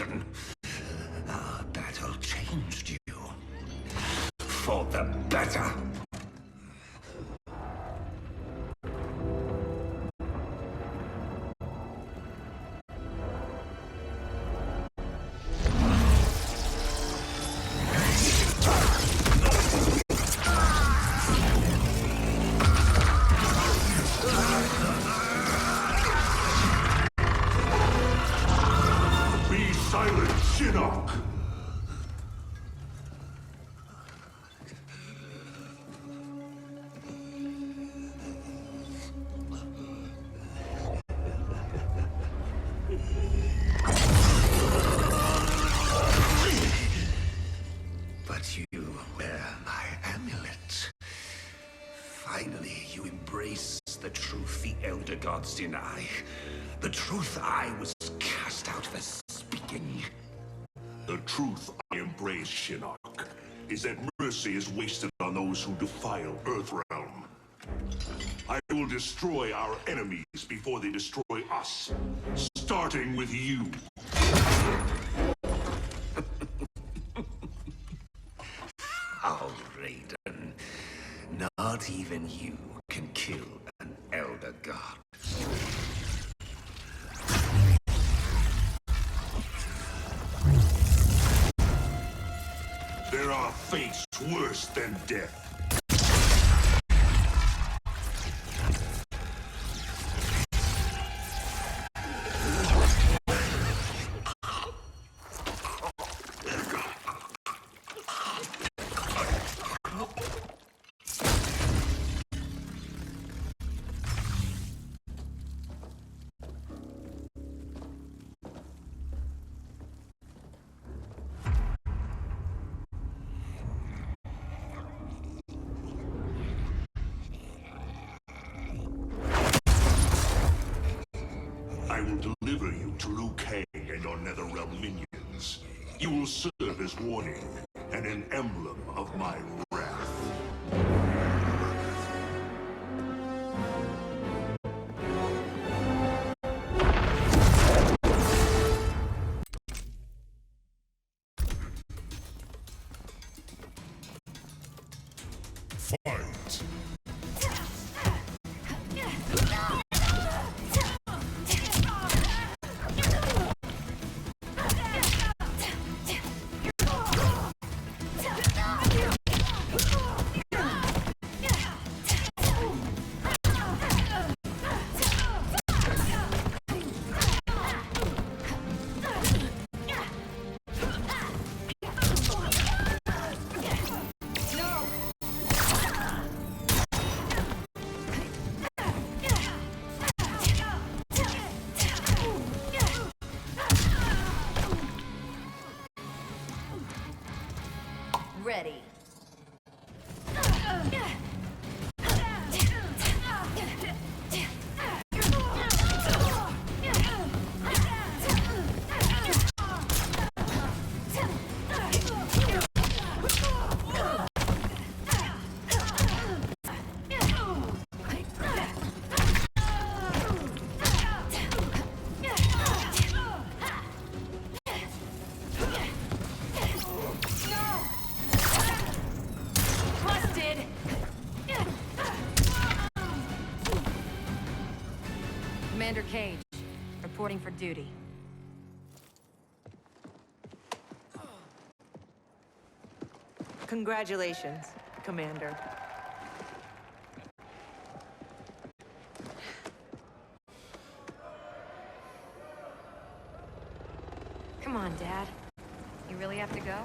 Payton. Our battle changed you. For the better. But you wear my amulet. Finally, you embrace the truth the Elder Gods deny. The truth I was cast out for speaking. The truth I embrace, Shinnok, is that mercy is wasted on those who defile Earthrealm. I will destroy our enemies before they destroy us, starting with you. Oh, Raiden. Not even you can kill an Elder God. There are fates worse than death. I will deliver you to Liu Kang and your Netherrealm minions. You will serve as warning and an emblem of my wrath. Fight! Ready. Commander Cage, reporting for duty. Congratulations, Commander. Come on, Dad. You really have to go?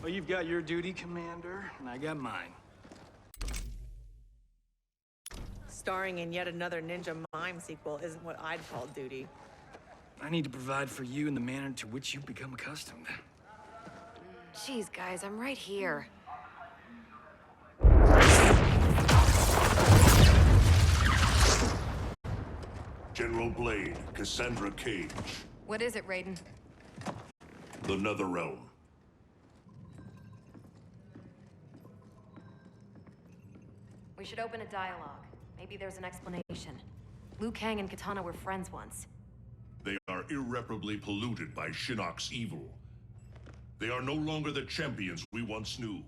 Well, you've got your duty, Commander, and I got mine. Starring in yet another Ninja Mime sequel isn't what I'd call duty. I need to provide for you in the manner to which you've become accustomed. Jeez, guys, I'm right here. General Blade, Cassandra Cage. What is it, Raiden? The Netherrealm. We should open a dialogue. Maybe there's an explanation. Liu Kang and Katana were friends once. They are irreparably polluted by Shinnok's evil. They are no longer the champions we once knew.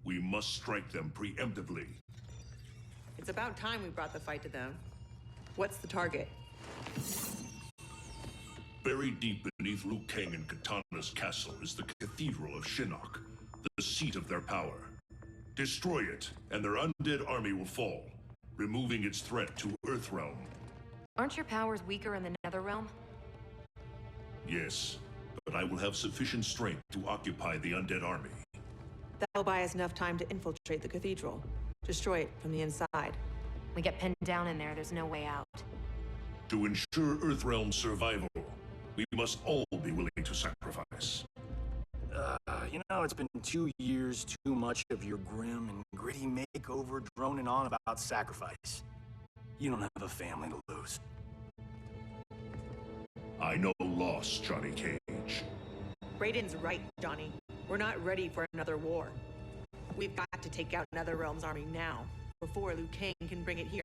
We must strike them preemptively. It's about time we brought the fight to them. What's the target? Buried deep beneath Liu Kang and Katana's castle is the Cathedral of Shinnok, the seat of their power. Destroy it, and their undead army will fall, removing its threat to Earthrealm. Aren't your powers weaker in the Netherrealm? Yes, but I will have sufficient strength to occupy the undead army. That'll buy us enough time to infiltrate the cathedral. Destroy it from the inside. We get pinned down in there, there's no way out. To ensure Earthrealm's survival, we must all be willing to sacrifice. You know, it's been 2 years, too much of your grim and gritty makeover droning on about sacrifice. You don't have a family to lose. I know loss, Johnny Cage. Raiden's right, Johnny. We're not ready for another war. We've got to take out Netherrealm's army now, before Liu Kang can bring it here.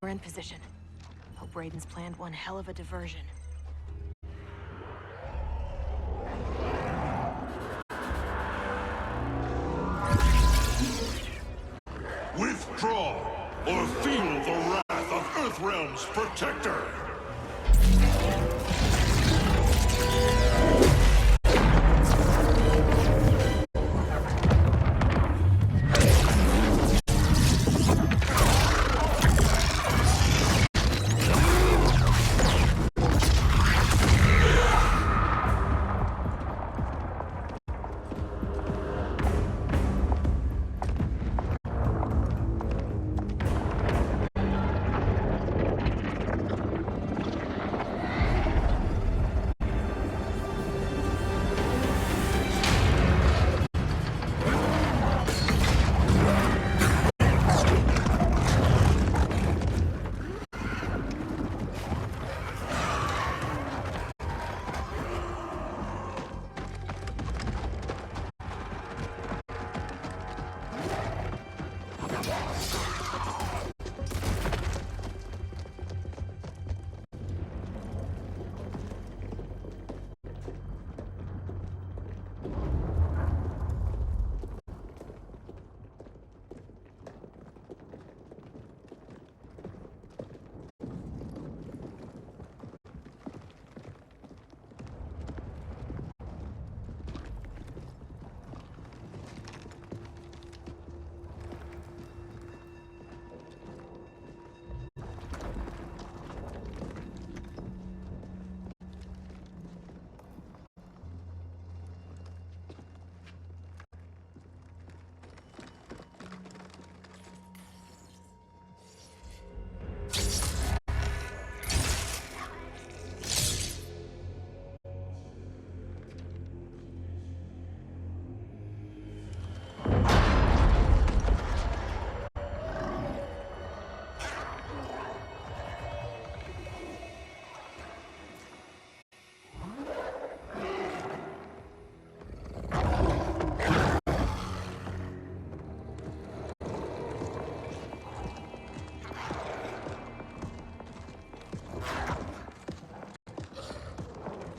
We're in position. Hope Raiden's planned one hell of a diversion. Withdraw, or feel the wrath of Earthrealm's protector!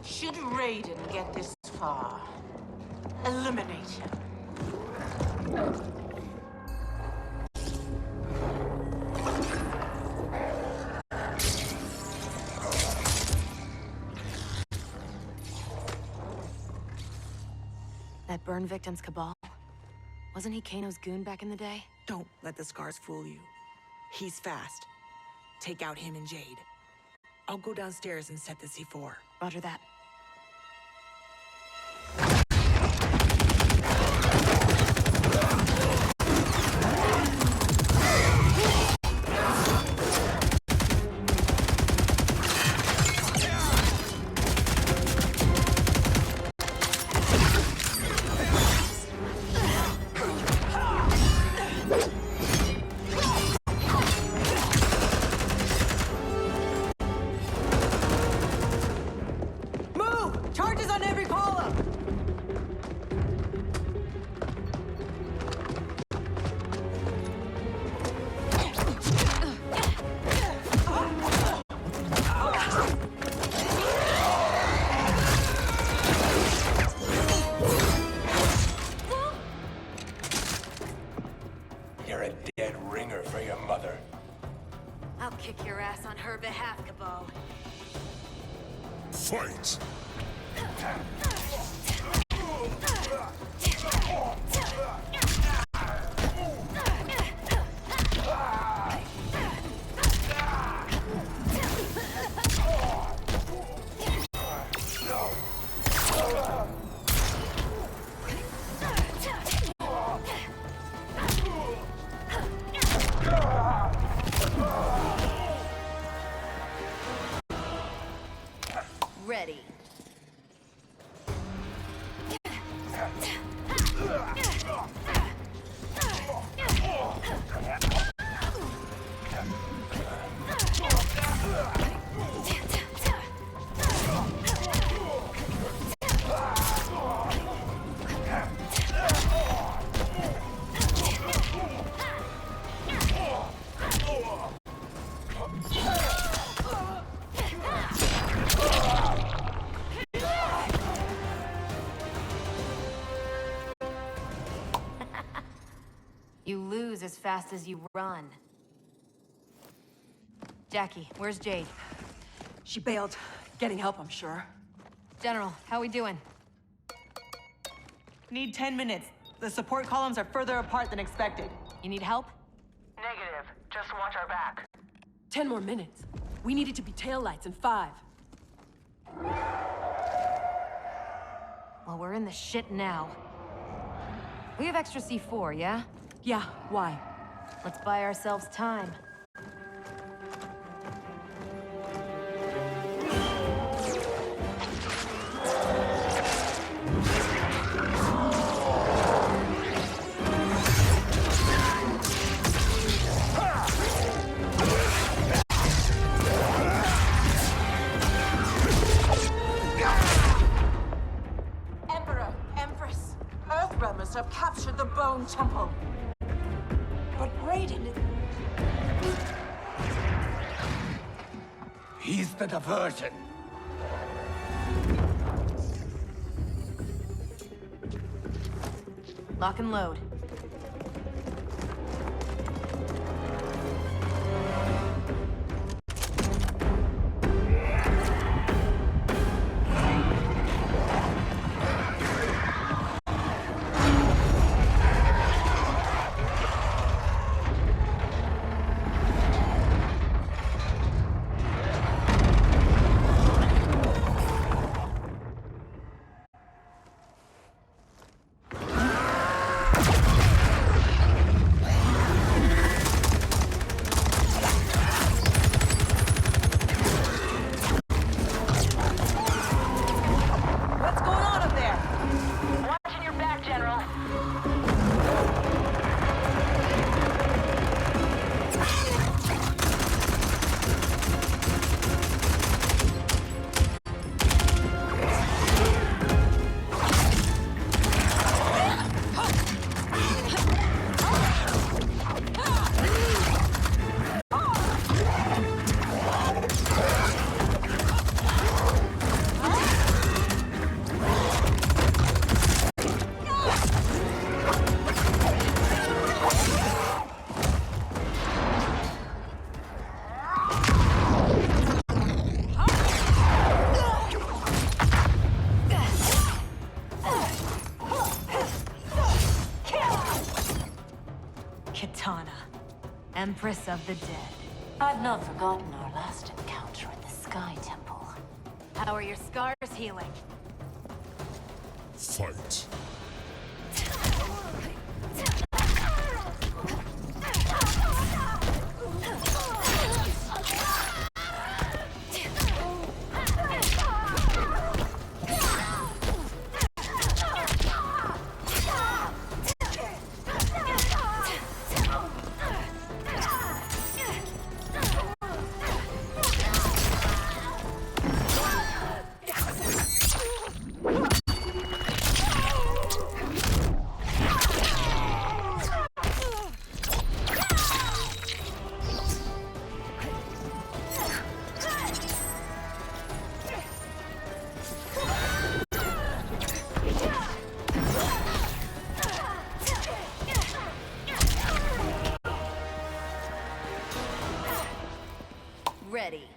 Should Raiden get this far, eliminate him. That burn victim's Cabal? Wasn't he Kano's goon back in the day? Don't let the scars fool you. He's fast. Take out him and Jade. I'll go downstairs and set the C4. Roger that. kick your ass on her behalf, Cabot. Fight! Ready. You lose as fast as you run. Jackie, where's Jade? She bailed. Getting help, I'm sure. General, how we doing? Need 10 minutes. The support columns are further apart than expected. You need help? Negative. Just watch our back. 10 more minutes. We need it to be taillights in 5. Well, we're in the shit now. We have extra C4, yeah? Yeah, why? Let's buy ourselves time. Emperor, Empress, Earthrealmers have captured the Bone Temple. But Raiden... He's the diversion. Lock and load. What's going on up there? Watching your back, General. Kitana, Empress of the Dead. I've not forgotten our last encounter in the Sky Temple. How are your scars healing? Fight! ready.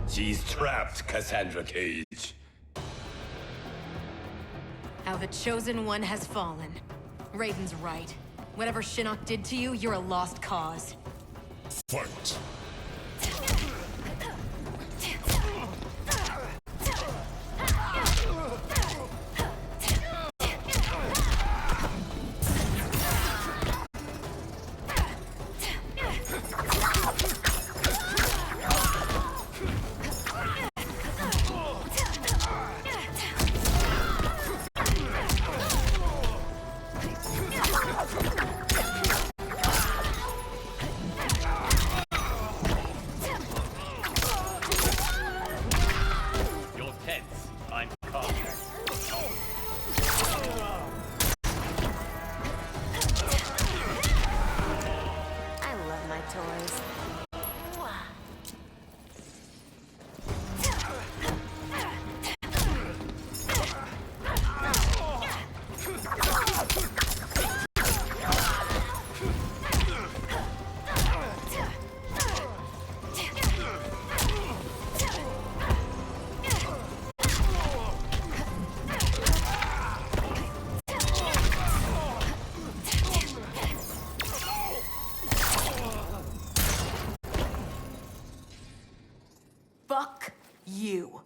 She's trapped, Cassandra Cage. How the Chosen One has fallen. Raiden's right. Whatever Shinnok did to you, you're a lost cause. Fight! Fuck you.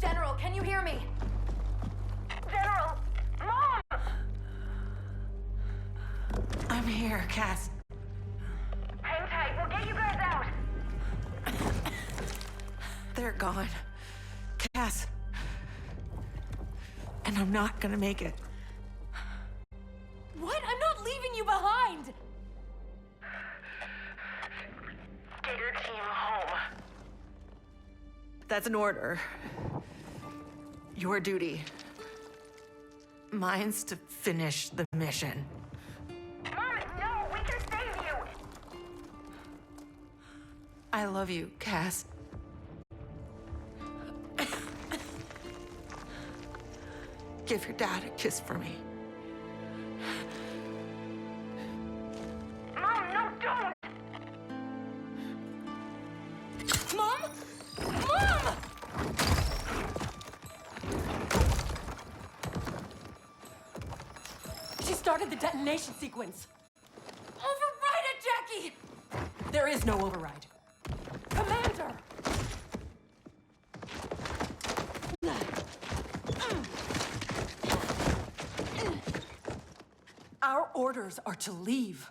General, can you hear me? General! Mom! I'm here, Cass. Hang tight, we'll get you guys out. They're gone. Cass. And I'm not gonna make it. What? I'm not leaving you behind! Get your team home. That's an order. Your duty. Mine's to finish the mission. Mom, no, we can save you! I love you, Cass. Give your dad a kiss for me. Mom, no, don't! Mom? Mom! She started the detonation sequence. Override it, Jackie! There is no override. Commander! Our orders are to leave.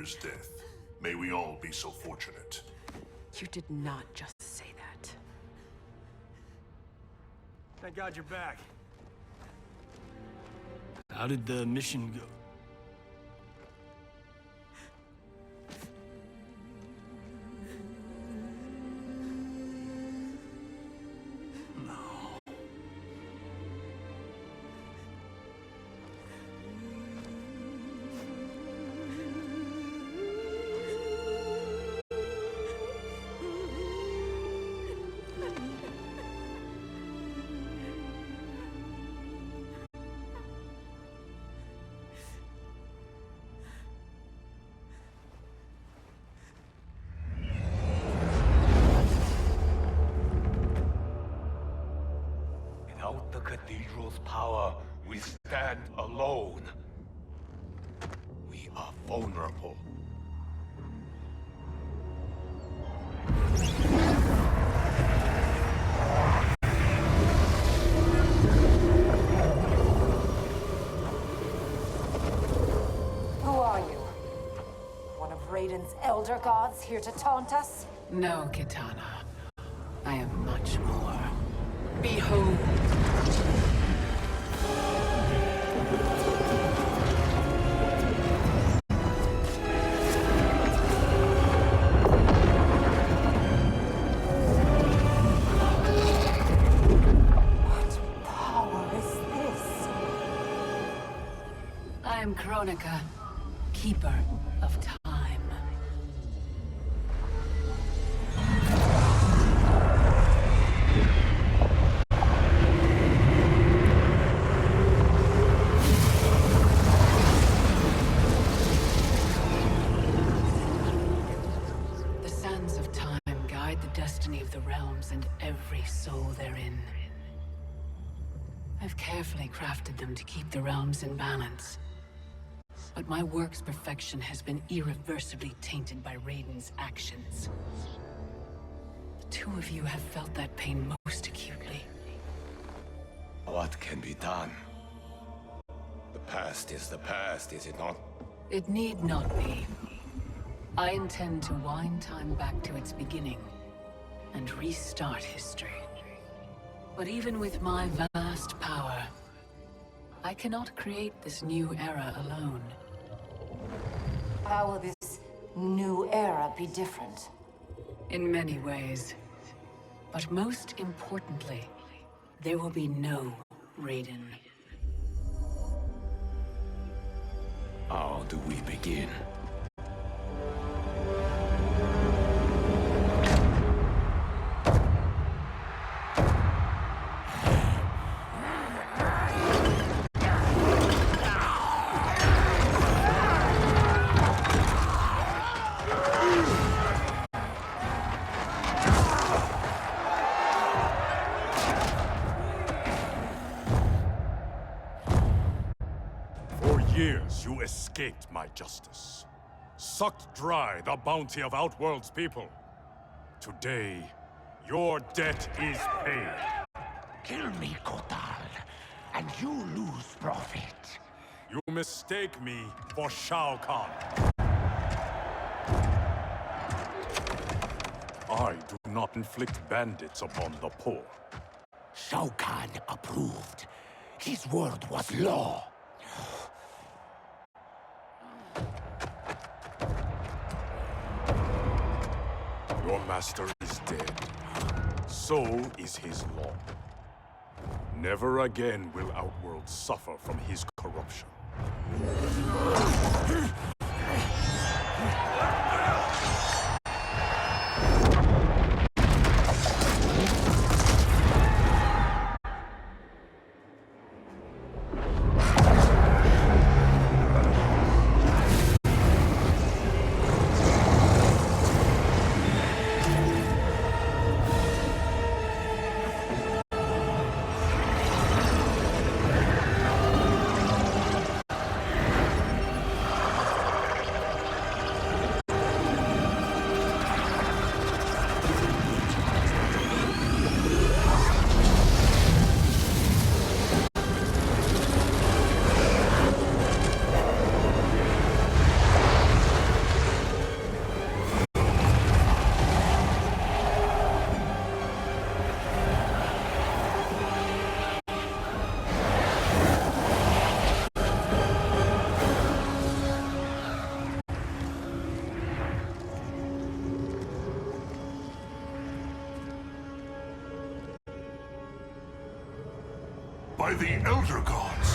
Vader's death. May we all be so fortunate. You did not just say that. Thank God you're back. How did the mission go? Without the cathedral's power, we stand alone. We are vulnerable. Who are you? One of Raiden's elder gods here to taunt us? No, Kitana. I am much more. Behold. What power is this? I am Kronika, keeper of time. The sands of time guide the destiny of the realms and every soul therein. I've carefully crafted them to keep the realms in balance. But my work's perfection has been irreversibly tainted by Raiden's actions. The two of you have felt that pain most acutely. What can be done? The past is the past, is it not? It need not be. I intend to wind time back to its beginning and restart history. But even with my vast power, I cannot create this new era alone. How will this new era be different? In many ways. But most importantly, there will be no Raiden. How do we begin? For years, you escaped my justice. Sucked dry the bounty of Outworld's people. Today, your debt is paid. Kill me, Kotal, and you lose profit. You mistake me for Shao Kahn. I do not inflict bandits upon the poor. Shao Kahn approved. His word was law. Your master is dead. So is his law. Never again will Outworld suffer from his corruption. By the Elder Gods!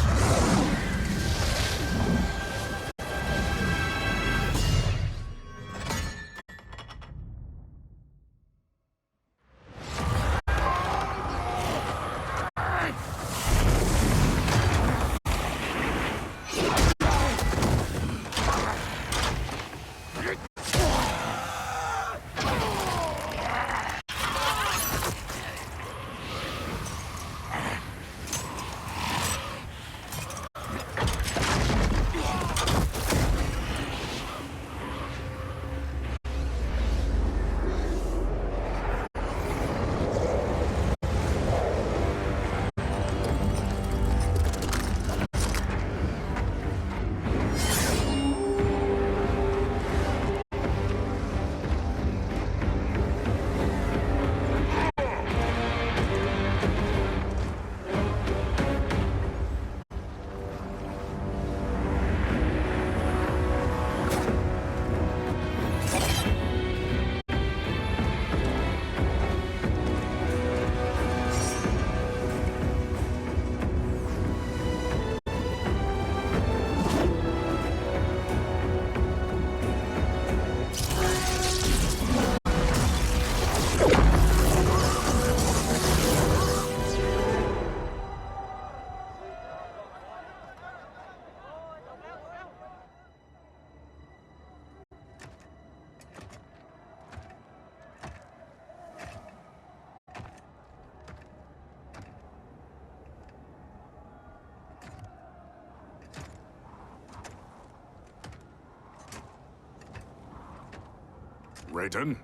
Raiden?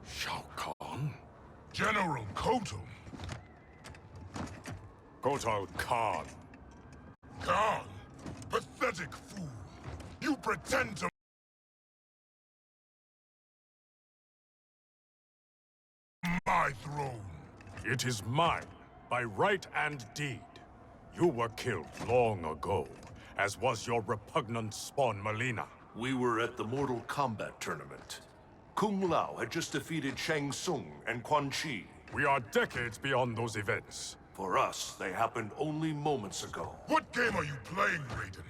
Shao Kahn? General Kotal! Kotal Kahn. Khan! Pathetic fool! You pretend to my throne! It is mine, by right and deed. You were killed long ago, as was your repugnant spawn Melina. We were at the Mortal Kombat tournament. Kung Lao had just defeated Shang Tsung and Quan Chi. We are decades beyond those events. For us, they happened only moments ago. What game are you playing, Raiden?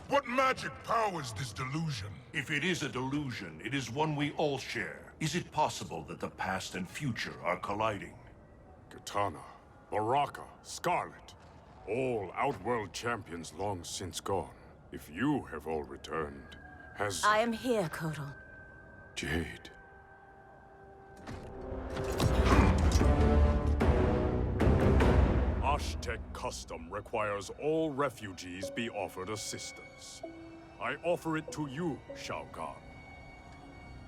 What magic powers this delusion? If it is a delusion, it is one we all share. Is it possible that the past and future are colliding? Kitana, Baraka, Scarlet, all Outworld champions long since gone. If you have all returned, has... I am here, Kotal. Jade. Aztec custom requires all refugees be offered assistance. I offer it to you, Shao Kahn.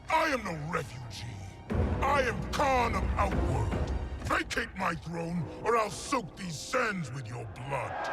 I am no refugee. I am Khan of Outworld. Vacate my throne, or I'll soak these sands with your blood.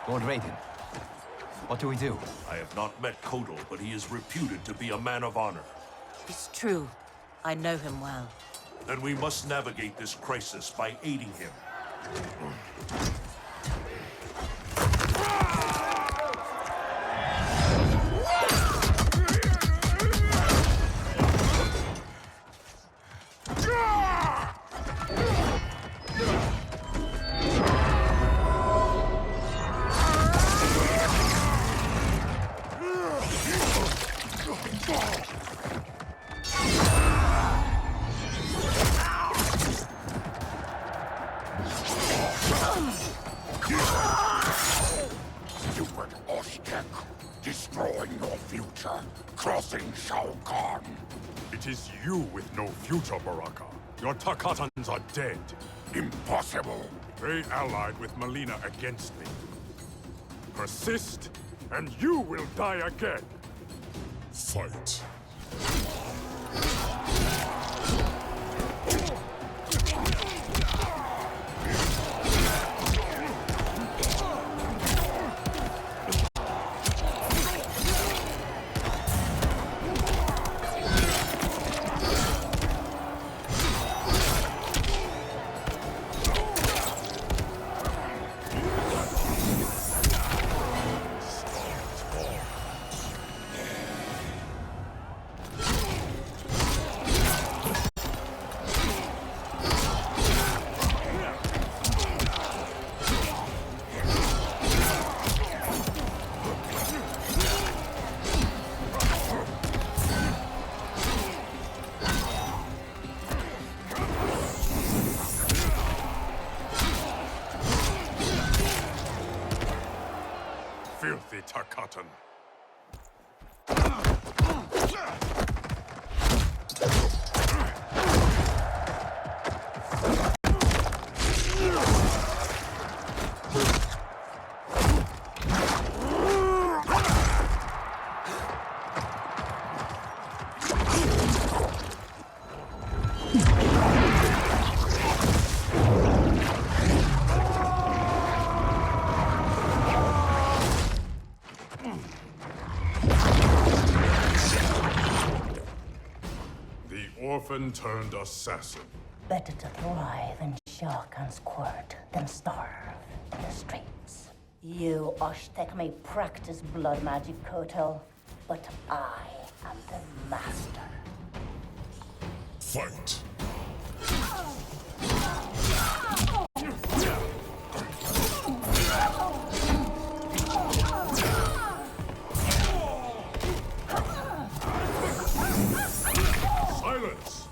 Lord Raiden, what do we do? I have not met Kotal, but he is reputed to be a man of honor. It's true. I know him well. Then we must navigate this crisis by aiding him. Stupid Aztec, destroying your future, crossing Shao Kahn. It is you with no future, Baraka. Your Takatans are dead. Impossible. They allied with Melina against me. Persist, and you will die again. Fight. filthy Tarkatan. Orphan turned assassin. Better to thrive in Shah Khan's court than starve in the streets. You Oshtek may practice blood magic, Kotal, but I am the master. Fight! Silence!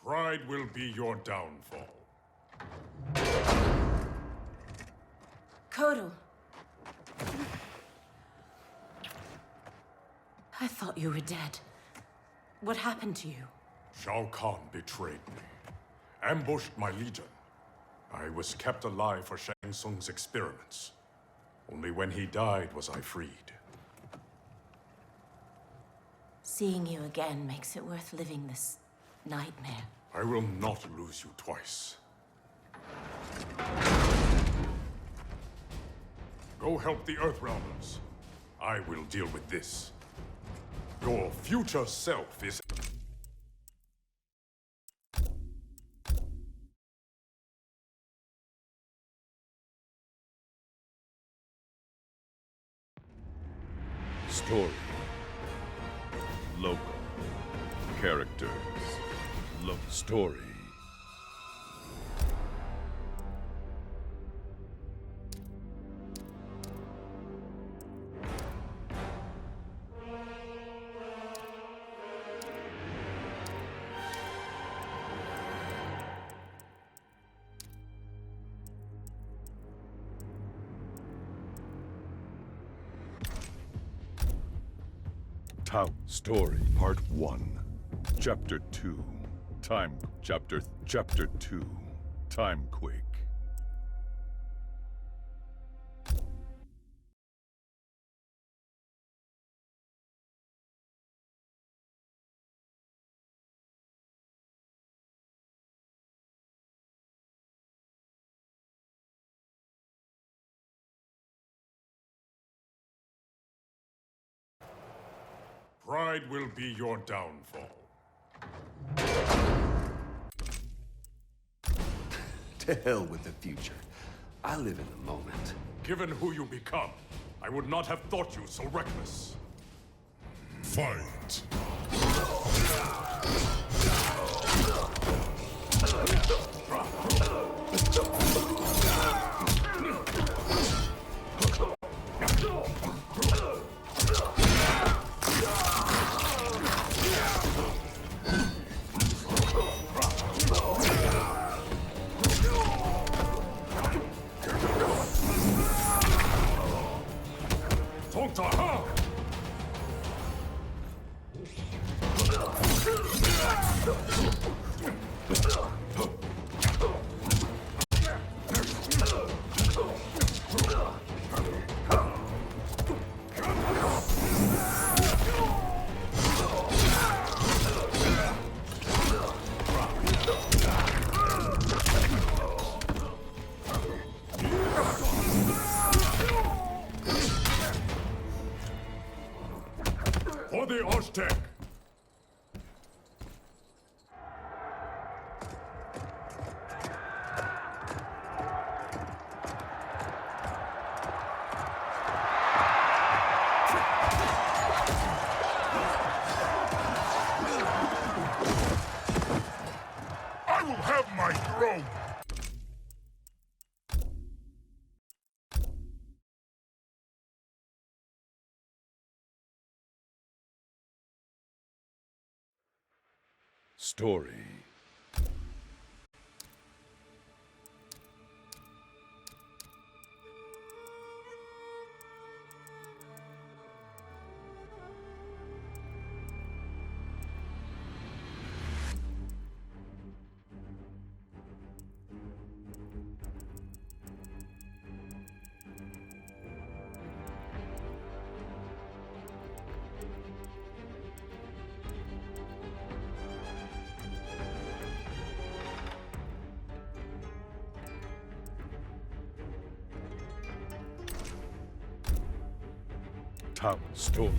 Pride will be your downfall. Kotal. I thought you were dead. What happened to you? Shao Kahn betrayed me, ambushed my legion. I was kept alive for Shang Tsung's experiments. Only when he died was I freed. Seeing you again makes it worth living this nightmare. I will not lose you twice. Go help the Earthrealmers. I will deal with this. Your future self is... Story. Local. Characters. Story. Story. Part 1. Chapter 2. Chapter 2. Timequake. Pride will be your downfall. To hell with the future. I live in the moment. Given who you become, I would not have thought you so reckless. Fight! For the Aztec! I will have my throne! Story.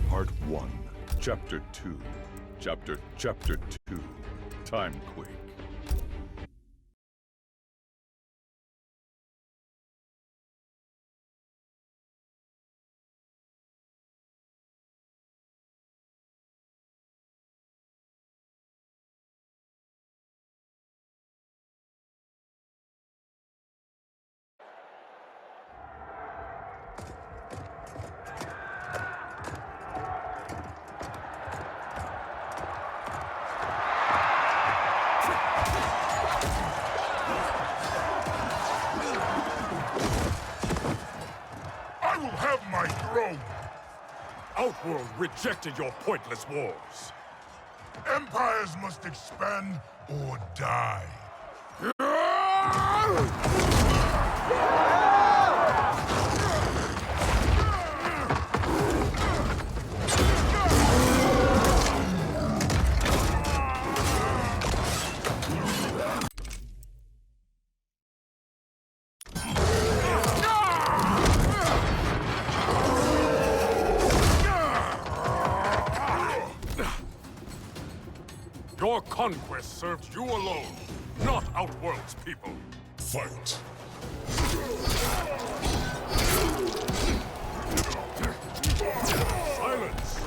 Part 1, Chapter 2, Chapter 2, Timequake. Outworld rejected your pointless wars. Empires must expand or die. Your conquest served you alone, not Outworld's people. Fight! Silence!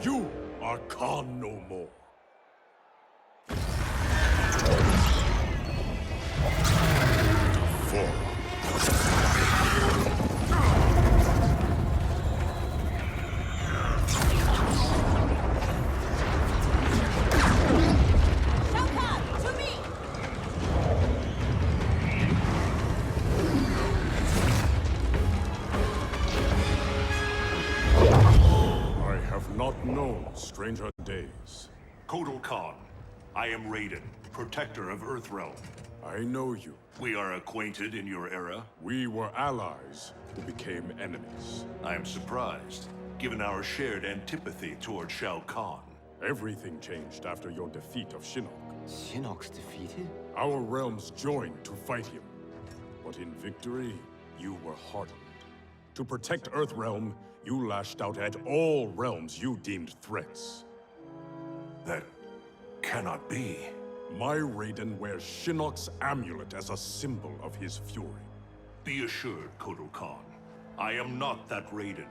You are Khan no more. No, stranger days. Kotal Khan, I am Raiden, protector of Earthrealm. I know you. We are acquainted in your era. We were allies who became enemies. I am surprised, given our shared antipathy toward Shao Kahn. Everything changed after your defeat of Shinnok. Shinnok's defeated? Our realms joined to fight him. But in victory, you were hardened. To protect Earthrealm, you lashed out at all realms you deemed threats. That cannot be. My Raiden wears Shinnok's amulet as a symbol of his fury. Be assured, Kotal Khan, I am not that Raiden.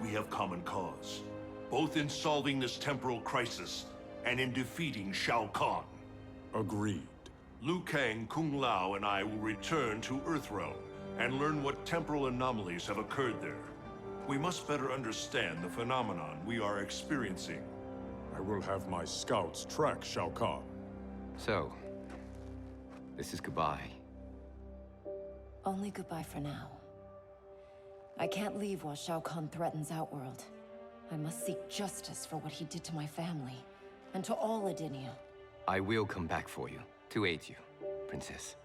We have common cause, both in solving this temporal crisis and in defeating Shao Kahn. Agreed. Liu Kang, Kung Lao, and I will return to Earthrealm and learn what temporal anomalies have occurred there. We must better understand the phenomenon we are experiencing. I will have my scouts track Shao Kahn. So, this is goodbye. Only goodbye for now. I can't leave while Shao Kahn threatens Outworld. I must seek justice for what he did to my family, and to all Edinia. I will come back for you, to aid you, Princess.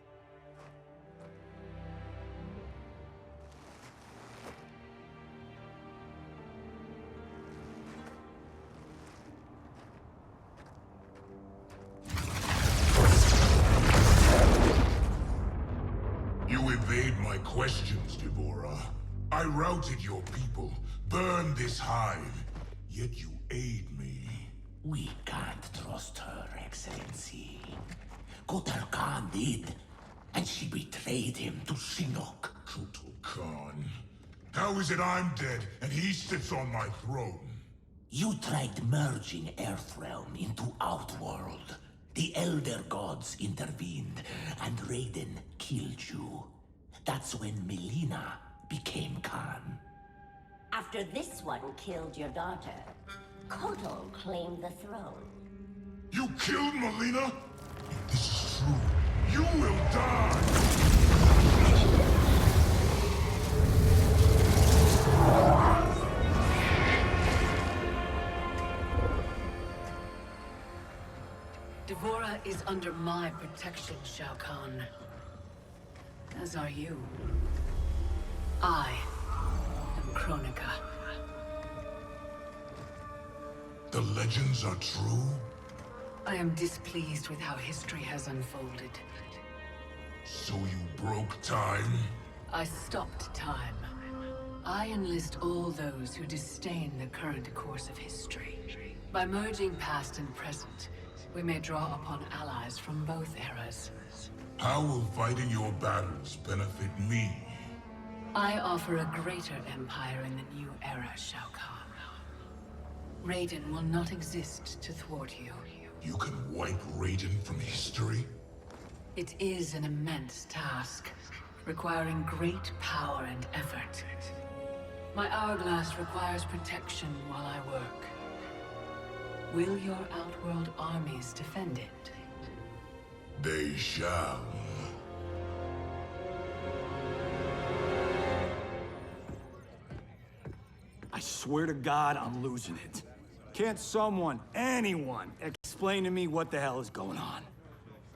You evade my questions, Devora. I routed your people, burned this hive, yet you aid me. We can't trust her, Excellency. Kotal Khan did, and she betrayed him to Shinnok. Kotal Khan. How is it I'm dead and he sits on my throne? You tried merging Earthrealm into Outworld. The Elder Gods intervened, and Raiden killed you. That's when Melina became Khan. After this one killed your daughter, Kotal claimed the throne. You killed Melina? If this is true, you will die! Devora is under my protection, Shao Kahn. As are you. I am Kronika. The legends are true? I am displeased with how history has unfolded. So you broke time? I stopped time. I enlist all those who disdain the current course of history. By merging past and present, we may draw upon allies from both eras. How will fighting your battles benefit me? I offer a greater empire in the new era, Shao Kahn. Raiden will not exist to thwart you. You can wipe Raiden from history? It is an immense task, requiring great power and effort. My hourglass requires protection while I work. Will your Outworld armies defend it? They shall. I swear to God, I'm losing it. Can't someone, anyone, explain to me what the hell is going on?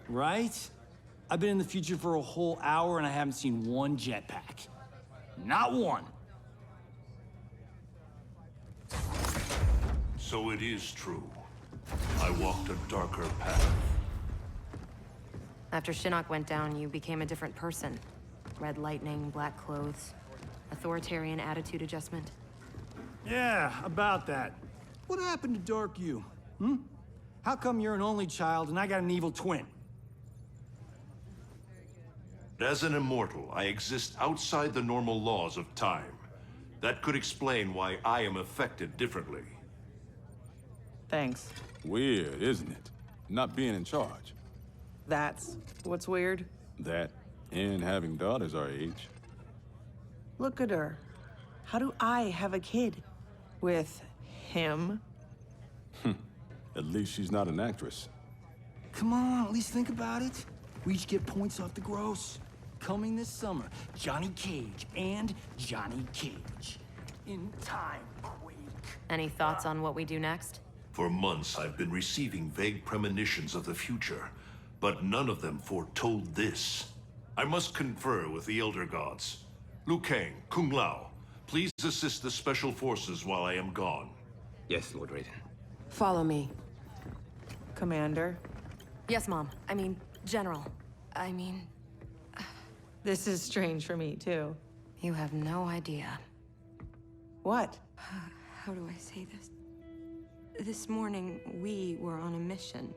Right? I've been in the future for a whole hour and I haven't seen one jetpack. Not one. So it is true. I walked a darker path. After Shinnok went down, you became a different person. Red lightning, black clothes, authoritarian attitude adjustment. Yeah, about that. What happened to Dark You? How come you're an only child and I got an evil twin? As an immortal, I exist outside the normal laws of time. That could explain why I am affected differently. Thanks. Weird, isn't it? Not being in charge. That's what's weird. That, and having daughters our age. Look at her. How do I have a kid? With him? At least she's not an actress. Come on, at least think about it. We each get points off the gross. Coming this summer, Johnny Cage and Johnny Cage. In time, Quaid Any thoughts on what we do next? For months, I've been receiving vague premonitions of the future, but none of them foretold this. I must confer with the Elder Gods. Liu Kang, Kung Lao, please assist the Special Forces while I am gone. Yes, Lord Raiden. Follow me. Commander? Yes, Mom. I mean, General. I mean... This is strange for me, too. You have no idea. What? How do I say this? This morning, we were on a mission.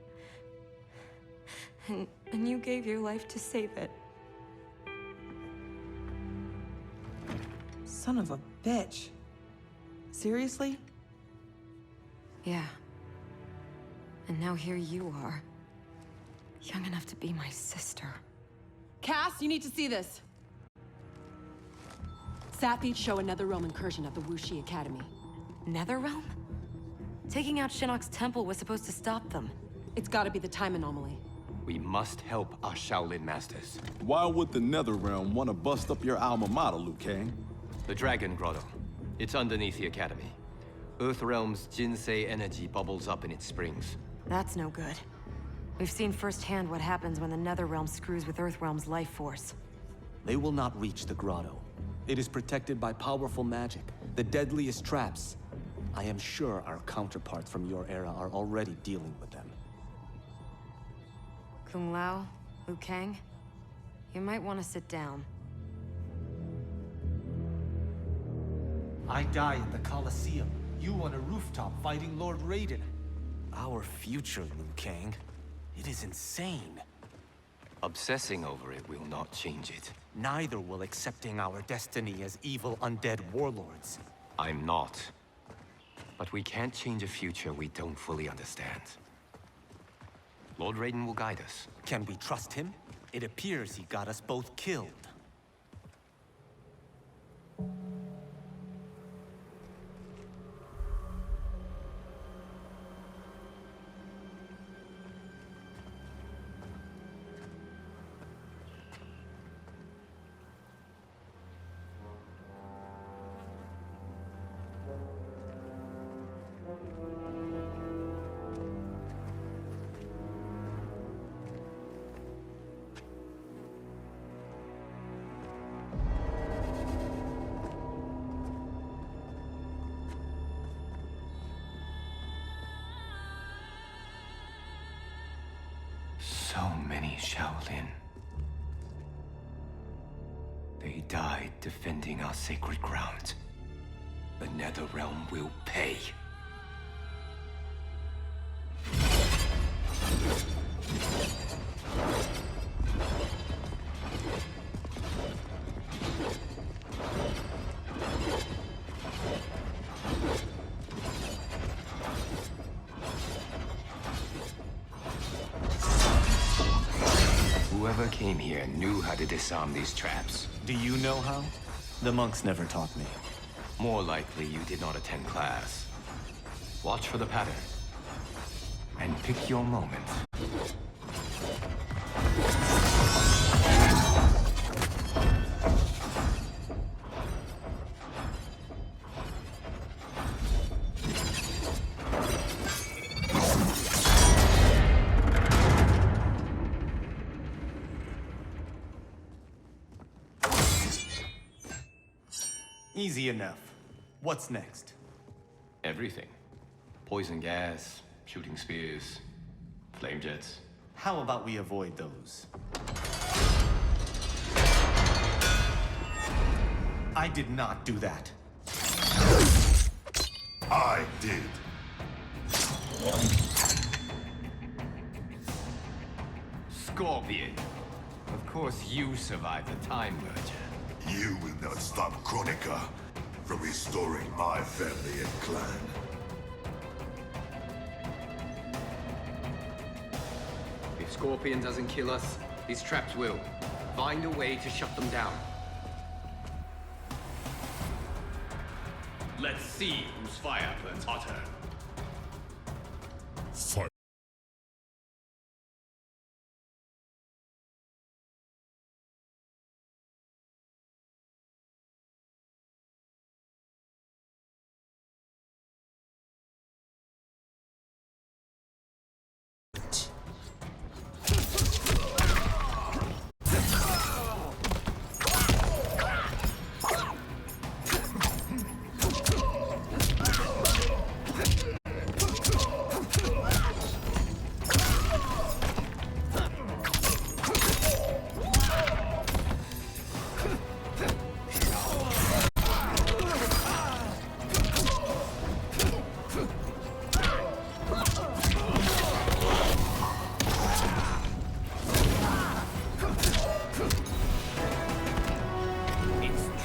And you gave your life to save it. Son of a bitch. Seriously? Yeah. And now here you are. Young enough to be my sister. Cass, you need to see this. Sapiens show a Netherrealm incursion at the Wuxi Academy. Netherrealm? Taking out Shinnok's temple was supposed to stop them. It's gotta be the time anomaly. We must help our Shaolin masters. Why would the Netherrealm want to bust up your alma mater, Liu Kang? The Dragon Grotto. It's underneath the Academy. Earthrealm's Jinsei energy bubbles up in its springs. That's no good. We've seen firsthand what happens when the Netherrealm screws with Earthrealm's life force. They will not reach the grotto. It is protected by powerful magic, the deadliest traps. I am sure our counterparts from your era are already dealing with them. Kung Lao, Liu Kang, you might want to sit down. I die in the Colosseum. You on a rooftop fighting Lord Raiden. Our future, Liu Kang. It is insane. Obsessing over it will not change it. Neither will accepting our destiny as evil undead warlords. I'm not. But we can't change a future we don't fully understand. Lord Raiden will guide us. Can we trust him? It appears he got us both killed. So many Shaolin. They died defending our sacred ground. The Netherrealm will pay. Whoever came here knew how to disarm these traps. Do you know how? The monks never taught me. More likely you did not attend class. Watch for the pattern. And pick your moment. Easy enough. What's next? Everything. Poison gas, shooting spears, flame jets. How about we avoid those? I did not do that. I did. Scorpion. Of course you survived the Time Merger. You will not stop Kronika from restoring my family and clan. If Scorpion doesn't kill us, these traps will. Find a way to shut them down. Let's see whose fire burns hotter. Fight.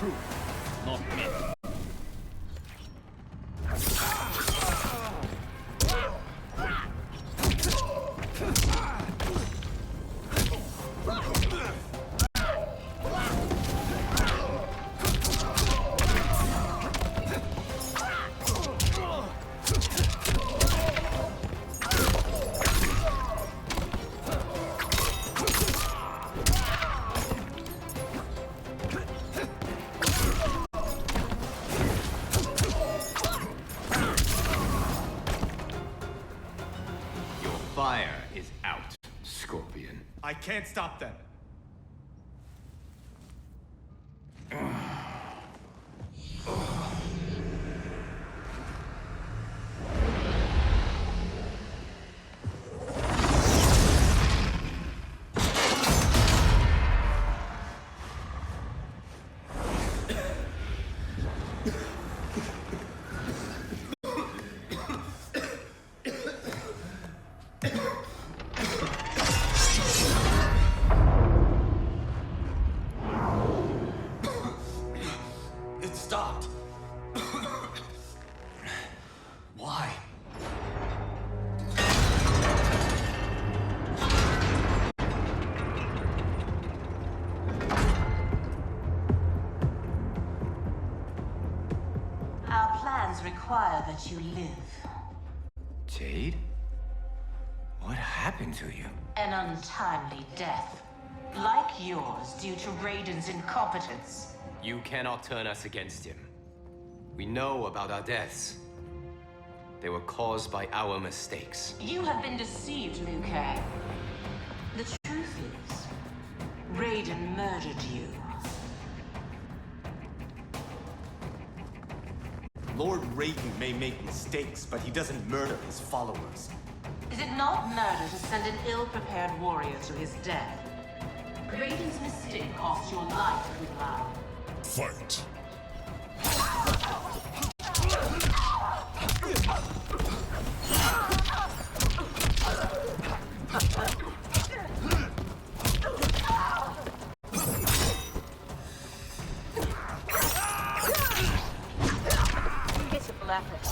truth, not me. Fire is out, Scorpion. I can't stop them. It stopped. Why? Our plans require that you live. Jade? What happened to you? An untimely death. Like yours, due to Raiden's incompetence. You cannot turn us against him. We know about our deaths. They were caused by our mistakes. You have been deceived, Liu Kang. The truth is, Raiden murdered you. Lord Raiden may make mistakes, but he doesn't murder his followers. Is it not murder to send an ill-prepared warrior to his death? Raiden's mistake cost your life, Liu Kang. Fight. Pitiful effort.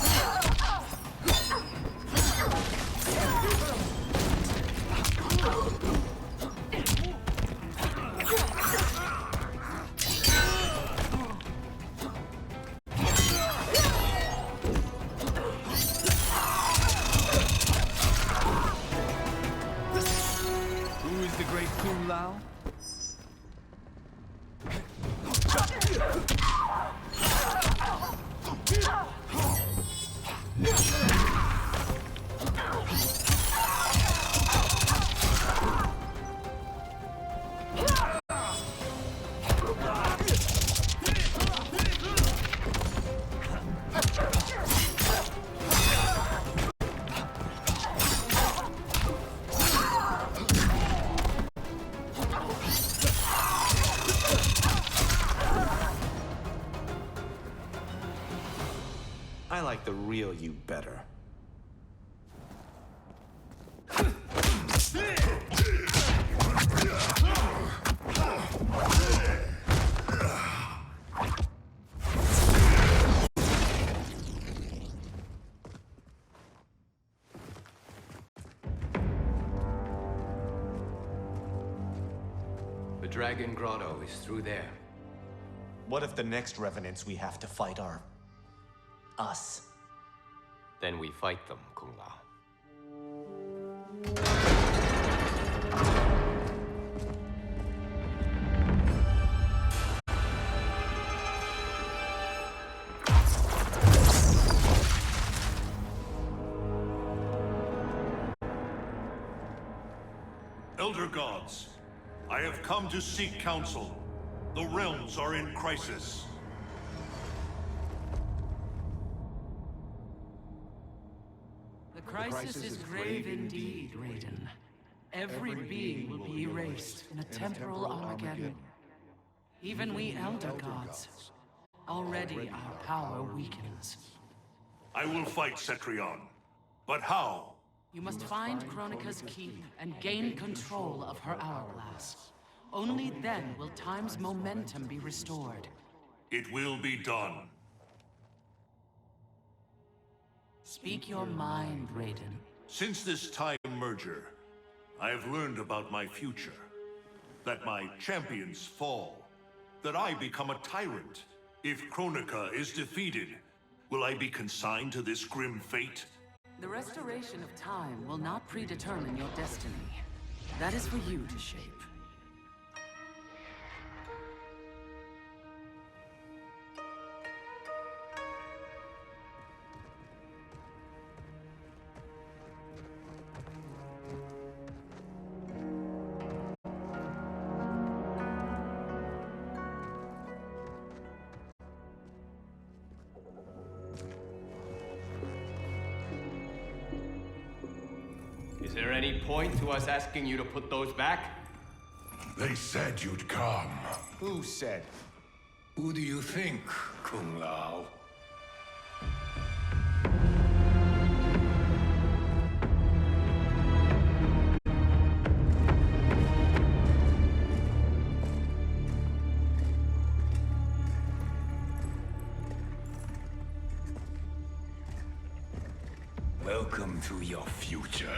Who is the great Kung Lao? I like the real you better. The Dragon Grotto is through there. What if the next revenants we have to fight are... us? Then we fight them, Kung Lao. Elder Gods, I have come to seek counsel. The realms are in crisis. The crisis is grave indeed, Raiden. Every being will be erased in a temporal Armageddon. Even we Elder Gods. Already our power weakens. I will fight Cetrion. But how? You must find Kronika's keep and gain control of her hourglass. Only then will time's momentum be restored. It will be done. Speak your mind, Raiden. Since this time merger, I have learned about my future. That my champions fall. That I become a tyrant. If Kronika is defeated, will I be consigned to this grim fate? The restoration of time will not predetermine your destiny. That is for you to shape. Is there any point to us asking you to put those back? They said you'd come. Who said? Who do you think, Kung Lao? Welcome to your future.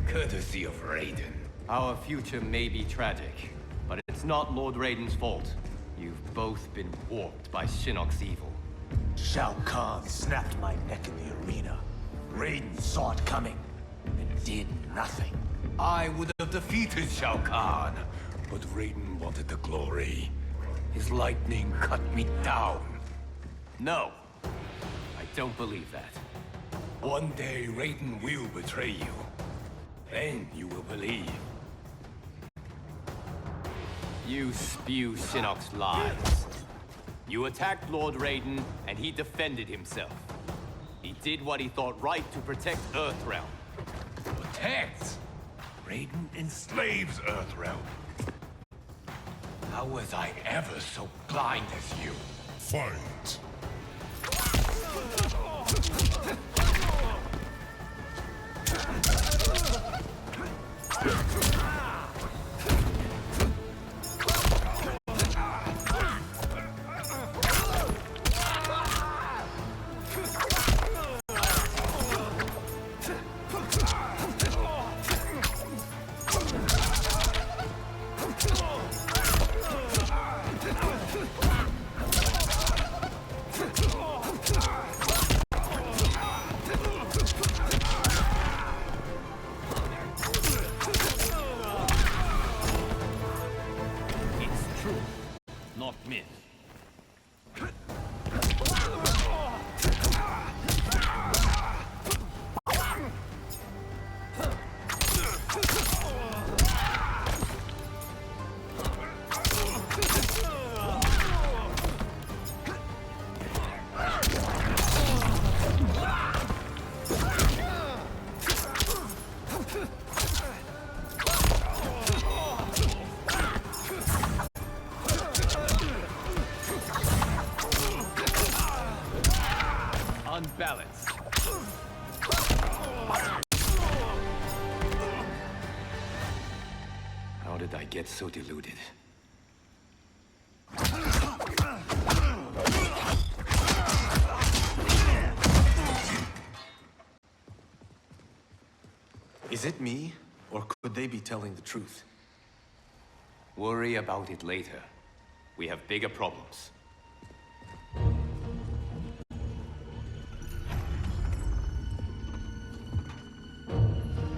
Courtesy of Raiden. Our future may be tragic, but it's not Lord Raiden's fault. You've both been warped by Shinnok's evil. Shao Kahn snapped my neck in the arena. Raiden saw it coming and did nothing. I would have defeated Shao Kahn, but Raiden wanted the glory. His lightning cut me down. No, I don't believe that. One day Raiden will betray you. Then you will believe. You spew Shinnok's lies. You attacked Lord Raiden, and he defended himself. He did what he thought right to protect Earthrealm. Protect? Raiden enslaves Earthrealm. How was I ever so blind as you? Fight! Unbalanced. How did I get so deluded? Is it me, or could they be telling the truth? Worry about it later. We have bigger problems.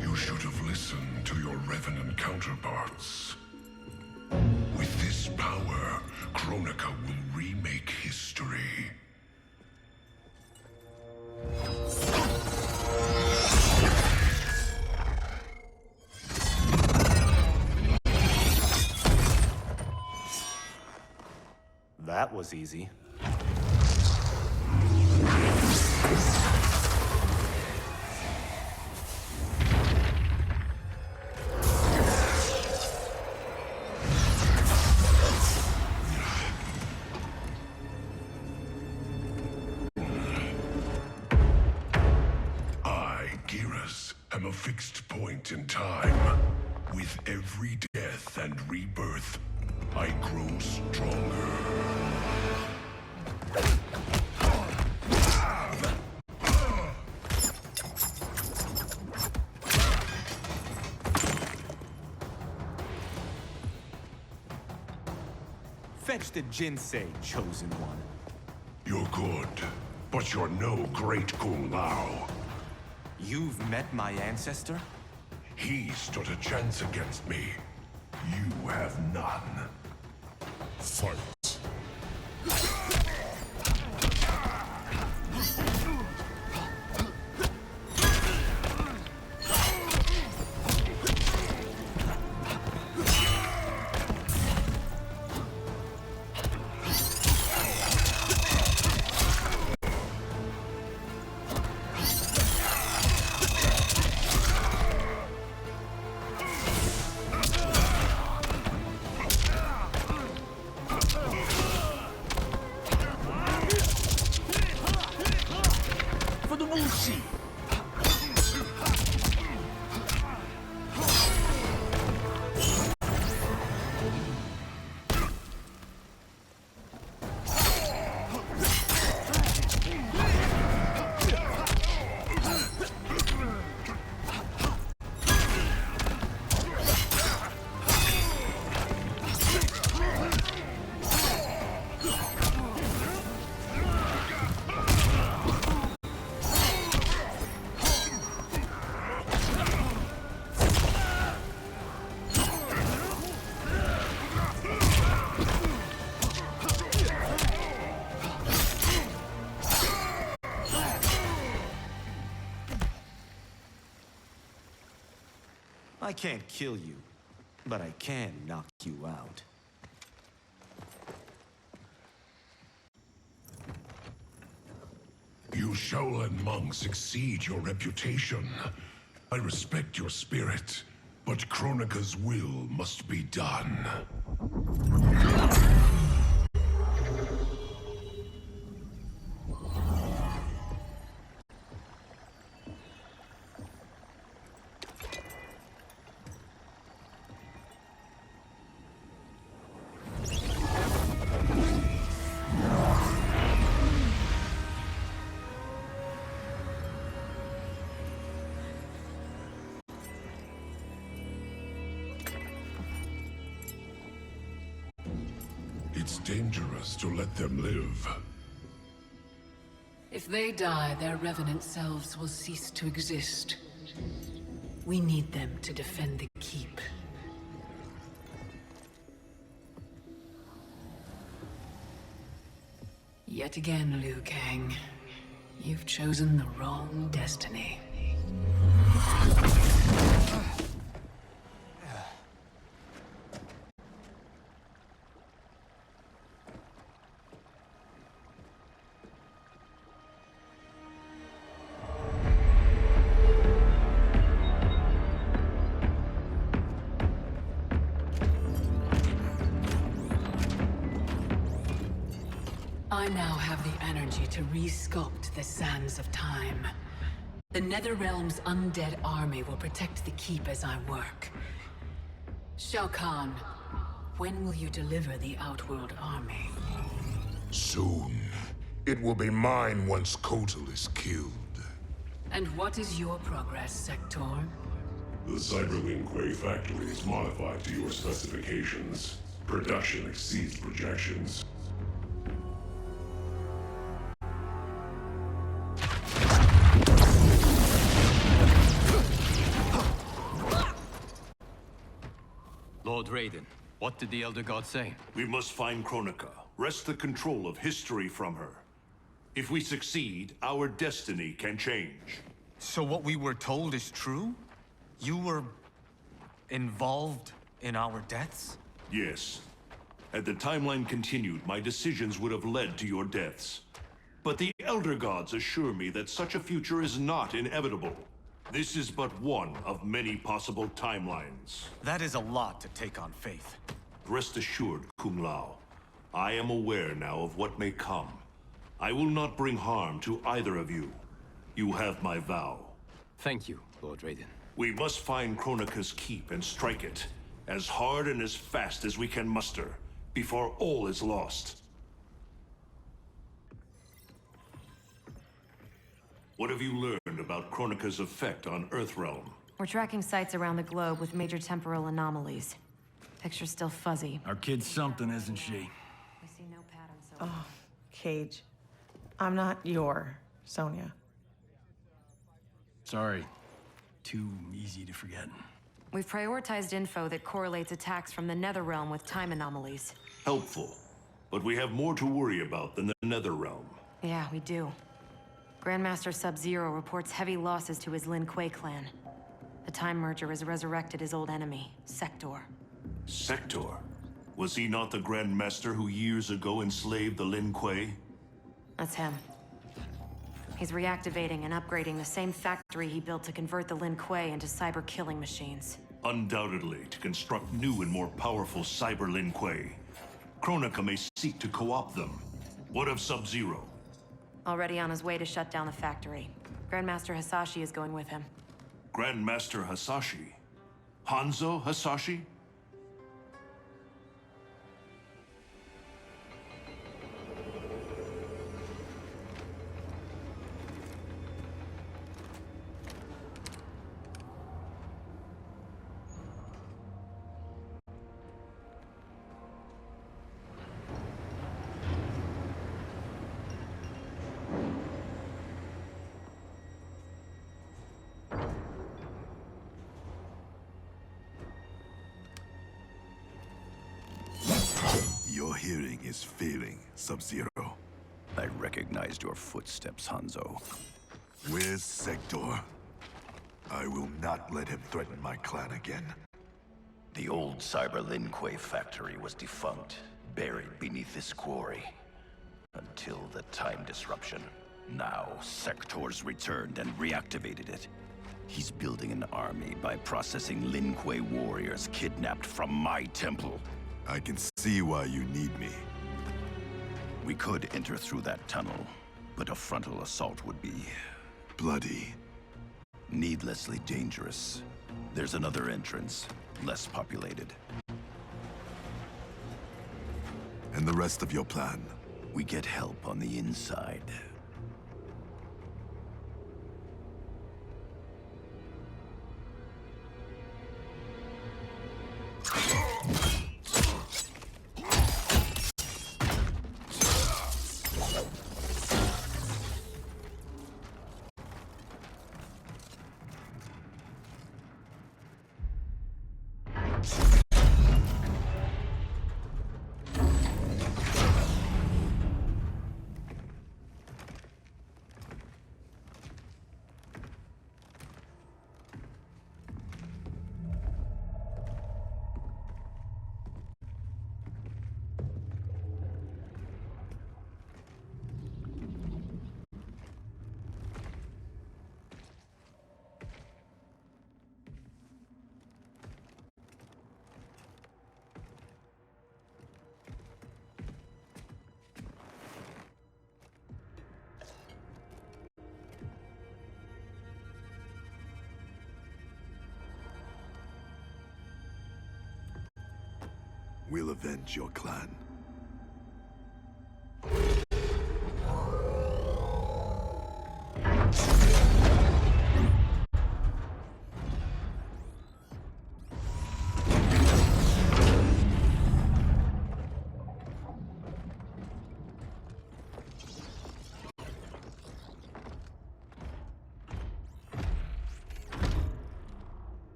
You should have listened to your Revenant counterparts. With this power, Kronika will remake history. That was easy. Am a fixed point in time. With every death and rebirth, I grow stronger. much did Jin say, Chosen One? You're good, but you're no great Kung Lao. You've met my ancestor? He stood a chance against me. You have none. Fight. I can't kill you, but I can knock you out. You Shaolin monks exceed your reputation. I respect your spirit, but Kronika's will must be done. It's dangerous to let them live. If they die, their revenant selves will cease to exist. We need them to defend the keep. Yet again, Liu Kang, you've chosen the wrong destiny. I now have the energy to re-sculpt the sands of time. The Netherrealm's undead army will protect the keep as I work. Shao Kahn, when will you deliver the Outworld army? Soon. It will be mine once Kotal is killed. And what is your progress, Sector? The Cyberlink Quay factory is modified to your specifications. Production exceeds projections. Lord Raiden, what did the Elder God say? We must find Kronika, wrest the control of history from her. If we succeed, our destiny can change. So what we were told is true? You were involved in our deaths? Yes. Had the timeline continued, my decisions would have led to your deaths. But the Elder Gods assure me that such a future is not inevitable. This is but one of many possible timelines. That is a lot to take on faith. Rest assured, Kung Lao. I am aware now of what may come. I will not bring harm to either of you. You have my vow. Thank you, Lord Raiden. We must find Kronika's keep and strike it, as hard and as fast as we can muster, before all is lost. What have you learned about Kronika's effect on Earthrealm? We're tracking sites around the globe with major temporal anomalies. Picture's still fuzzy. Our kid's something, isn't she? Oh, Cage. I'm not your Sonya. Sorry. Too easy to forget. We've prioritized info that correlates attacks from the Netherrealm with time anomalies. Helpful. But we have more to worry about than the Netherrealm. Yeah, we do. Grandmaster Sub-Zero reports heavy losses to his Lin Kuei clan. The Time Merger has resurrected his old enemy, Sector. Sector? Was he not the Grandmaster who years ago enslaved the Lin Kuei? That's him. He's reactivating and upgrading the same factory he built to convert the Lin Kuei into cyber-killing machines. Undoubtedly, to construct new and more powerful cyber Lin Kuei. Kronika may seek to co-opt them. What of Sub-Zero? Already on his way to shut down the factory. Grandmaster Hasashi is going with him. Grandmaster Hasashi? Hanzo Hasashi? Your hearing is failing, Sub-Zero. I recognized your footsteps, Hanzo. Where's Sector? I will not let him threaten my clan again. The old Cyber Lin Kuei factory was defunct, buried beneath this quarry. Until the time disruption. Now, Sector's returned and reactivated it. He's building an army by processing Lin Kuei warriors kidnapped from my temple. I can see why you need me. We could enter through that tunnel, but a frontal assault would be... bloody. Needlessly dangerous. There's another entrance, less populated. And the rest of your plan? We get help on the inside. We'll avenge your clan.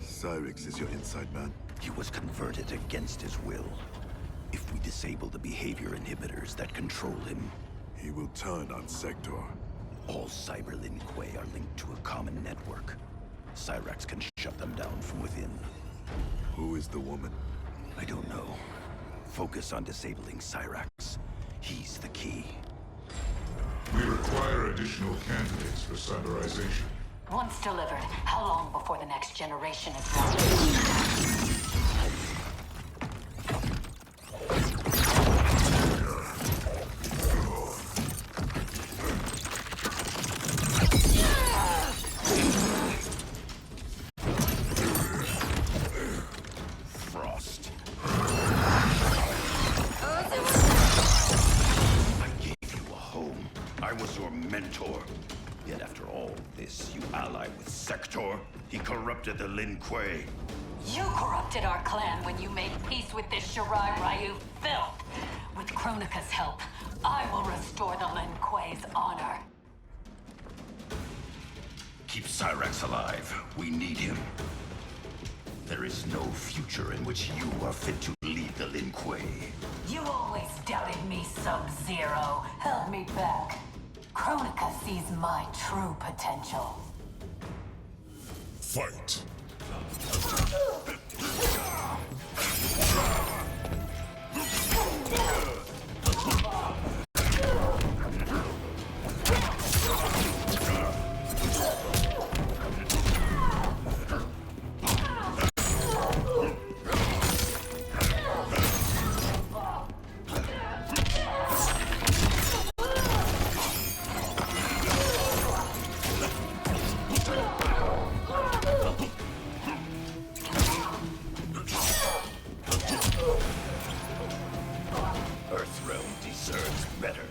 Cyrix is your inside man? He was converted against his will. If we disable the behavior inhibitors that control him... he will turn on Sector. All Cyber Lin Kuei are linked to a common network. Cyrax can shut them down from within. Who is the woman? I don't know. Focus on disabling Cyrax. He's the key. We require additional candidates for cyberization. Once delivered, how long before the next generation is born? Frost. mentor. Yet after all this, you ally with Sector? He corrupted the Lin Kuei. You corrupted our clan when you made peace with this Shirai Ryu filth. With Kronika's help, I will restore the Lin Kuei's honor. Keep Cyrax alive. We need him. There is no future in which you are fit to lead the Lin Kuei. You always doubted me, Sub-Zero. Held me back. Kronika sees my true potential. Fight. Earthrealm deserves better.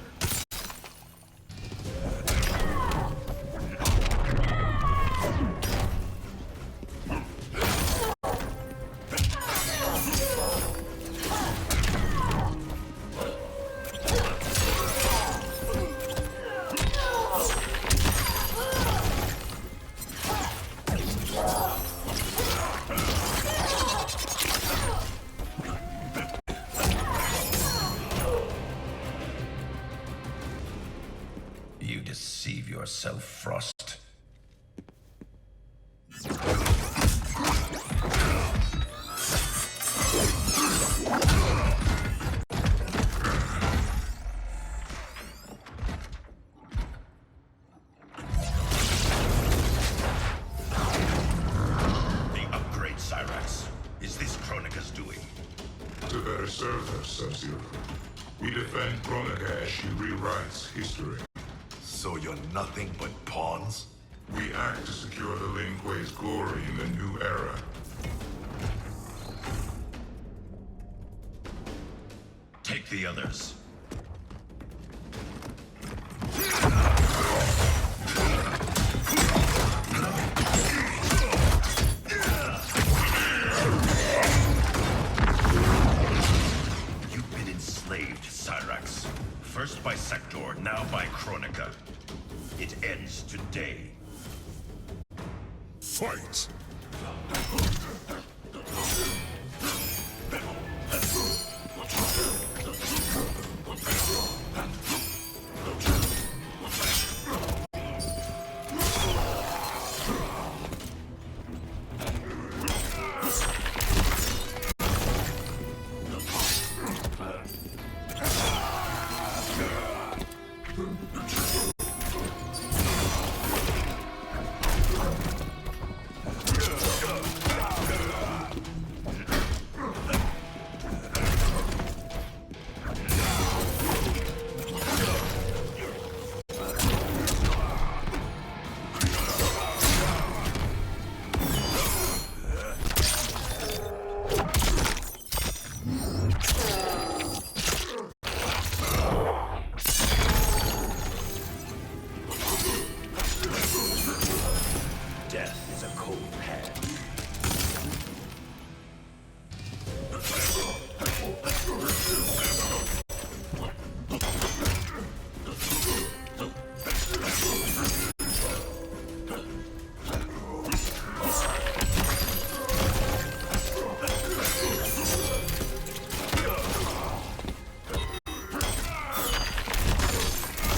You deceive yourself, Frost. The upgrade, Cyrax. Is this Kronika's doing? To better serve her, Sub-Zero. We defend Kronika as she rewrites history. So you're nothing but pawns? We act to secure the Lin Kuei's glory in the new era. Take the others. You've been enslaved, Cyrax. First by Sector, now by Kronika. It ends today. Fight! Death is a cold hand.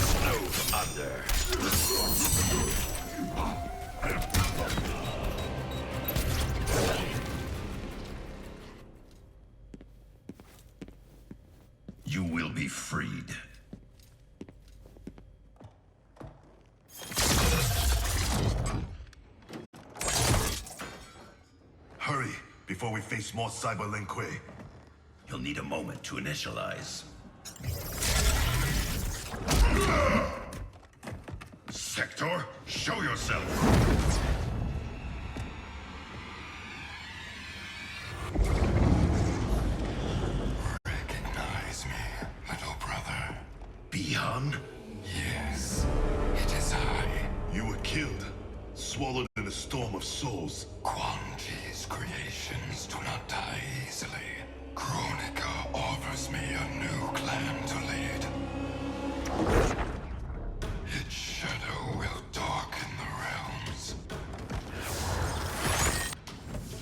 Snowed under. You will be freed. Hurry, before we face more Cyber Lin Kuei. You'll need a moment to initialize. Sector, show yourself! Recognize me, little brother. Beyond? Yes. swallowed in a storm of souls. Quan Chi's creations do not die easily. Kronika offers me a new clan to lead. Its shadow will darken the realms.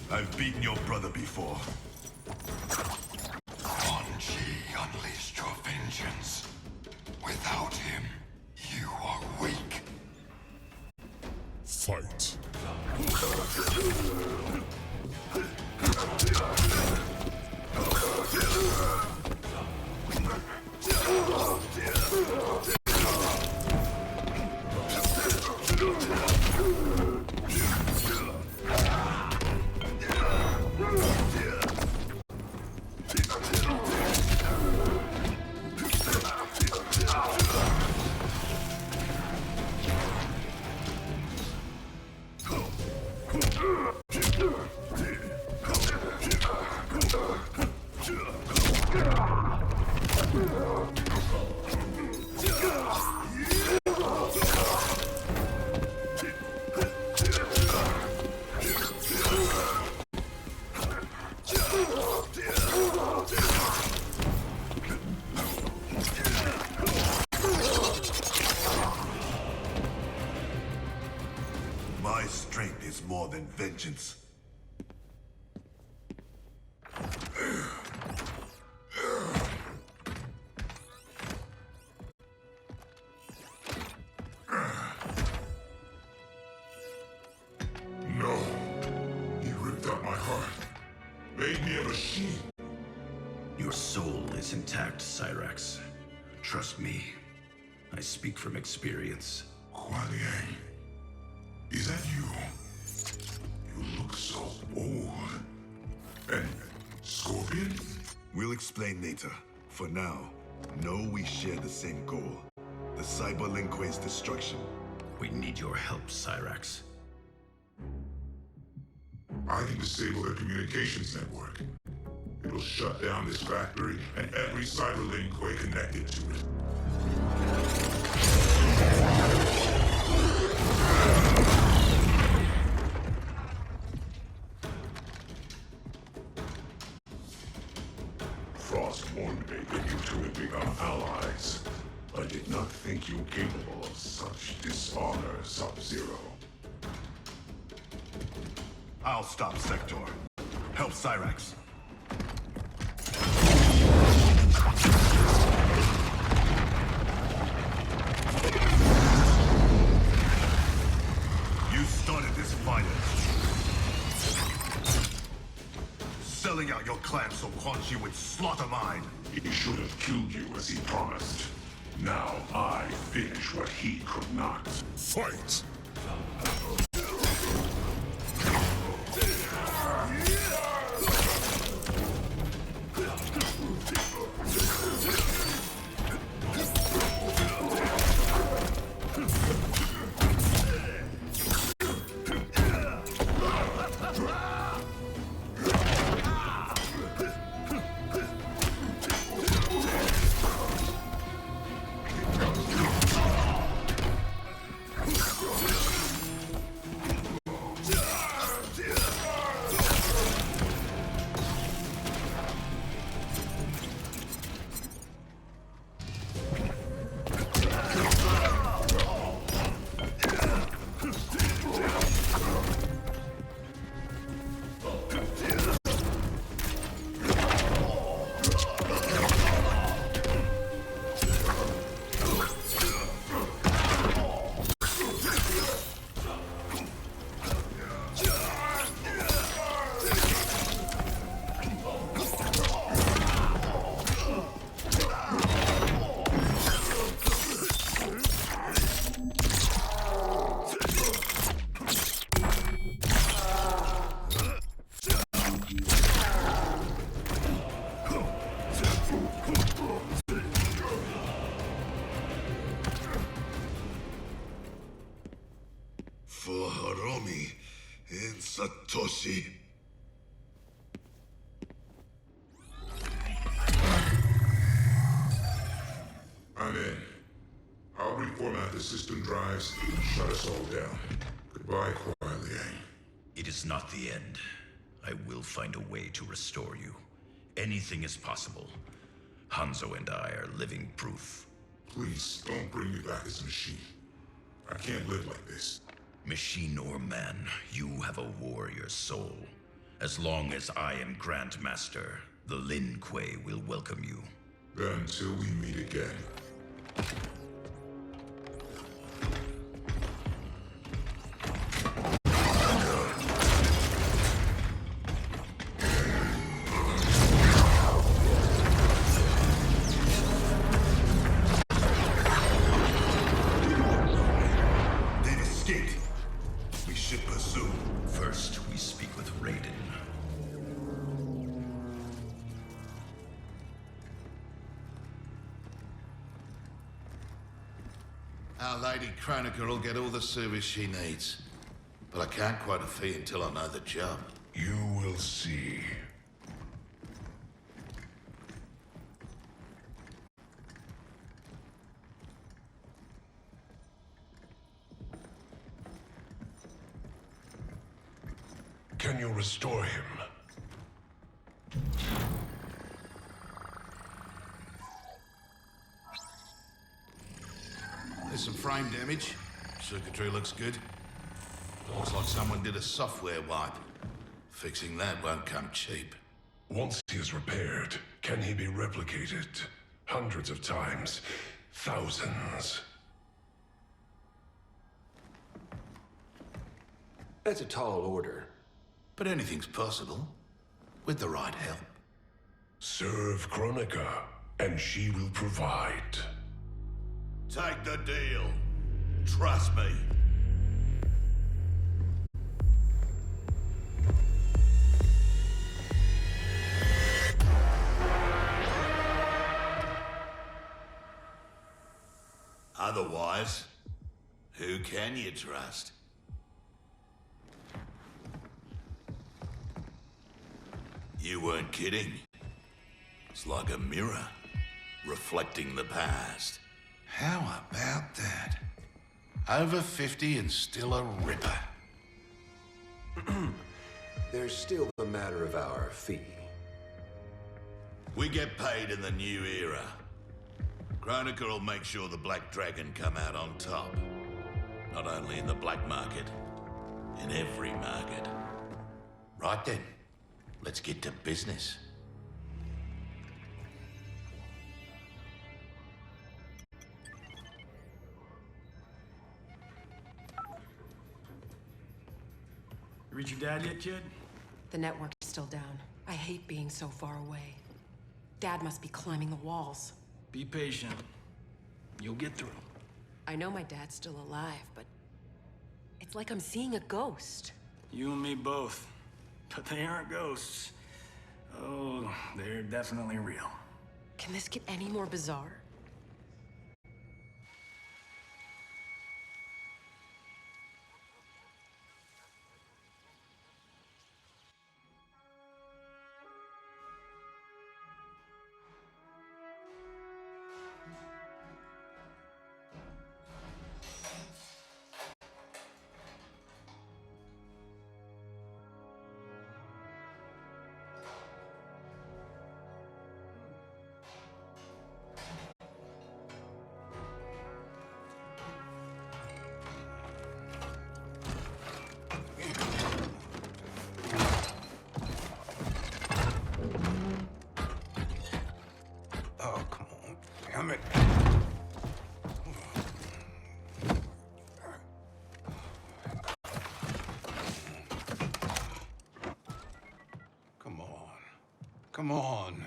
I've beaten your brother before. Quan Chi unleashed your vengeance. Without him, you are weak. Fight. My strength is more than vengeance. No. You ripped out my heart. Made me a machine. Your soul is intact, Cyrax. Trust me. I speak from experience. Kuan Yang. Is that you? You look so old. And Scorpion? We'll explain later. For now, know we share the same goal. The Cyber Lin Kuei's destruction. We need your help, Cyrax. I can disable their communications network. It'll shut down this factory and every Cyber Lin Kuei connected to it. Frost warned me that you two had become allies. I did not think you capable of such dishonor, Sub-Zero. I'll stop Sector. Help Cyrax. You started this fire. Selling out your clan so Quan Chi would slaughter mine. He should have killed you as he promised. Now I finish what he could not. Fight! For Hiromi and Satoshi. I'm in. I'll reformat the system drives and shut us all down. Good Goodbye, Hualiang. It is not the end. I will find a way to restore you. Anything is possible. Hanzo and I are living proof. Please, don't bring me back as a machine. I can't live like this. Machine or man, you have a warrior soul. As long as I am Grand Master, the Lin Kuei will welcome you. Then until we meet again. They've escaped. We should pursue. First, we speak with Raiden. Our Lady Kronika will get all the service she needs. But I can't quote a fee until I know the job. You will see. Can you restore him? There's some frame damage. Circuitry looks good. Looks like someone did a software wipe. Fixing that won't come cheap. Once he is repaired, can he be replicated? Hundreds of times. Thousands. That's a tall order. But anything's possible. With the right help. Serve Kronika, and she will provide. Take the deal. Trust me. Otherwise, who can you trust? You weren't kidding. It's like a mirror, reflecting the past. How about that? Over 50 and still a ripper. There's still the matter of our fee. We get paid in the new era. Kronika will make sure the Black Dragon come out on top. Not only in the black market, in every market. Right then, let's get to business. You reach your dad yet, kid? The network's still down. I hate being so far away. Dad must be climbing the walls. Be patient. You'll get through. I know my dad's still alive, but it's like I'm seeing a ghost. You and me both. But they aren't ghosts. Oh, they're definitely real. Can this get any more bizarre? Oh, come on. Damn it. Come on. Come on.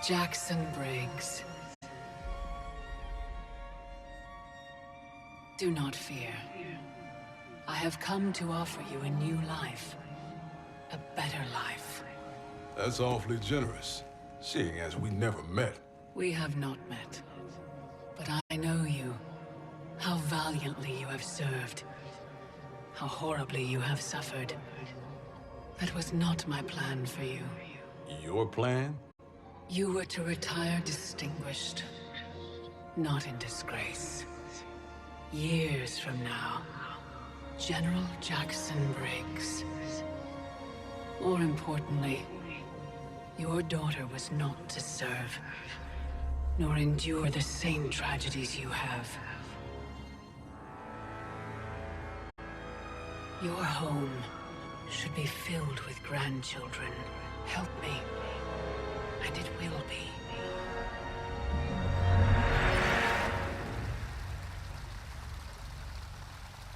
Jackson Briggs. Do not fear. I have come to offer you a new life. A better life. That's awfully generous, seeing as we never met. We have not met. But I know you. How valiantly you have served. How horribly you have suffered. That was not my plan for you. Your plan? You were to retire distinguished. Not in disgrace. Years from now, General Jackson Briggs. More importantly, your daughter was not to serve, nor endure the same tragedies you have. Your home should be filled with grandchildren. Help me, and it will be.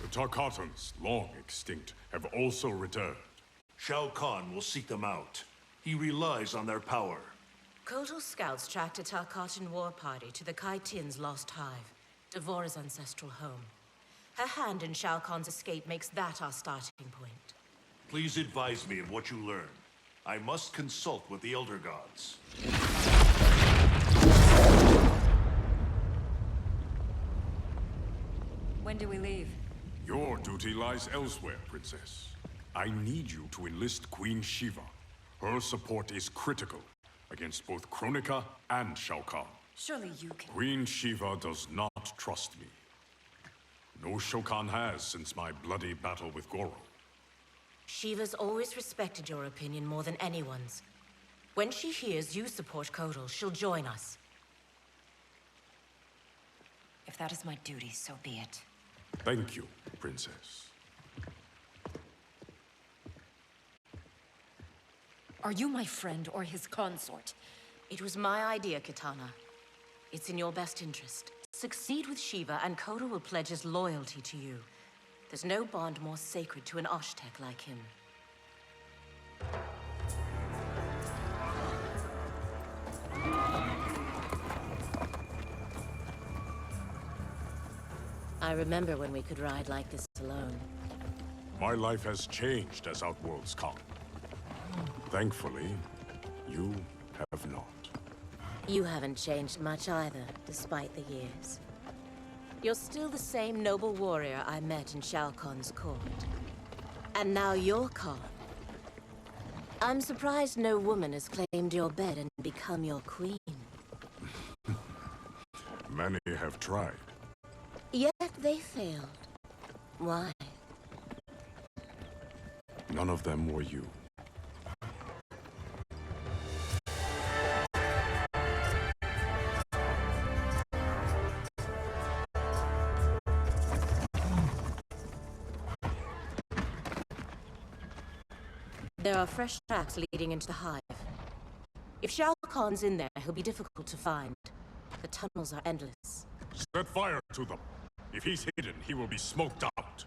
The Tarkatans, long extinct, have also returned. Shao Kahn will seek them out. He relies on their power. Kotal's scouts tracked a Tarkatan war party to the Kai Tian's lost hive, Devora's ancestral home. Her hand in Shao Kahn's escape makes that our starting point. Please advise me of what you learn. I must consult with the Elder Gods. When do we leave? Your duty lies elsewhere, Princess. I need you to enlist Queen Shiva. Her support is critical against both Kronika and Shao Kahn. Surely you can... Queen Shiva does not trust me. No Shao Kahn has since my bloody battle with Goro. Shiva's always respected your opinion more than anyone's. When she hears you support Kotal, she'll join us. If that is my duty, so be it. Thank you, Princess. Are you my friend or his consort? It was my idea, Kitana. It's in your best interest. Succeed with Shiva, and Kotal will pledge his loyalty to you. There's no bond more sacred to an Oshtek like him. I remember when we could ride like this alone. My life has changed as Outworlds come. Thankfully, you have not. You haven't changed much either, despite the years. You're still the same noble warrior I met in Shao Kahn's court. And now you're Khan. I'm surprised no woman has claimed your bed and become your queen. Many have tried. Yet they failed. Why? None of them were you. There are fresh tracks leading into the hive. If Shao Kahn's in there, he'll be difficult to find. The tunnels are endless. Set fire to them. If he's hidden, he will be smoked out.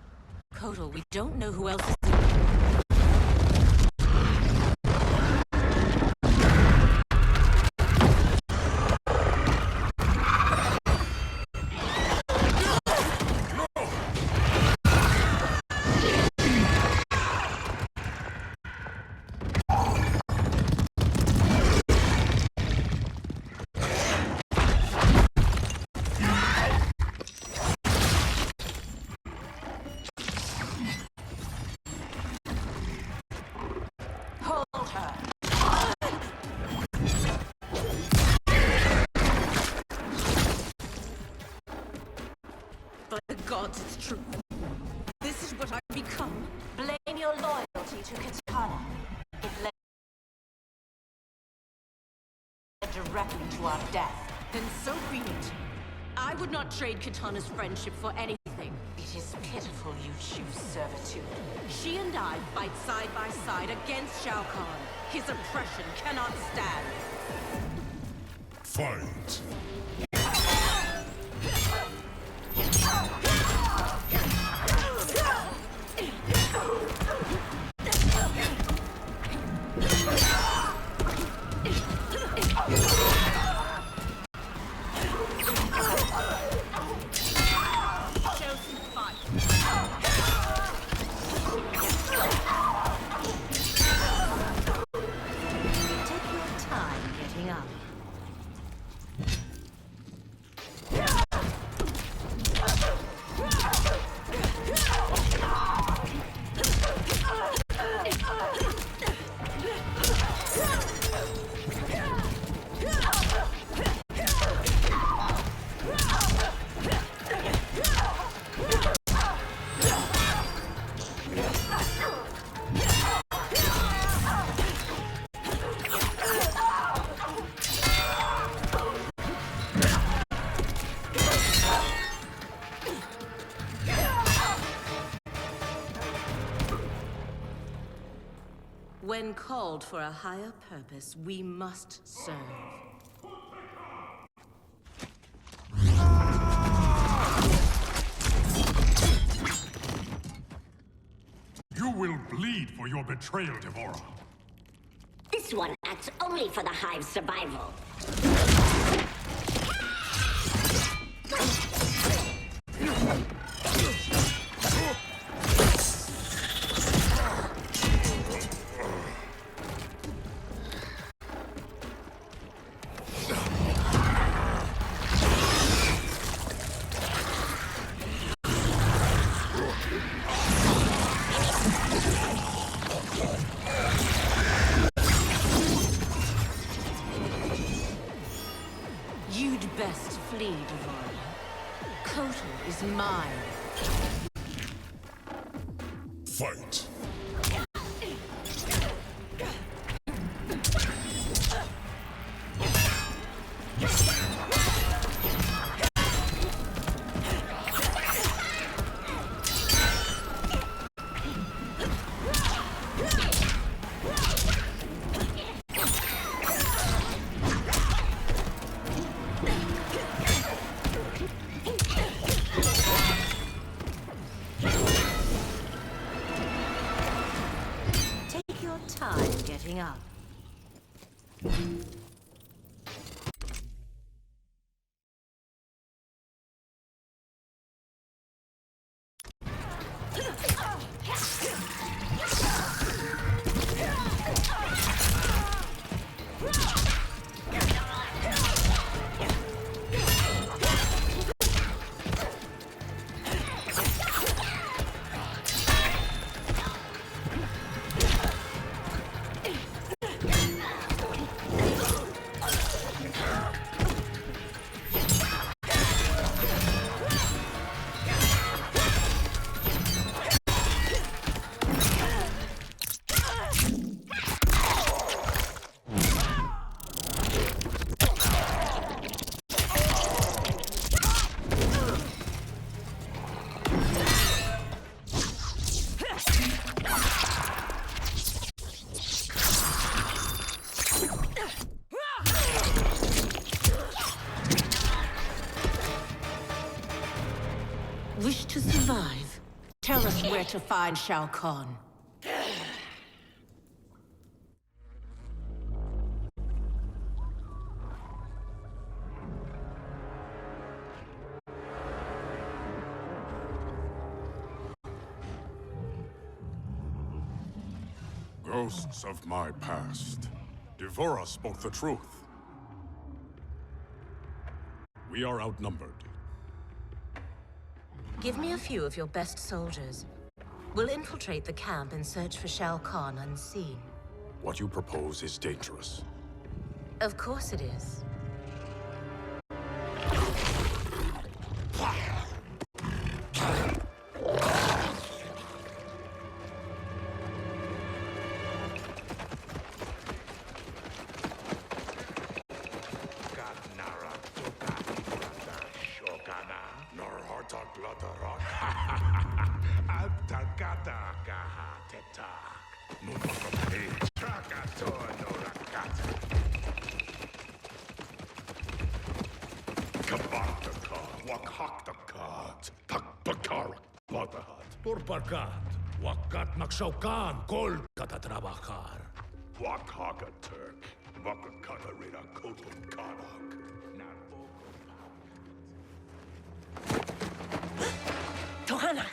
Kotal, we don't know who else is in there. Gods, it's true. This is what I've become. Blame your loyalty to Kitana. It led directly to our death. Then so be it. I would not trade Kitana's friendship for anything. It is pitiful you choose servitude. She and I fight side by side against Shao Kahn. His oppression cannot stand. Fight! getting up. When called for a higher purpose, we must serve. You will bleed for your betrayal, Devora. This one acts only for the Hive's survival. You'd best flee, Devora. Kotal is mine. Fight. Take your time getting up. Wish to survive? Tell us where to find Shao Kahn. Ghosts of my past. Devora spoke the truth. We are outnumbered. Give me a few of your best soldiers. We'll infiltrate the camp and search for Shao Kahn unseen. What you propose is dangerous. Of course it is. Turparkat, wakat magsaukan, kol katatrabajar. Wakaka Turk, Wakakata Reda Kotum Kanak. Tohana!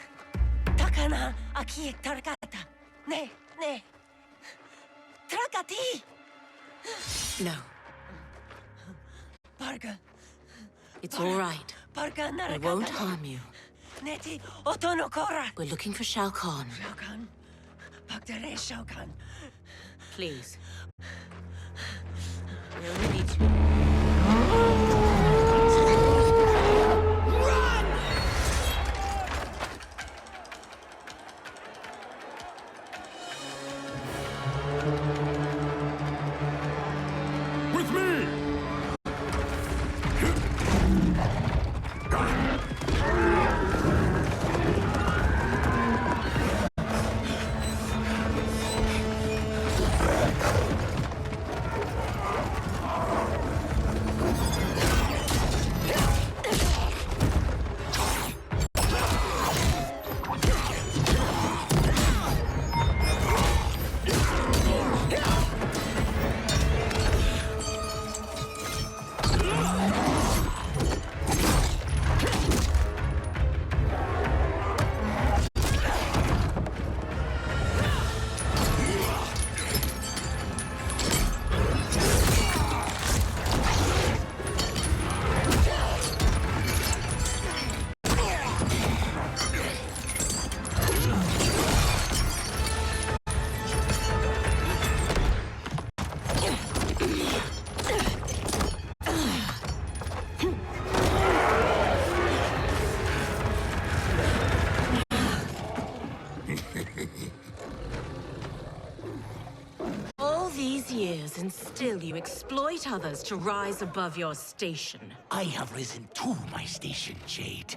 Takana aki tarkata. Ne. Trakati! No. It's all right. We won't harm you. We're looking for Shao Kahn. Please. We only need to... With me! All these years, and still you exploit others to rise above your station. I have risen to my station, Jade.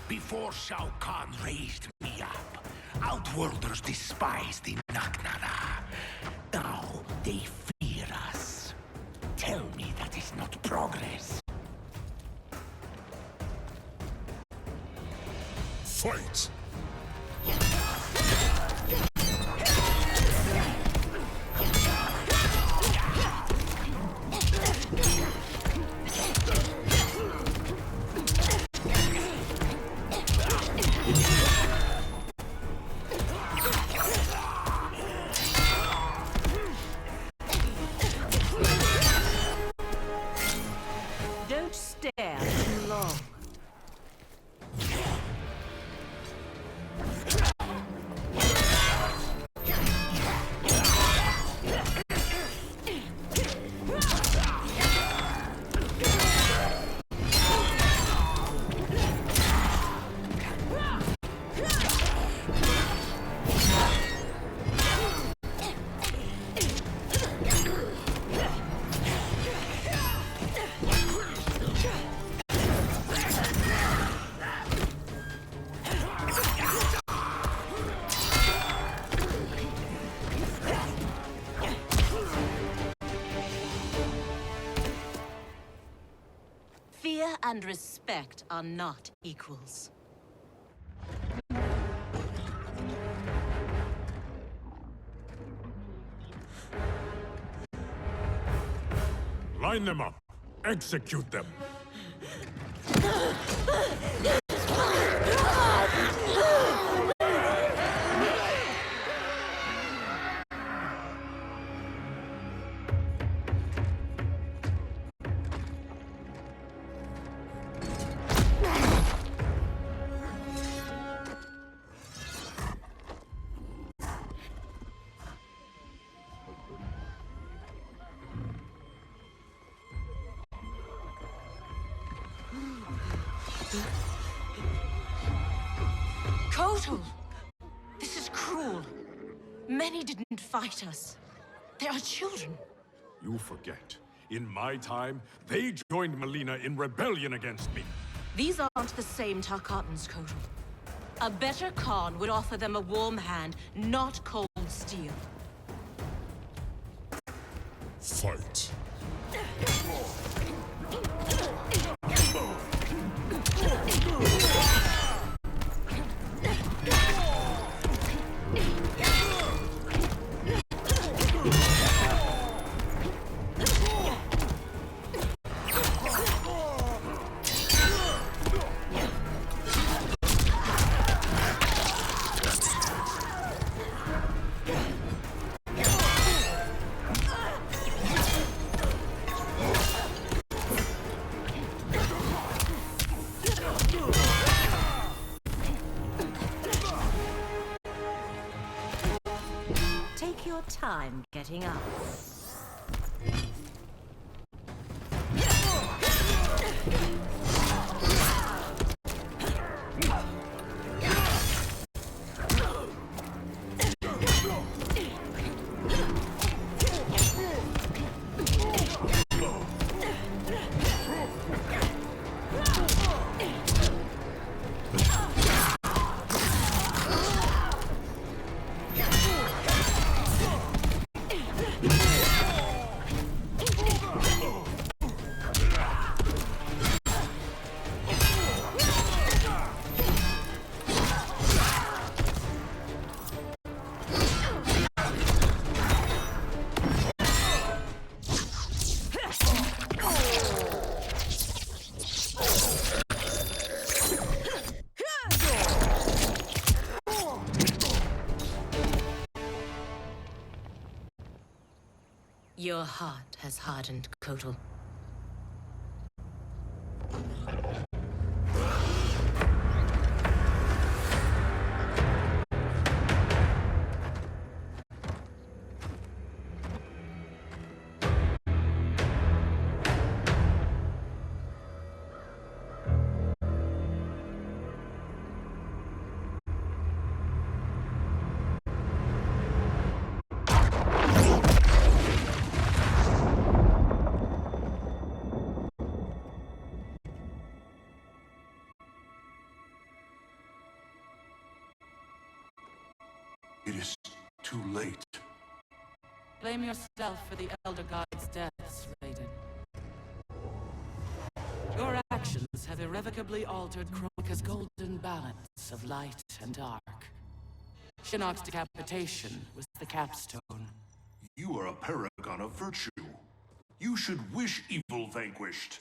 Before Shao Kahn raised me up, Outworlders despised the Naknada. Now they fear us. Tell me that is not progress. Fight! Don't stare too long. Fear and respect are not equals. Line them up. Execute them. Kotal! This is cruel. Many didn't fight us. They are children. You forget. In my time, they joined Melina in rebellion against me. These aren't the same Tarkatans, Kotal. A better Khan would offer them a warm hand, not cold steel. Fight. I'm getting up. Your heart has hardened, Kotal. It is too late. Blame yourself for the Elder God's deaths, Raiden. Your actions have irrevocably altered Kronika's golden balance of light and dark. Shinnok's decapitation was the capstone. You are a paragon of virtue. You should wish evil vanquished.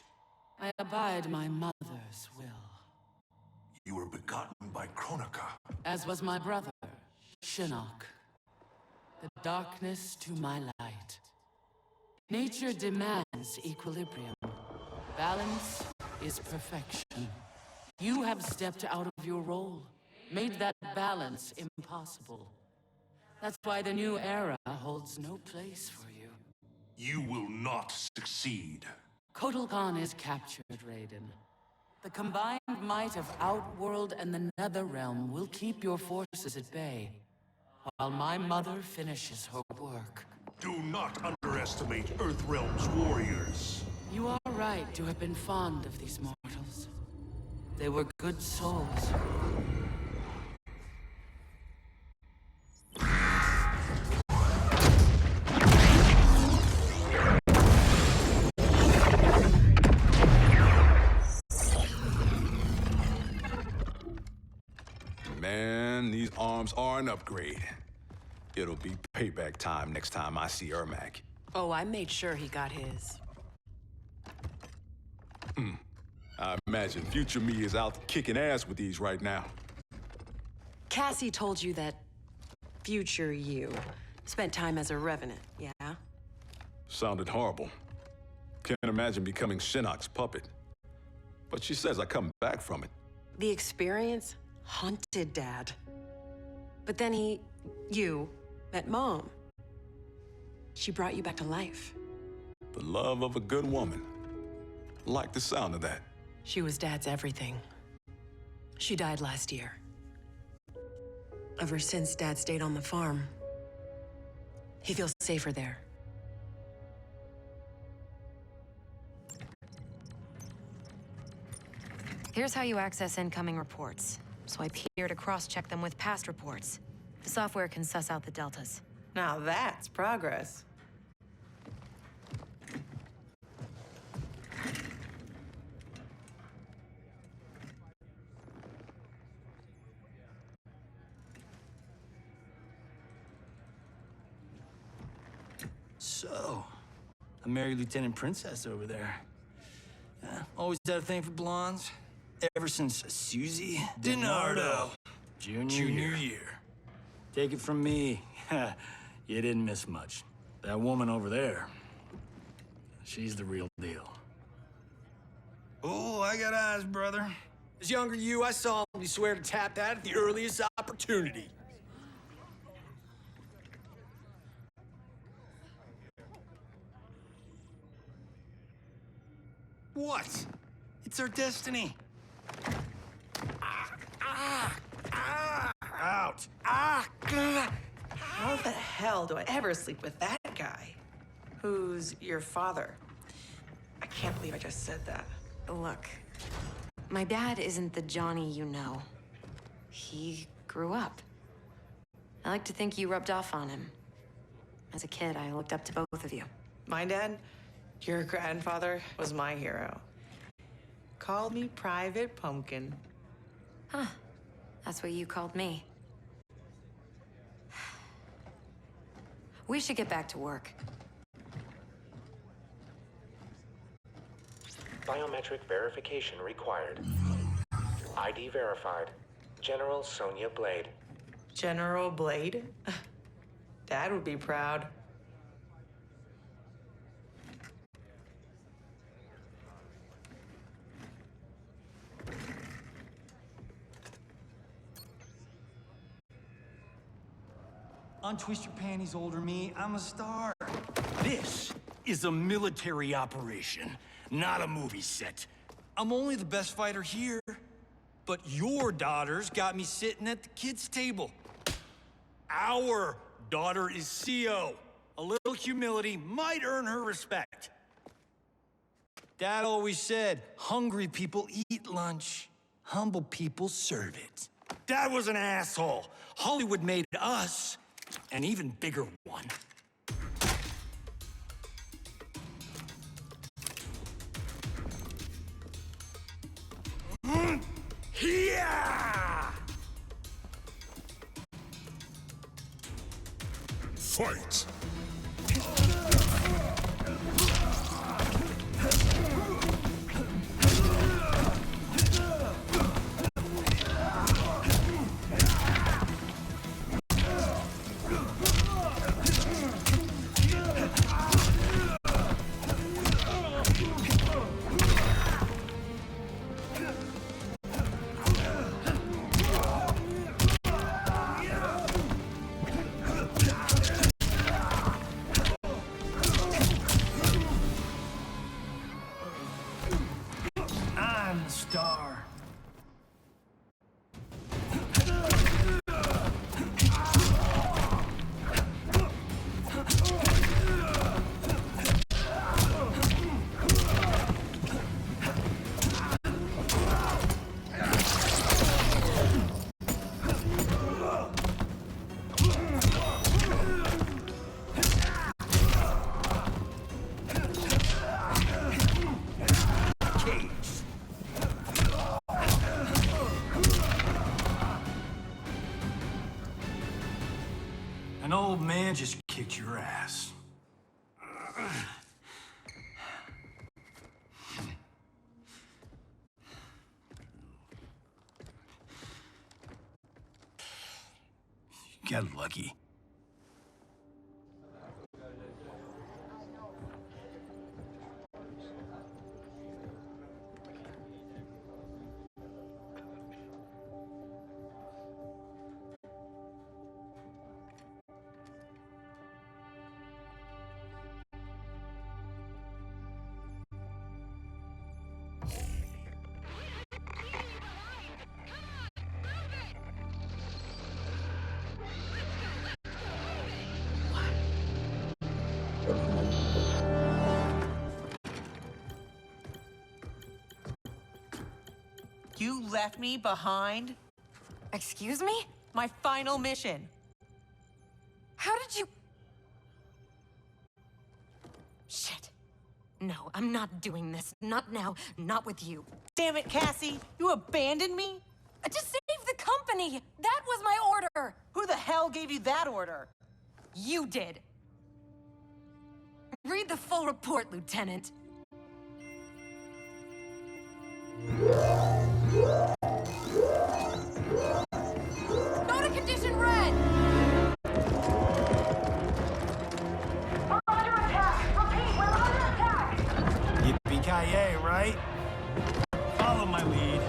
I abide my mother's will. You were begotten by Kronika. As was my brother, Shinnok. The darkness to my light. Nature demands equilibrium. Balance is perfection. You have stepped out of your role, made that balance impossible. That's why the new era holds no place for you. You will not succeed. Kotal Khan is captured, Raiden. The combined might of Outworld and the Netherrealm will keep your forces at bay, while my mother finishes her work. Do not underestimate Earthrealm's warriors. You are right to have been fond of these mortals. They were good souls. Man, these arms are an upgrade. It'll be payback time next time I see Ermac. Oh, I made sure he got his. I imagine future me is out kicking ass with these right now. Cassie told you that future you spent time as a revenant, yeah? Sounded horrible. Can't imagine becoming Shinnok's puppet. But she says I come back from it. The experience haunted Dad. But then you, met Mom. She brought you back to life. The love of a good woman. Like the sound of that. She was Dad's everything. She died last year. Ever since Dad stayed on the farm, he feels safer there. Here's how you access incoming reports. Swipe here to cross-check them with past reports. The software can suss out the deltas. Now that's progress. So, a married lieutenant princess over there. Always had a thing for blondes. Ever since Susie DiNardo. Junior year. Take it from me, you didn't miss much. That woman over there, she's the real deal. Oh, I got eyes, brother. As younger you, I solemnly swear to tap that at the earliest opportunity. What? It's our destiny. Out. How the hell do I ever sleep with that guy? Who's your father? I can't believe I just said that. Look, my dad isn't the Johnny you know. He grew up. I like to think you rubbed off on him. As a kid, I looked up to both of you. My dad, your grandfather, was my hero. Called me Private Pumpkin. Huh. That's what you called me. We should get back to work. Biometric verification required. ID verified. General Sonia Blade. General Blade? Dad would be proud. Untwist your panties, older me. I'm a star. This is a military operation, not a movie set. I'm only the best fighter here, but your daughter's got me sitting at the kids' table. Our daughter is CO. A little humility might earn her respect. Dad always said, hungry people eat lunch, humble people serve it. Dad was an asshole. Hollywood made us an even bigger one. Yeah! Fight! I'm the star. An old man just kicked your ass. You got lucky. You left me behind? Excuse me? My final mission. How did you... Shit. No, I'm not doing this. Not now. Not with you. Damn it, Cassie. You abandoned me? To save the company! That was my order! Who the hell gave you that order? You did. Read the full report, Lieutenant. Go to condition red! We're under attack! Repeat, we're under attack! Yippee-ki-yay, right? Follow my lead.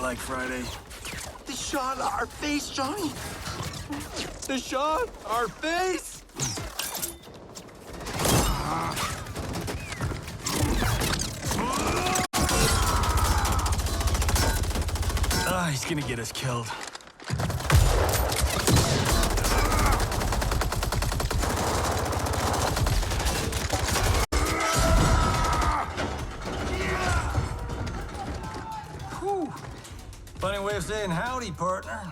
like Friday? They shot our face, Johnny. They shot our face! He's gonna get us killed. Whew. Funny way of saying howdy, partner.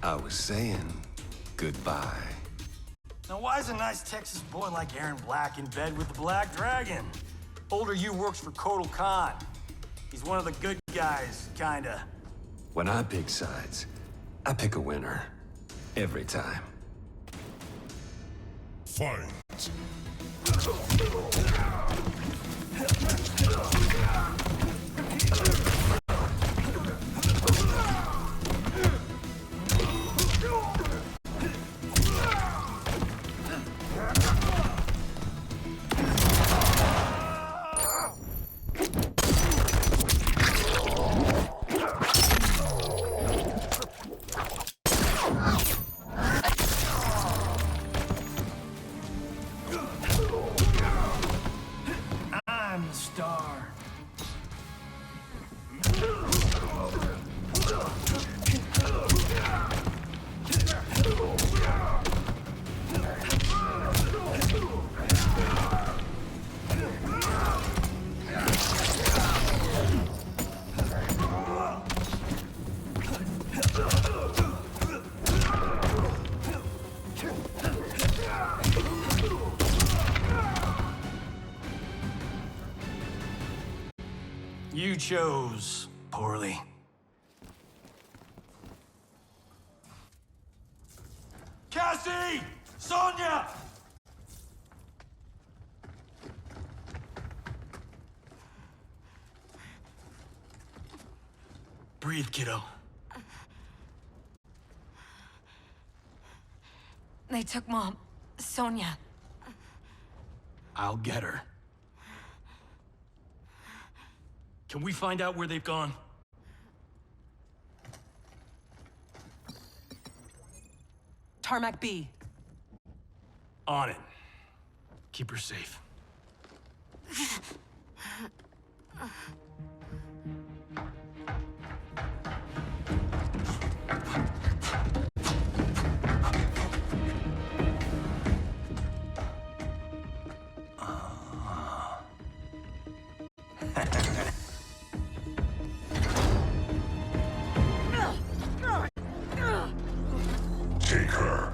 I was saying goodbye. Now, why is a nice Texas boy like Aaron Black in bed with the Black Dragon? Older you works for Kotal Khan. He's one of the good guys, kinda. When I pick sides, I pick a winner. Every time. Fight. I'm the star. You chose poorly. Cassie! Sonia! Breathe, kiddo. They took Mom. Sonia. I'll get her. Can we find out where they've gone? Tarmac B. On it. Keep her safe. Take her.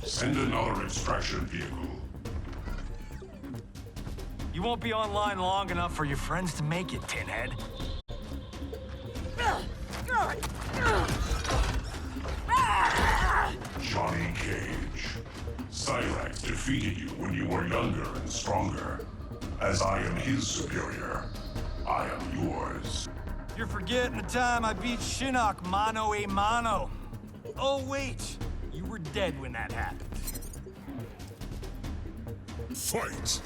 Send another extraction vehicle. You won't be online long enough for your friends to make it, Tinhead. defeated you when you were younger and stronger. As I am his superior, I am yours. You're forgetting the time I beat Shinnok mano a mano. Oh, wait. You were dead when that happened. Fight!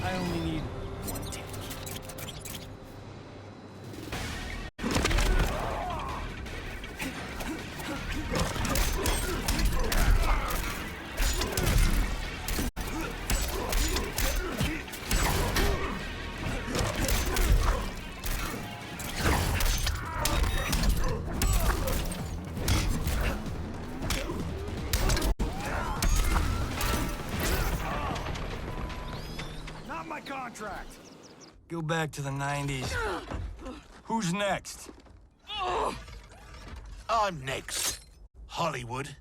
I only need one take. Not my contract. Go back to the 90s. Who's next? I'm next. Hollywood.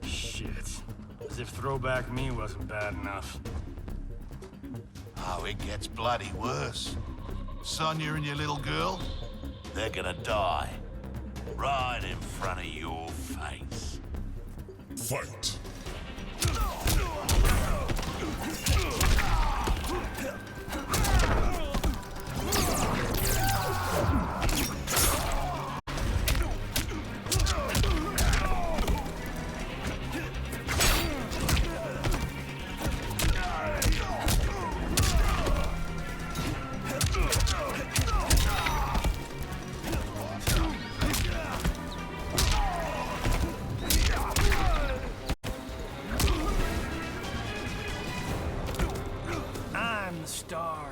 Shit. As if throwback me wasn't bad enough. Oh, it gets bloody worse. Sonya and your little girl, they're gonna die. Right in front of your face. Fight! I'm the star.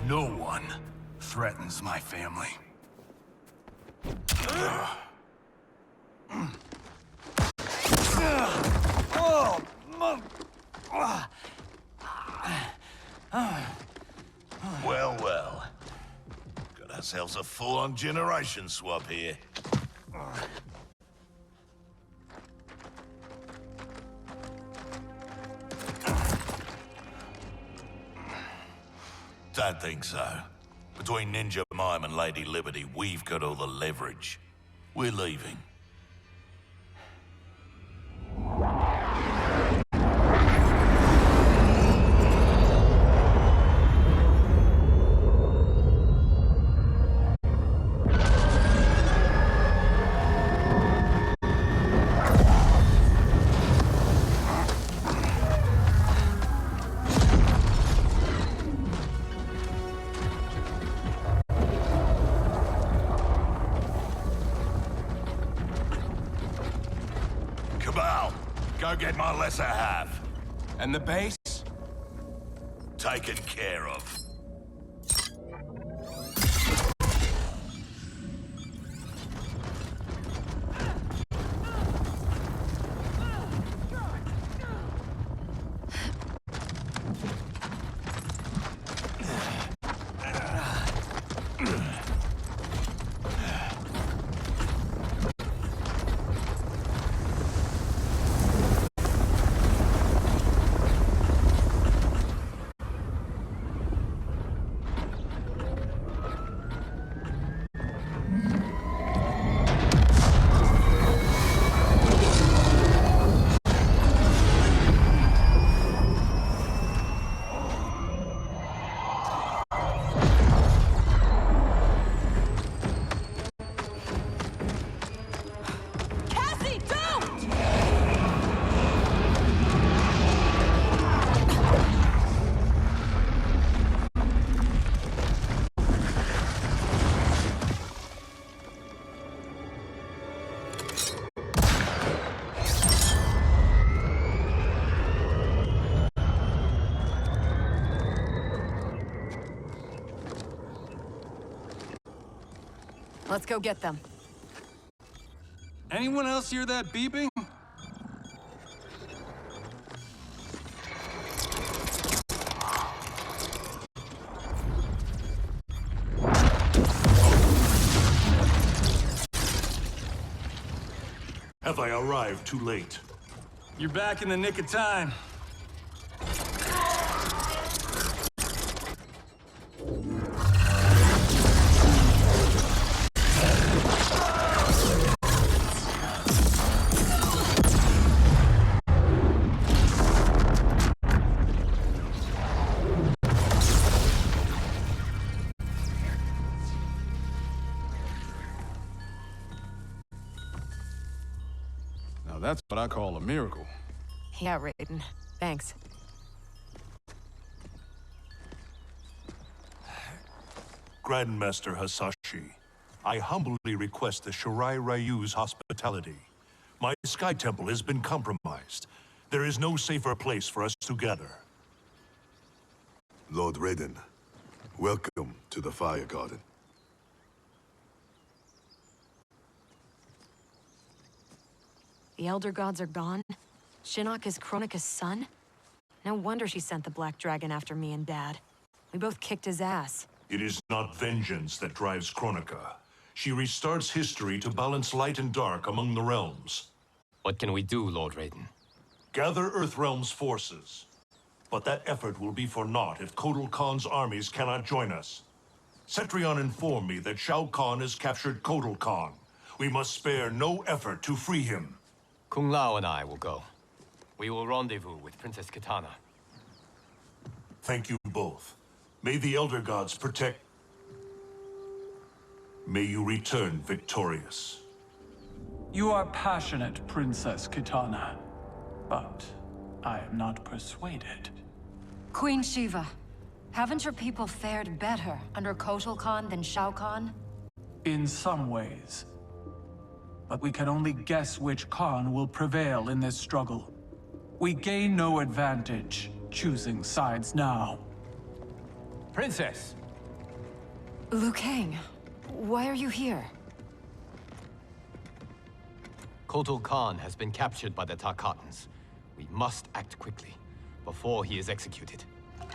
No one threatens my family. Well, well. Got ourselves a full-on generation swap here. Don't think so. Between Ninja Mime and Lady Liberty, we've got all the leverage. We're leaving. Go get my lesser half. And the base? Taken care of. Let's go get them. Anyone else hear that beeping? Have I arrived too late? You're back in the nick of time. Now that's what I call a miracle. Yeah, Raiden. Thanks. Grandmaster Hasashi, I humbly request the Shirai Ryu's hospitality. My Sky Temple has been compromised. There is no safer place for us to gather. Lord Raiden, welcome to the Fire Garden. The Elder Gods are gone? Shinnok is Kronika's son? No wonder she sent the Black Dragon after me and Dad. We both kicked his ass. It is not vengeance that drives Kronika. She restarts history to balance light and dark among the realms. What can we do, Lord Raiden? Gather Earthrealm's forces. But that effort will be for naught if Kotal Khan's armies cannot join us. Cetrion informed me that Shao Kahn has captured Kotal Khan. We must spare no effort to free him. Kung Lao and I will go. We will rendezvous with Princess Kitana. Thank you both. May the Elder Gods protect... May you return victorious. You are passionate, Princess Kitana. But I am not persuaded. Queen Shiva, haven't your people fared better under Kotal Khan than Shao Kahn? In some ways. But we can only guess which Khan will prevail in this struggle. We gain no advantage choosing sides now. Princess! Liu Kang, why are you here? Kotal Khan has been captured by the Tarkatans. We must act quickly, before he is executed.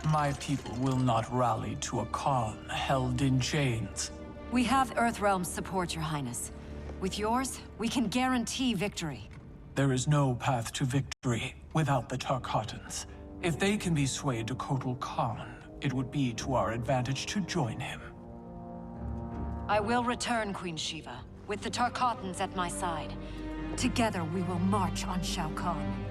My people will not rally to a Khan held in chains. We have Earthrealm's support, Your Highness. With yours, we can guarantee victory. There is no path to victory without the Tarkatans. If they can be swayed to Kotal Khan, it would be to our advantage to join him. I will return, Queen Shiva, with the Tarkatans at my side. Together we will march on Shao Kahn.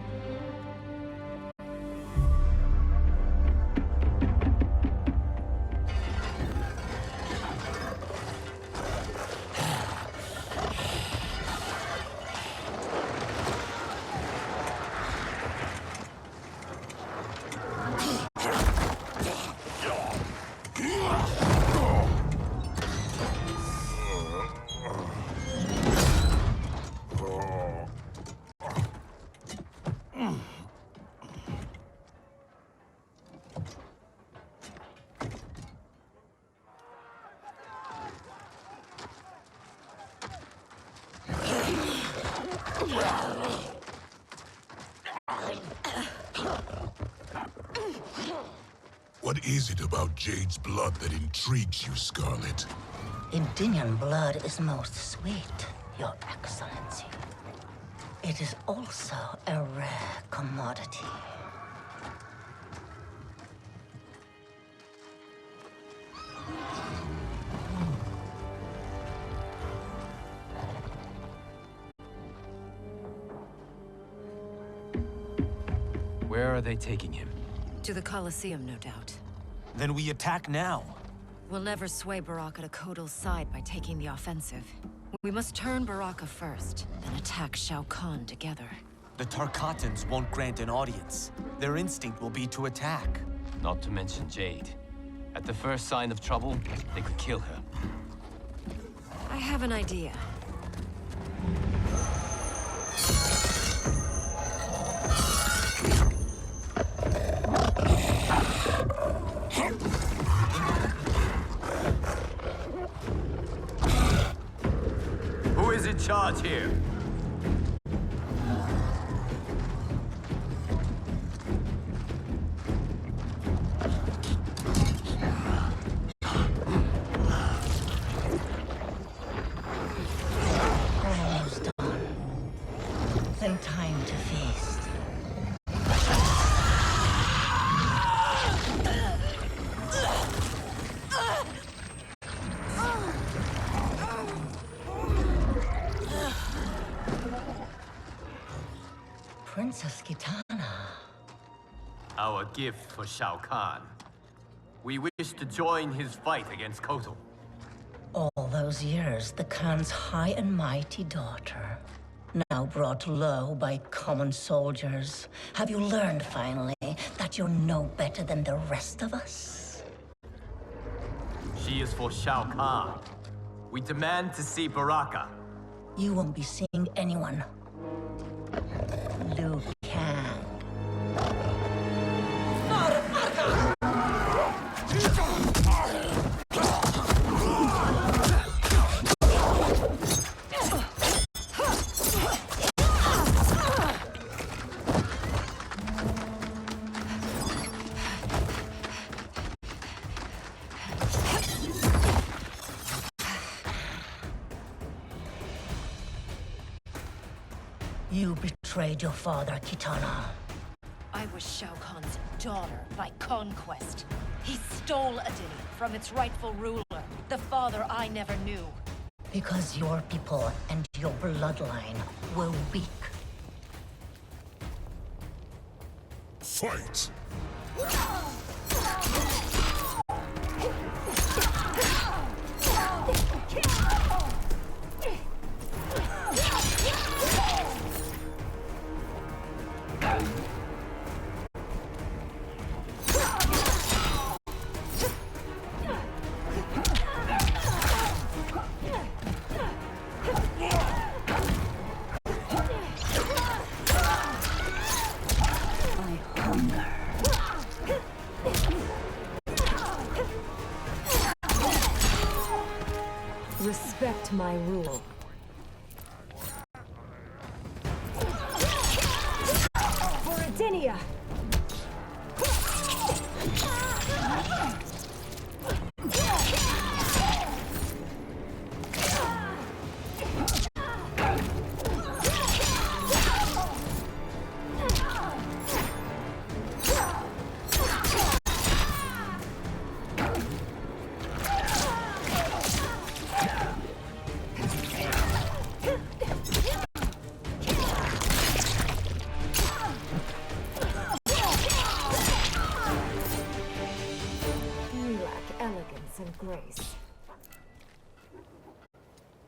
What is it about Jade's blood that intrigues you, Scarlet? Indian blood is most sweet, Your Excellency. It is also a rare commodity. Where are they taking him? To the Colosseum, no doubt. Then we attack now. We'll never sway Baraka to Kotal's side by taking the offensive. We must turn Baraka first, then attack Shao Kahn together. The Tarkatans won't grant an audience. Their instinct will be to attack. Not to mention Jade. At the first sign of trouble, they could kill her. I have an idea. time to feast. Princess Kitana. Our gift for Shao Kahn. We wish to join his fight against Kotal. All those years, the Khan's high and mighty daughter, now brought low by common soldiers. Have you learned, finally, that you're no better than the rest of us? She is for Shao Kahn. We demand to see Baraka. You won't be seeing anyone. Liu Kang. You betrayed your father, Kitana. I was Shao Kahn's daughter by conquest. He stole Adini from its rightful ruler, the father I never knew. Because your people and your bloodline were weak. Fight! Respect my rule. For Adenia! And grace.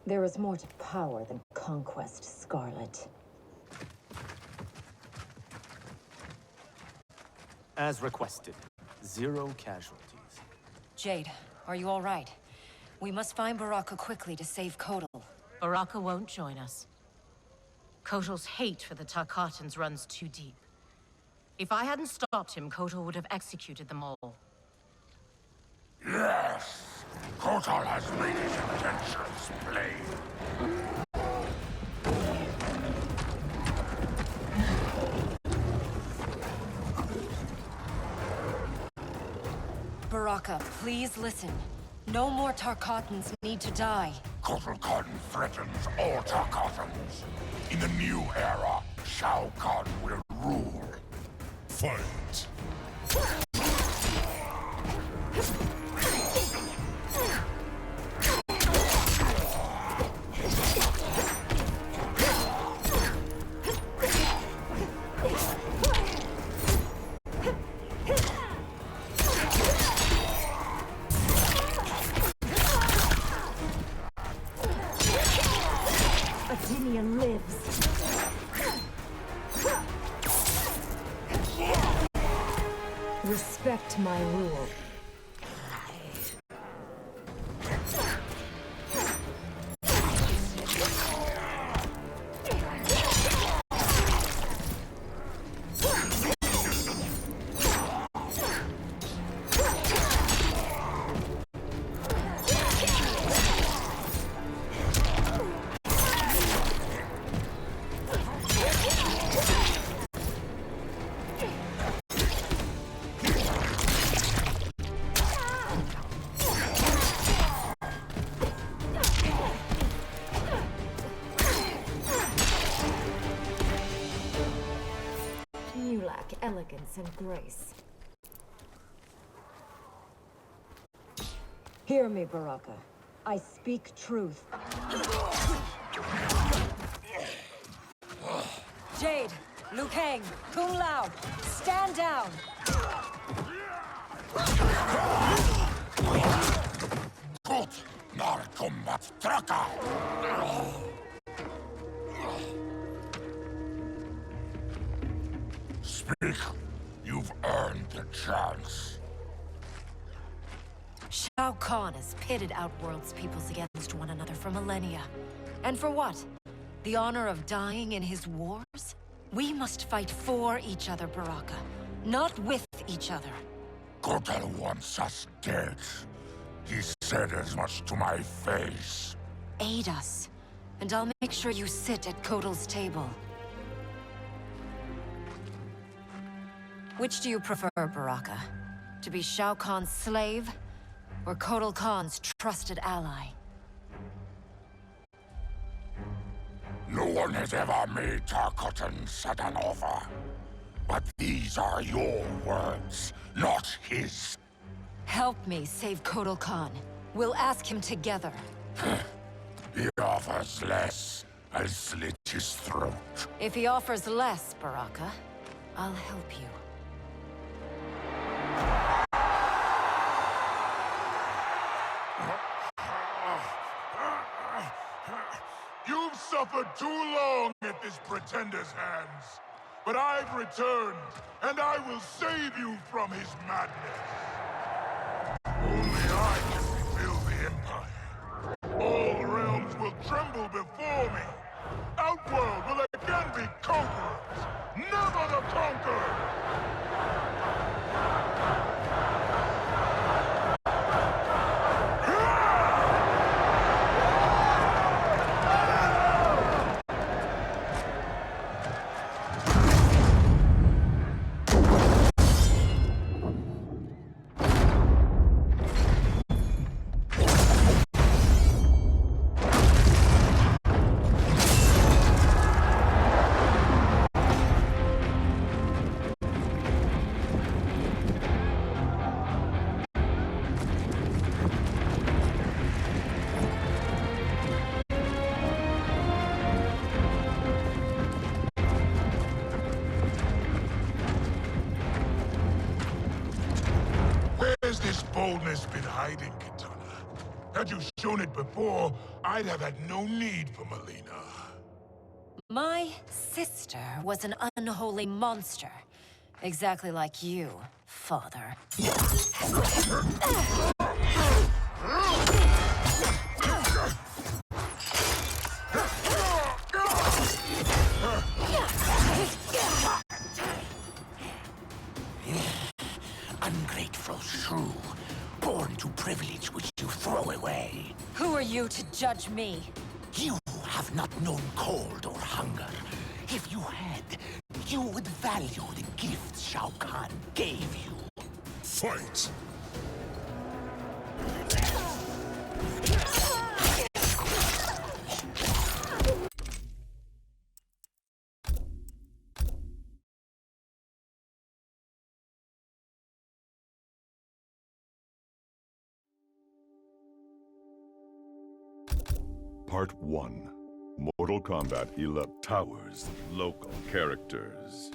There is more to power than conquest, Scarlet. As requested, 0 casualties. Jade, are you all right? We must find Baraka quickly to save Kotal. Baraka won't join us. Kotal's hate for the Tarkatans runs too deep. If I hadn't stopped him, Kotal would have executed them all. Yes! Kotal has made his intentions plain. Baraka, please listen. No more Tarkatans need to die. Kotal Khan threatens all Tarkatans. In the new era, Shao Kahn will rule. Fight! Adenia lives. Respect my rule. lack elegance and grace. Hear me, Baraka. I speak truth. Jade, Liu Kang, Kung Lao, stand down! Gut, naar Kombat traka! Speak. You've earned the chance. Shao Kahn has pitted Outworld's peoples against one another for millennia. And for what? The honor of dying in his wars? We must fight for each other, Baraka, not with each other. Kotal wants us dead. He said as much to my face. Aid us, and I'll make sure you sit at Kotal's table. Which do you prefer, Baraka? To be Shao Kahn's slave, or Kotal Khan's trusted ally? No one has ever made Tarkatan such an offer. But these are your words, not his. Help me save Kotal Khan. We'll ask him together. He offers less. I'll slit his throat. If he offers less, Baraka, I'll help you. You've suffered too long at this pretender's hands. But I've returned, and I will save you from his madness. Only I can rebuild the Empire. All realms will tremble before me. Outworld will again be conquerors, never the conquered! Where's this boldness been hiding, Kitana? Had you shown it before, I'd have had no need for Melina. My sister was an unholy monster. Exactly like you, father. Ungrateful shrew, born to privilege which you throw away. Who are you to judge me? You have not known cold or hunger. If you had, you would value the gifts Shao Kahn gave you. Fight! Part 1. Mortal Kombat 11 Towers. Local characters.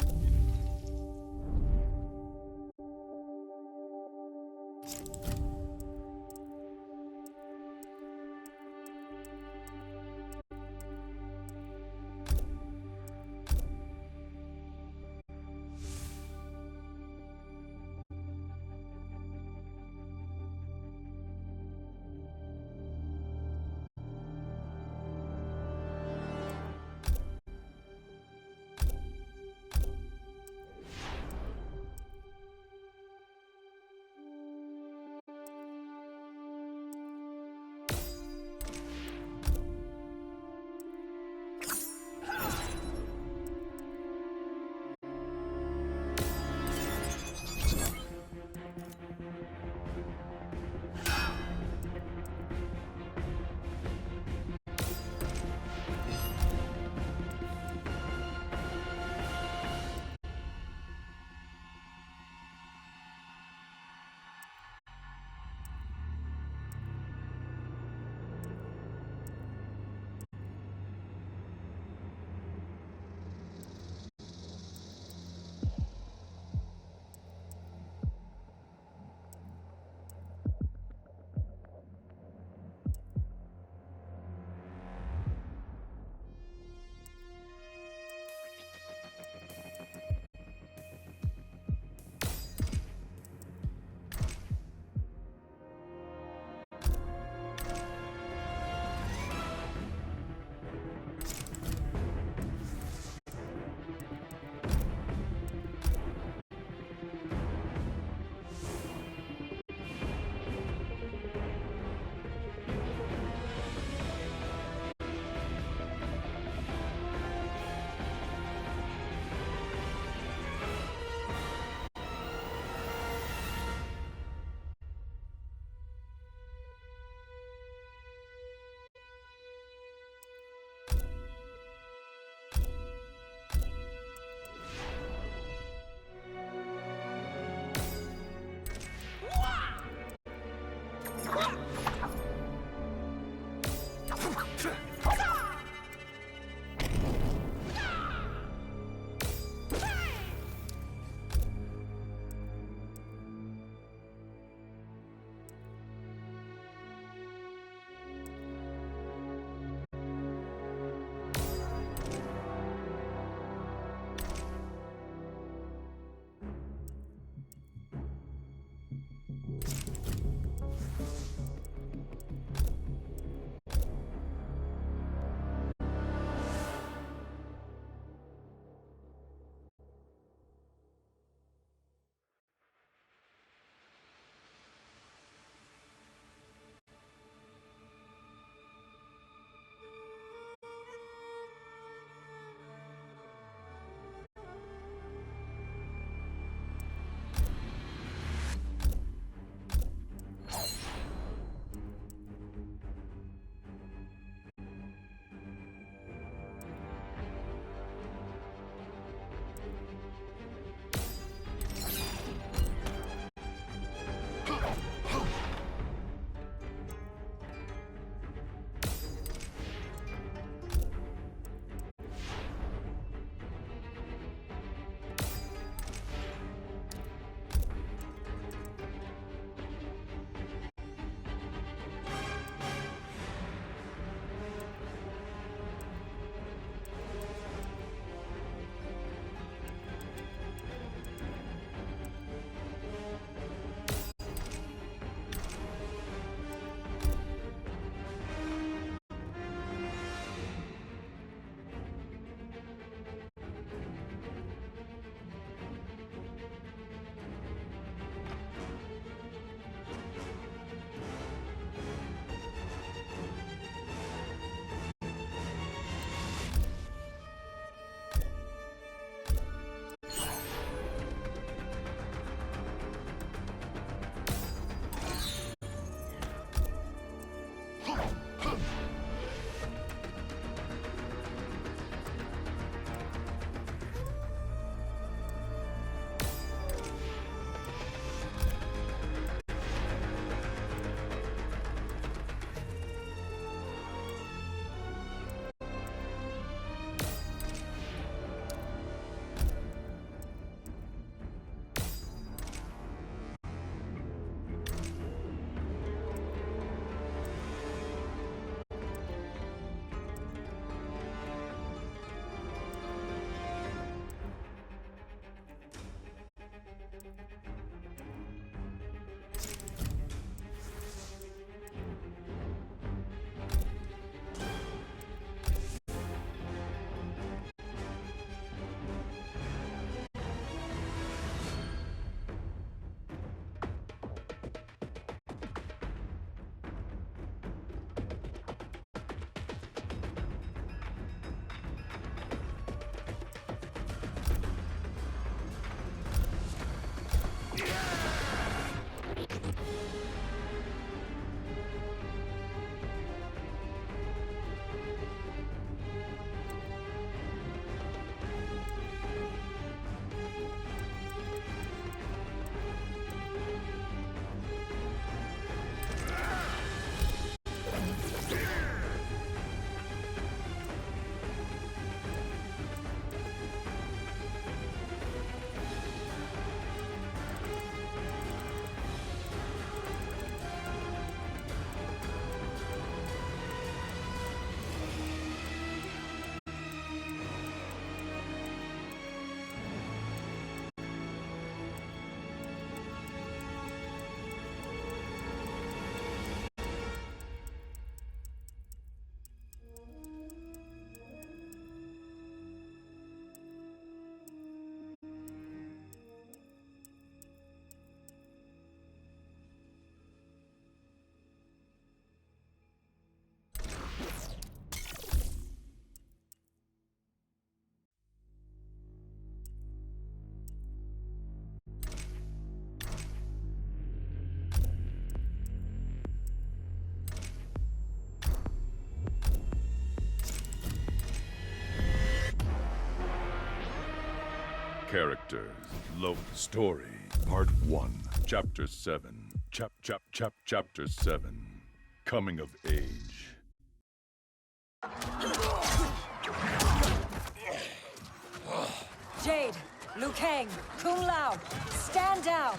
characters, local story. Part 1, Chapter 7. Chapter 7. Coming of Age. Jade, Liu Kang, Kung Lao, stand down!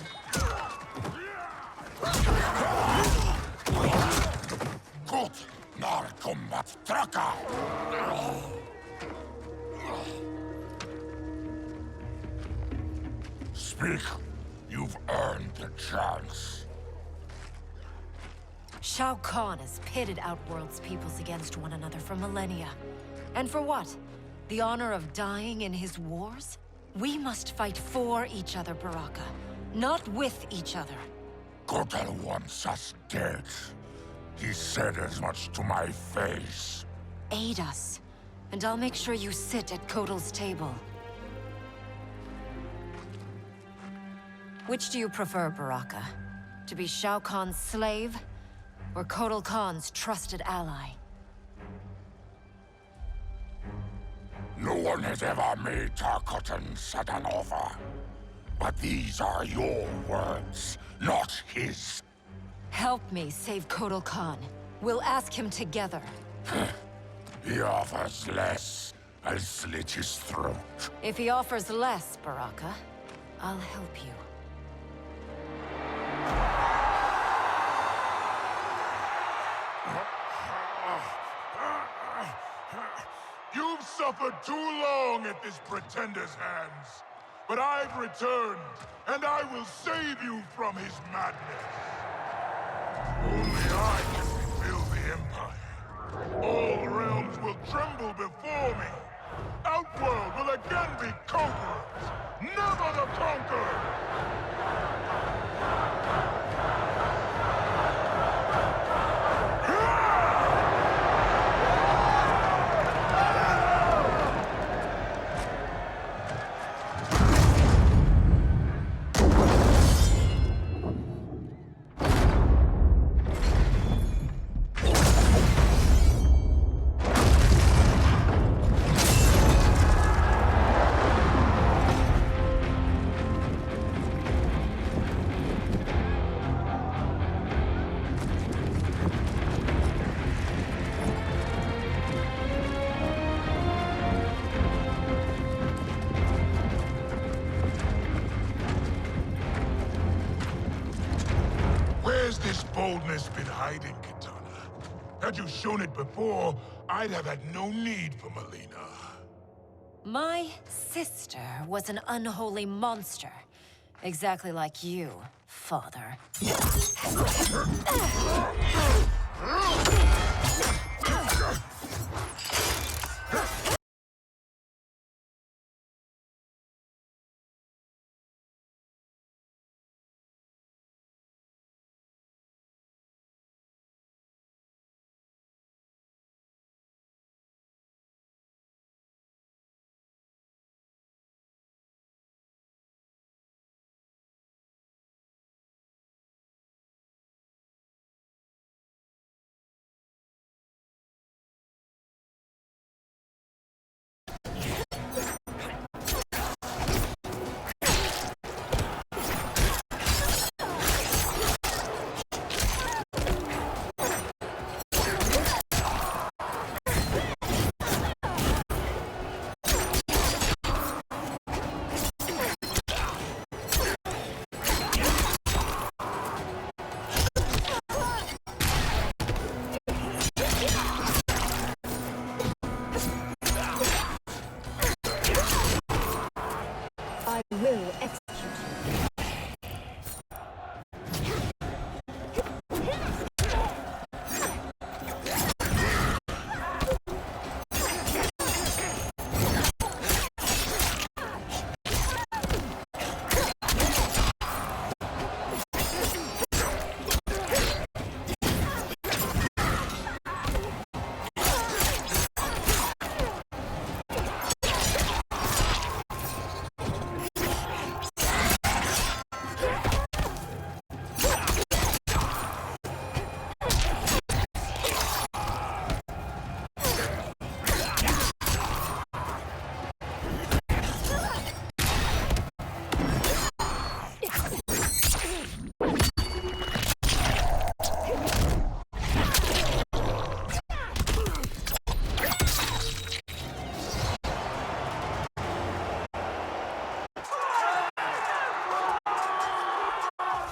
Gut, naar Kombat traka! Speak. You've earned the chance. Shao Kahn has pitted Outworld's peoples against one another for millennia. And for what? The honor of dying in his wars? We must fight for each other, Baraka, not with each other. Kotal wants us dead. He said as much to my face. Aid us, and I'll make sure you sit at Kotal's table. Which do you prefer, Baraka? To be Shao Kahn's slave, or Kotal Khan's trusted ally? No one has ever made Tarkatan such an offer. But these are your words, not his. Help me save Kotal Khan. We'll ask him together. He offers less. I'll slit his throat. If he offers less, Baraka, I'll help you. You've suffered too long at this pretender's hands. But I've returned, and I will save you from his madness. Only I can rebuild the Empire. All realms will tremble before me. Outworld will again be conquerors, never the conquered! Where's this boldness been hiding, Kitana? Had you shown it before, I'd have had no need for Melina. My sister was an unholy monster. Exactly like you, father.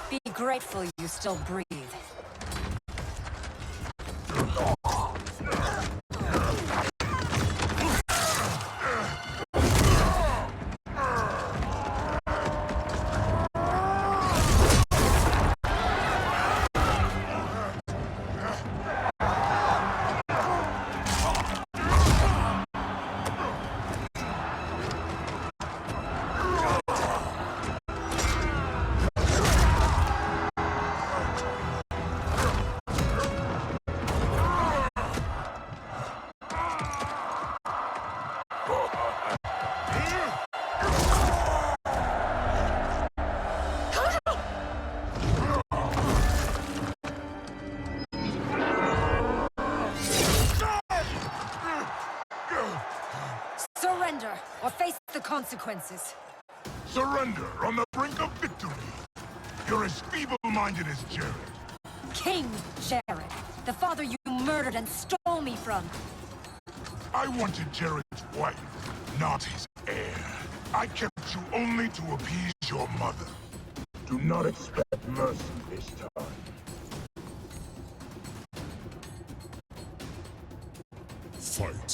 Be grateful you still breathe. Surrender, or face the consequences. Surrender on the brink of victory. You're as feeble-minded as Jared. King Jared, the father you murdered and stole me from. I wanted Jared's wife, not his heir. I kept you only to appease your mother. Do not expect mercy this time. Fight.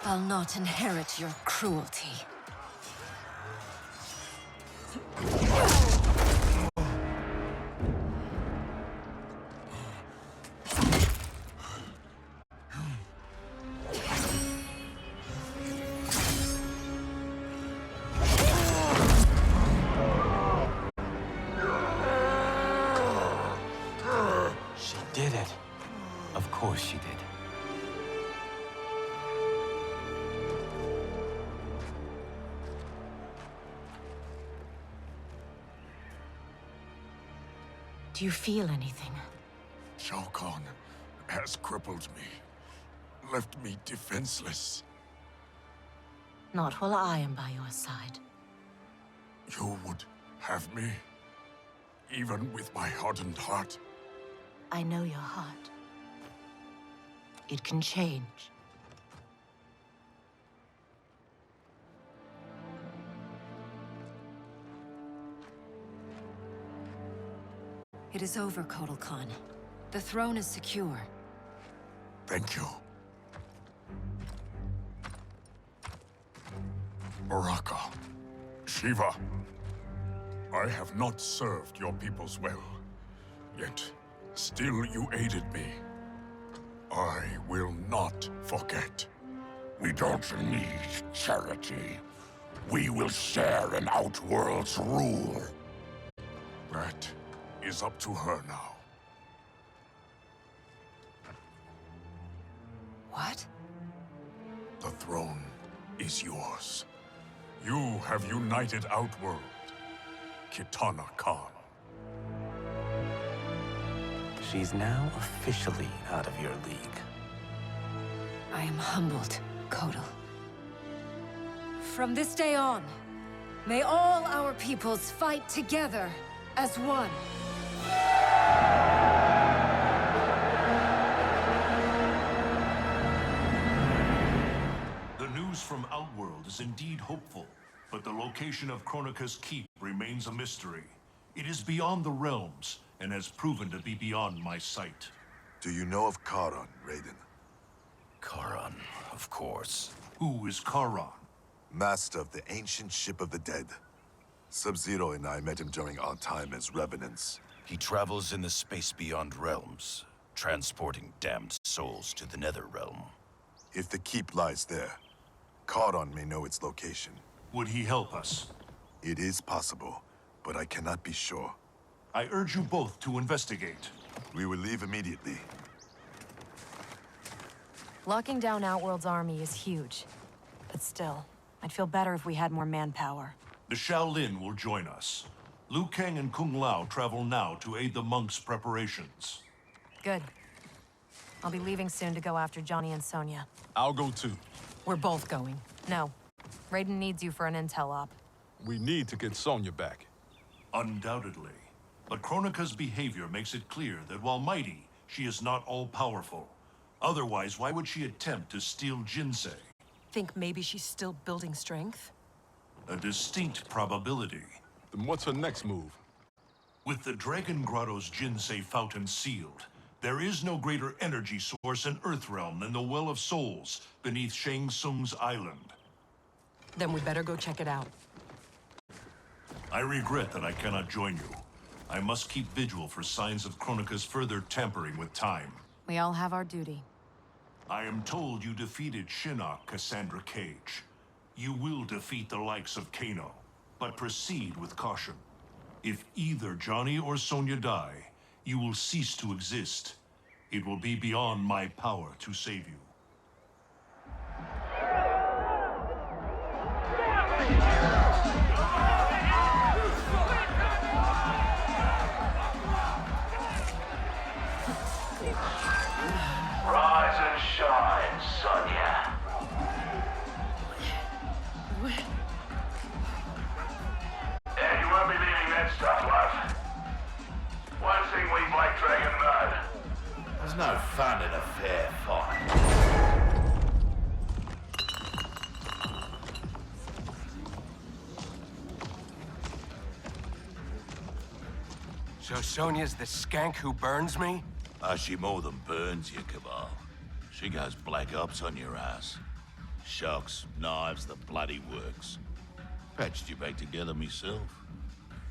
I'll not inherit your cruelty. She did it. Of course she did. Do you feel anything? Shao Kahn has crippled me, left me defenseless. Not while I am by your side. You would have me, even with my hardened heart? I know your heart. It can change. It is over, Kotal Khan. The throne is secure. Thank you. Baraka, Shiva, I have not served your peoples well, yet still you aided me. I will not forget. We don't need charity. We will share in Outworld's rule. That is up to her now. What? The throne is yours. You have united Outworld, Kitana Khan. She's now officially out of your league. I am humbled, Kotal. From this day on, may all our peoples fight together as one. The new news from Outworld is indeed hopeful, but the location of Kronika's keep remains a mystery. It is beyond the realms, and has proven to be beyond my sight. Do you know of Charon, Raiden? Charon, of course. Who is Charon? Master of the ancient ship of the dead. Sub-Zero and I met him during our time as revenants. He travels in the space beyond realms, transporting damned souls to the nether realm. If the keep lies there, Charon may know its location. Would he help us? It is possible, but I cannot be sure. I urge you both to investigate. We will leave immediately. Locking down Outworld's army is huge. But still, I'd feel better if we had more manpower. The Shaolin will join us. Liu Kang and Kung Lao travel now to aid the monks' preparations. Good. I'll be leaving soon to go after Johnny and Sonya. I'll go too. We're both going. No. Raiden needs you for an intel op. We need to get Sonya back. Undoubtedly. But Kronika's behavior makes it clear that while mighty, she is not all-powerful. Otherwise, why would she attempt to steal Jinsei? Think maybe she's still building strength? A distinct probability. Then what's her next move? With the Dragon Grotto's Jinsei fountain sealed, there is no greater energy source in Earthrealm than the Well of Souls beneath Shang Tsung's island. Then we better go check it out. I regret that I cannot join you. I must keep vigil for signs of Kronika's further tampering with time. We all have our duty. I am told you defeated Shinnok, Cassandra Cage. You will defeat the likes of Kano, but proceed with caution. If either Johnny or Sonya die, you will cease to exist. It will be beyond my power to save you. Rise and shine, Sonya. And you won't be leaving that stuff, love. One thing we Black Dragon know. There's no fun in a fair fight. So Sonya's the skank who burns me? She more than burns you, Cabal. She goes black ops on your ass. Shocks, knives, the bloody works. Patched you back together myself.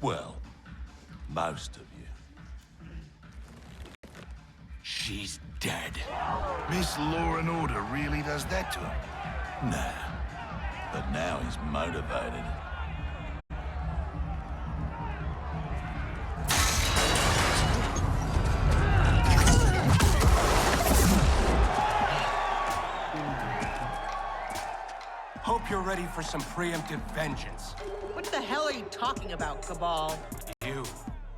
Well, most of you. She's dead. Miss Law and Order really does that to him? Nah. But now he's motivated. Hope you're ready for some preemptive vengeance. What the hell are you talking about, Cabal? You,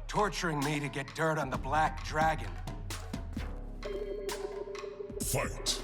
torturing me to get dirt on the Black Dragon. Fight.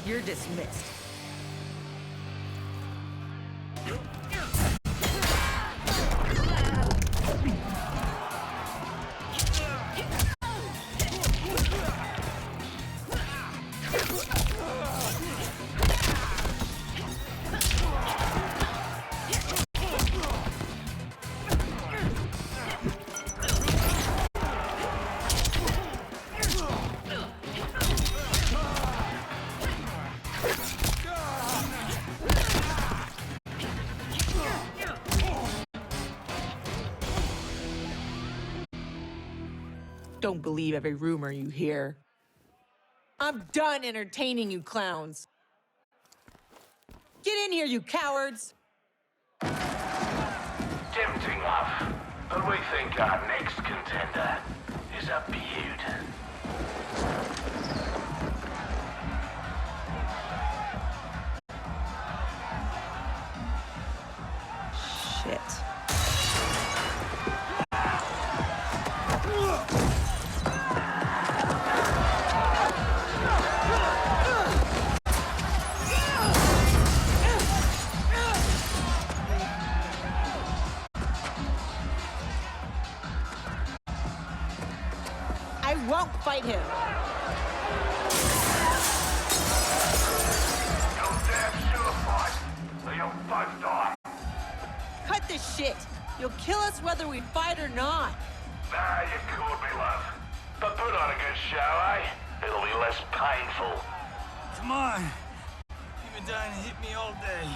You're dismissed. Don't believe every rumor you hear. I'm done entertaining you clowns. Get in here, you cowards! Tempting, love. And we think our next contender is a beaut. Shit. I won't fight him. You'll damn sure fight, or you'll both die. Cut this shit. You'll kill us whether we fight or not. Nah, you caught me, love. But put on a good show, eh? It'll be less painful. Come on. You've been dying to hit me all day.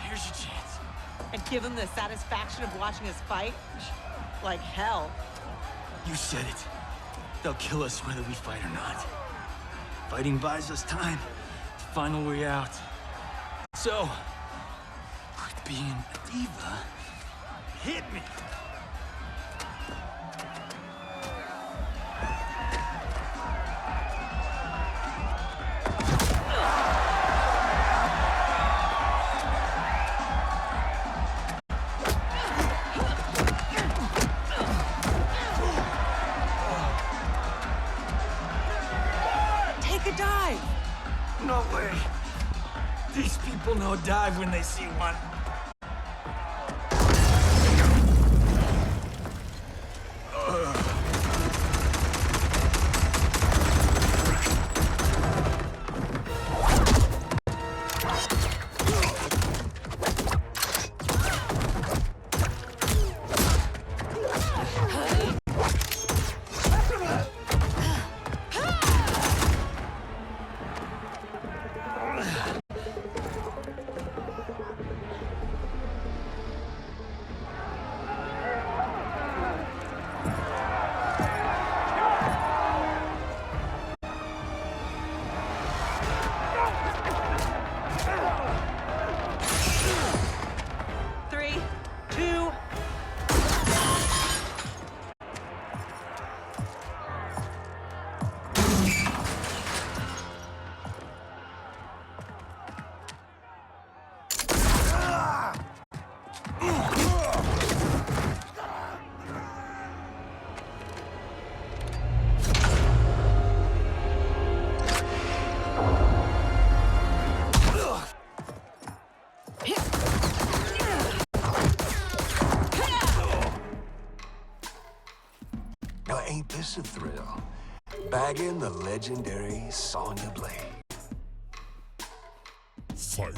Here's your chance. And give them the satisfaction of watching us fight? Like hell. You said it. They'll kill us whether we fight or not. Fighting buys us time to find a way out. So, quit being a diva. Hit me. Take a dive. No way. These people know dive when they see one. Now ain't this a thrill? Bagging the legendary Sonya Blade. Fight.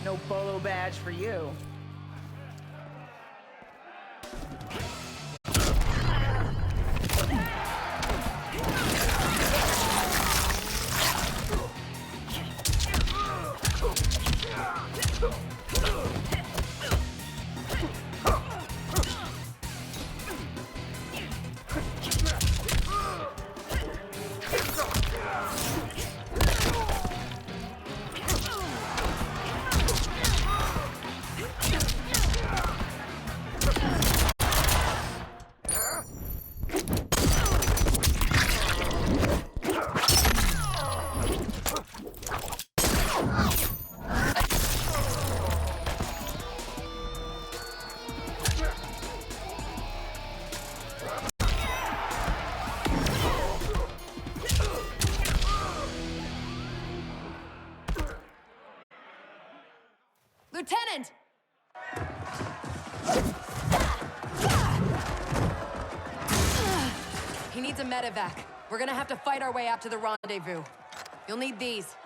No bolo badge for you. Lieutenant! He needs a medevac. We're gonna have to fight our way out to the rendezvous. You'll need these.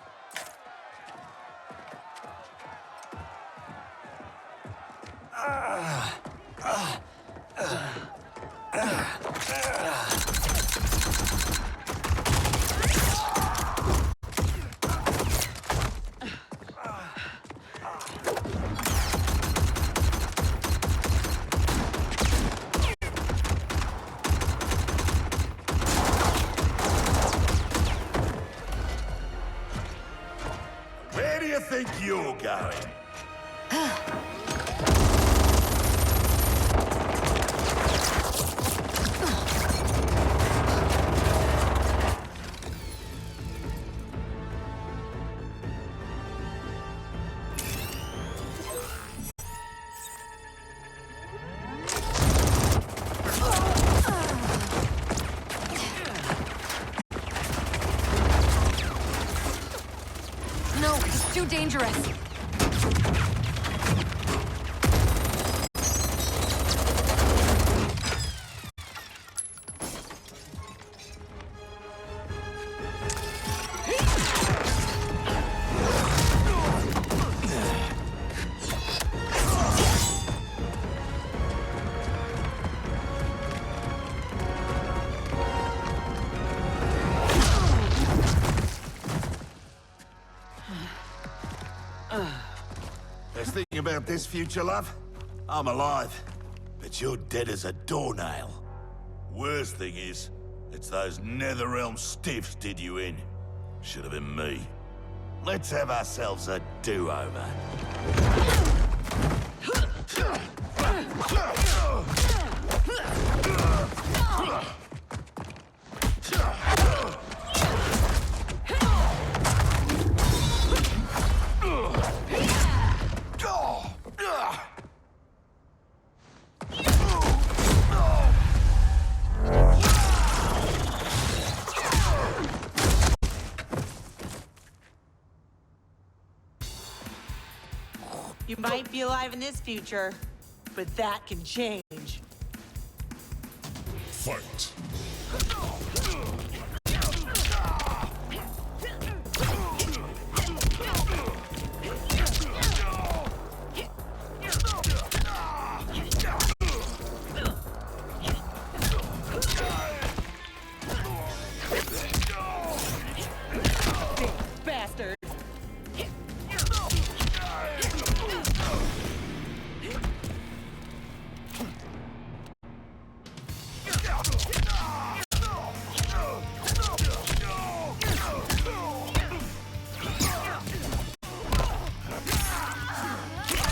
Where do you think you're going? No, it's too dangerous. Best thing about this future, love? I'm alive, but you're dead as a doornail. Worst thing is, it's those Netherrealm stiffs did you in. Should have been me. Let's have ourselves a do-over. You might be alive in this future, but that can change. Fight. Bastard!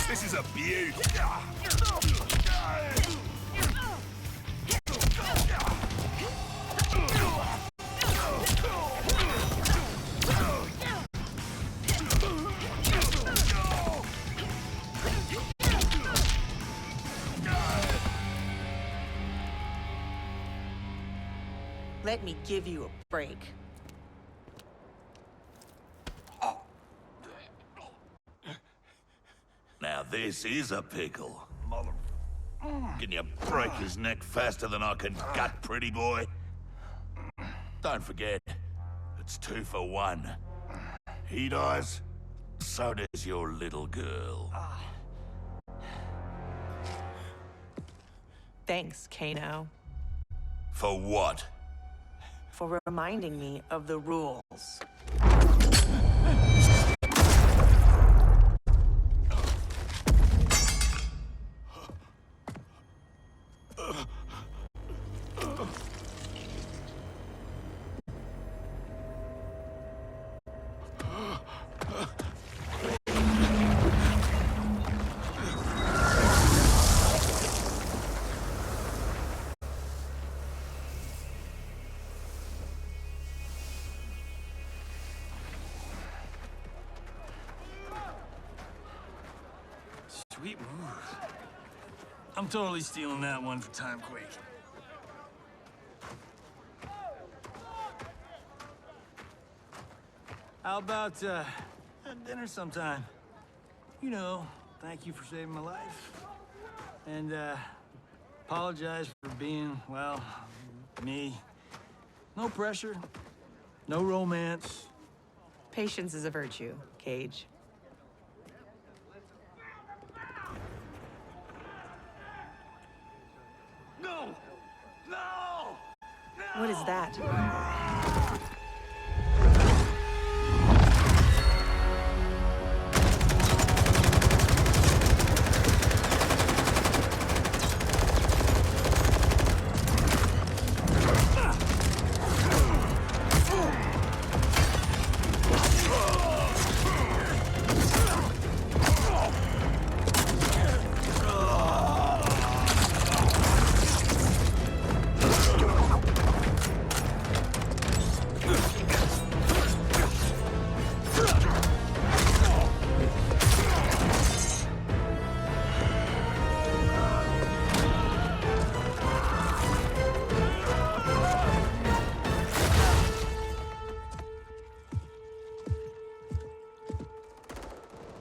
This is a beauty. Let me give you a break. Now this is a pickle. Can you break his neck faster than I can gut, pretty boy? Don't forget, it's 2 for 1. He dies, so does your little girl. Thanks, Kano, For what? for reminding me of the rules. Sweet move. I'm totally stealing that one for Timequake. How about, dinner sometime? You know, thank you for saving my life. And, apologize for being, well, me. No pressure, no romance, Patience is a virtue, Cage. No! No! What is that?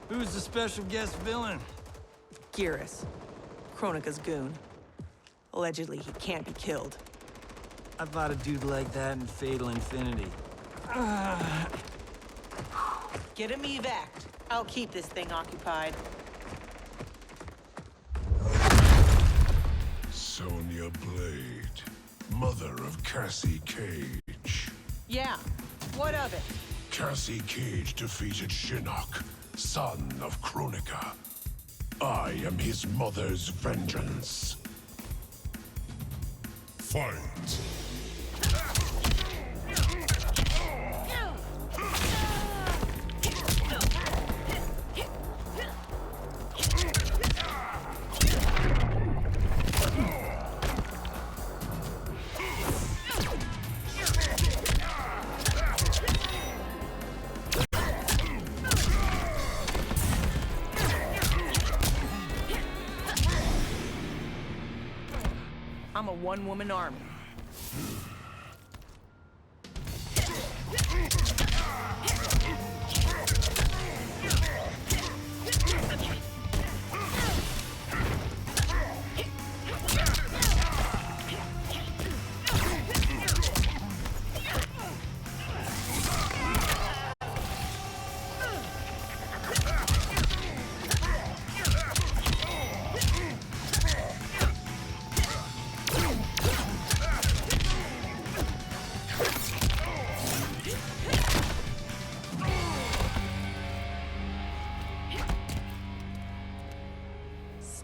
Who's the special guest villain? Geras, Kronika's goon. Allegedly, he can't be killed. I fought a dude like that in Fatal Infinity. Get him evac'd. I'll keep this thing occupied. Sonya Blade, mother of Cassie Cage. Yeah, what of it? Cassie Cage defeated Shinnok, son of Kronika. I am his mother's vengeance. Fight! I'm a one-woman army.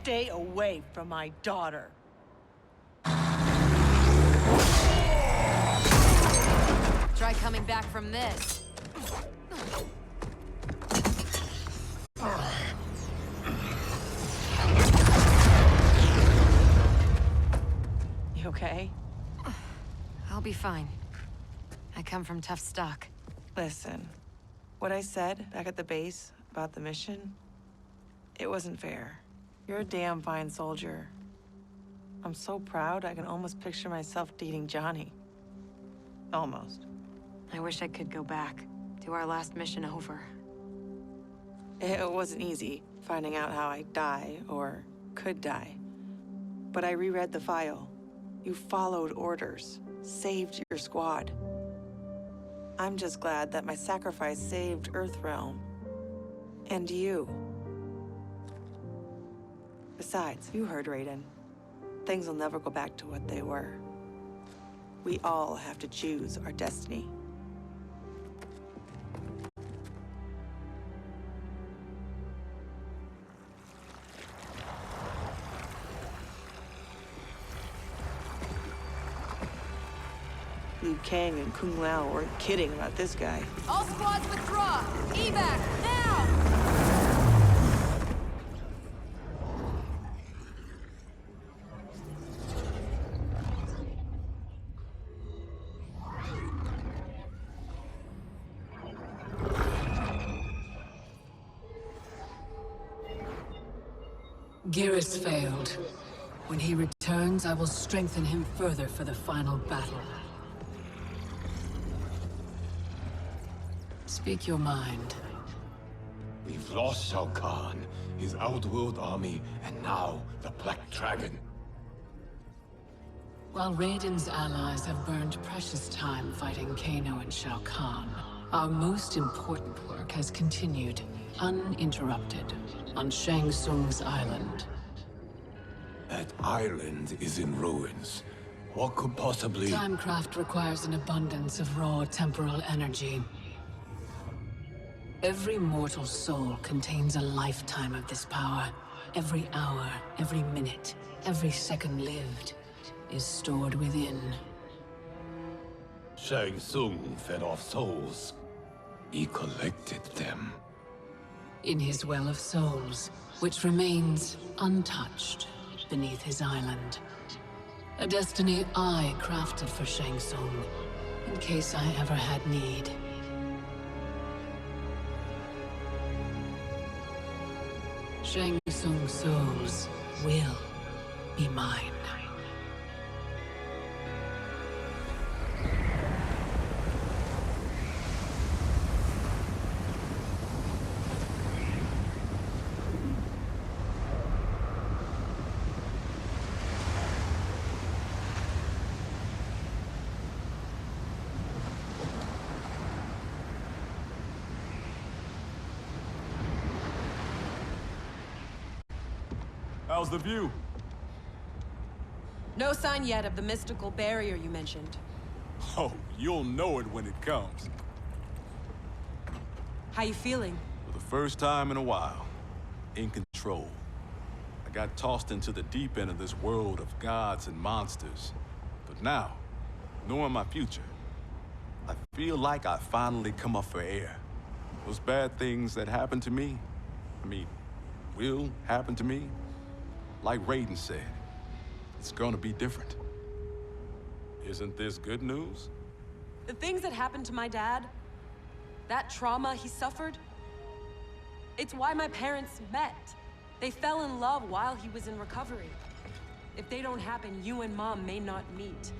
Stay away from my daughter. Try coming back from this. You okay? I'll be fine. I come from tough stock. Listen, what I said back at the base about the mission, it wasn't fair. You're a damn fine soldier. I'm so proud I can almost picture myself dating Johnny. Almost. I wish I could go back. Do our last mission over. It wasn't easy finding out how I'd die, or could die. But I reread the file. You followed orders, saved your squad. I'm just glad that my sacrifice saved Earthrealm. And you. Besides, you heard Raiden. Things will never go back to what they were. We all have to choose our destiny. Liu Kang and Kung Lao weren't kidding about this guy. All squads withdraw! Evac, now! Geras failed. When he returns, I will strengthen him further for the final battle. Speak your mind. We've lost Shao Kahn, his outworld army, and now the Black Dragon. While Raiden's allies have burned precious time fighting Kano and Shao Kahn, Our most important work has continued, uninterrupted, on Shang Tsung's island. That island is in ruins. What could possibly... Timecraft requires an abundance of raw temporal energy. Every mortal soul contains a lifetime of this power. Every hour, every minute, every second lived is stored within. Shang Tsung fed off souls. He collected them. In his well of souls, which remains untouched beneath his island. A destiny I crafted for Shang Tsung, in case I ever had need. Shang Tsung's souls will be mine. How's the view? No sign yet of the mystical barrier you mentioned. Oh, you'll know it when it comes. How you feeling? For the first time in a while, in control. I got tossed into the deep end of this world of gods and monsters. But now, knowing my future, I feel like I finally come up for air. Those bad things that happened to me, will happen to me. Like Raiden said, it's gonna be different. Isn't this good news? The things that happened to my dad, that trauma he suffered, it's why my parents met. They fell in love while he was in recovery. If they don't happen, you and Mom may not meet.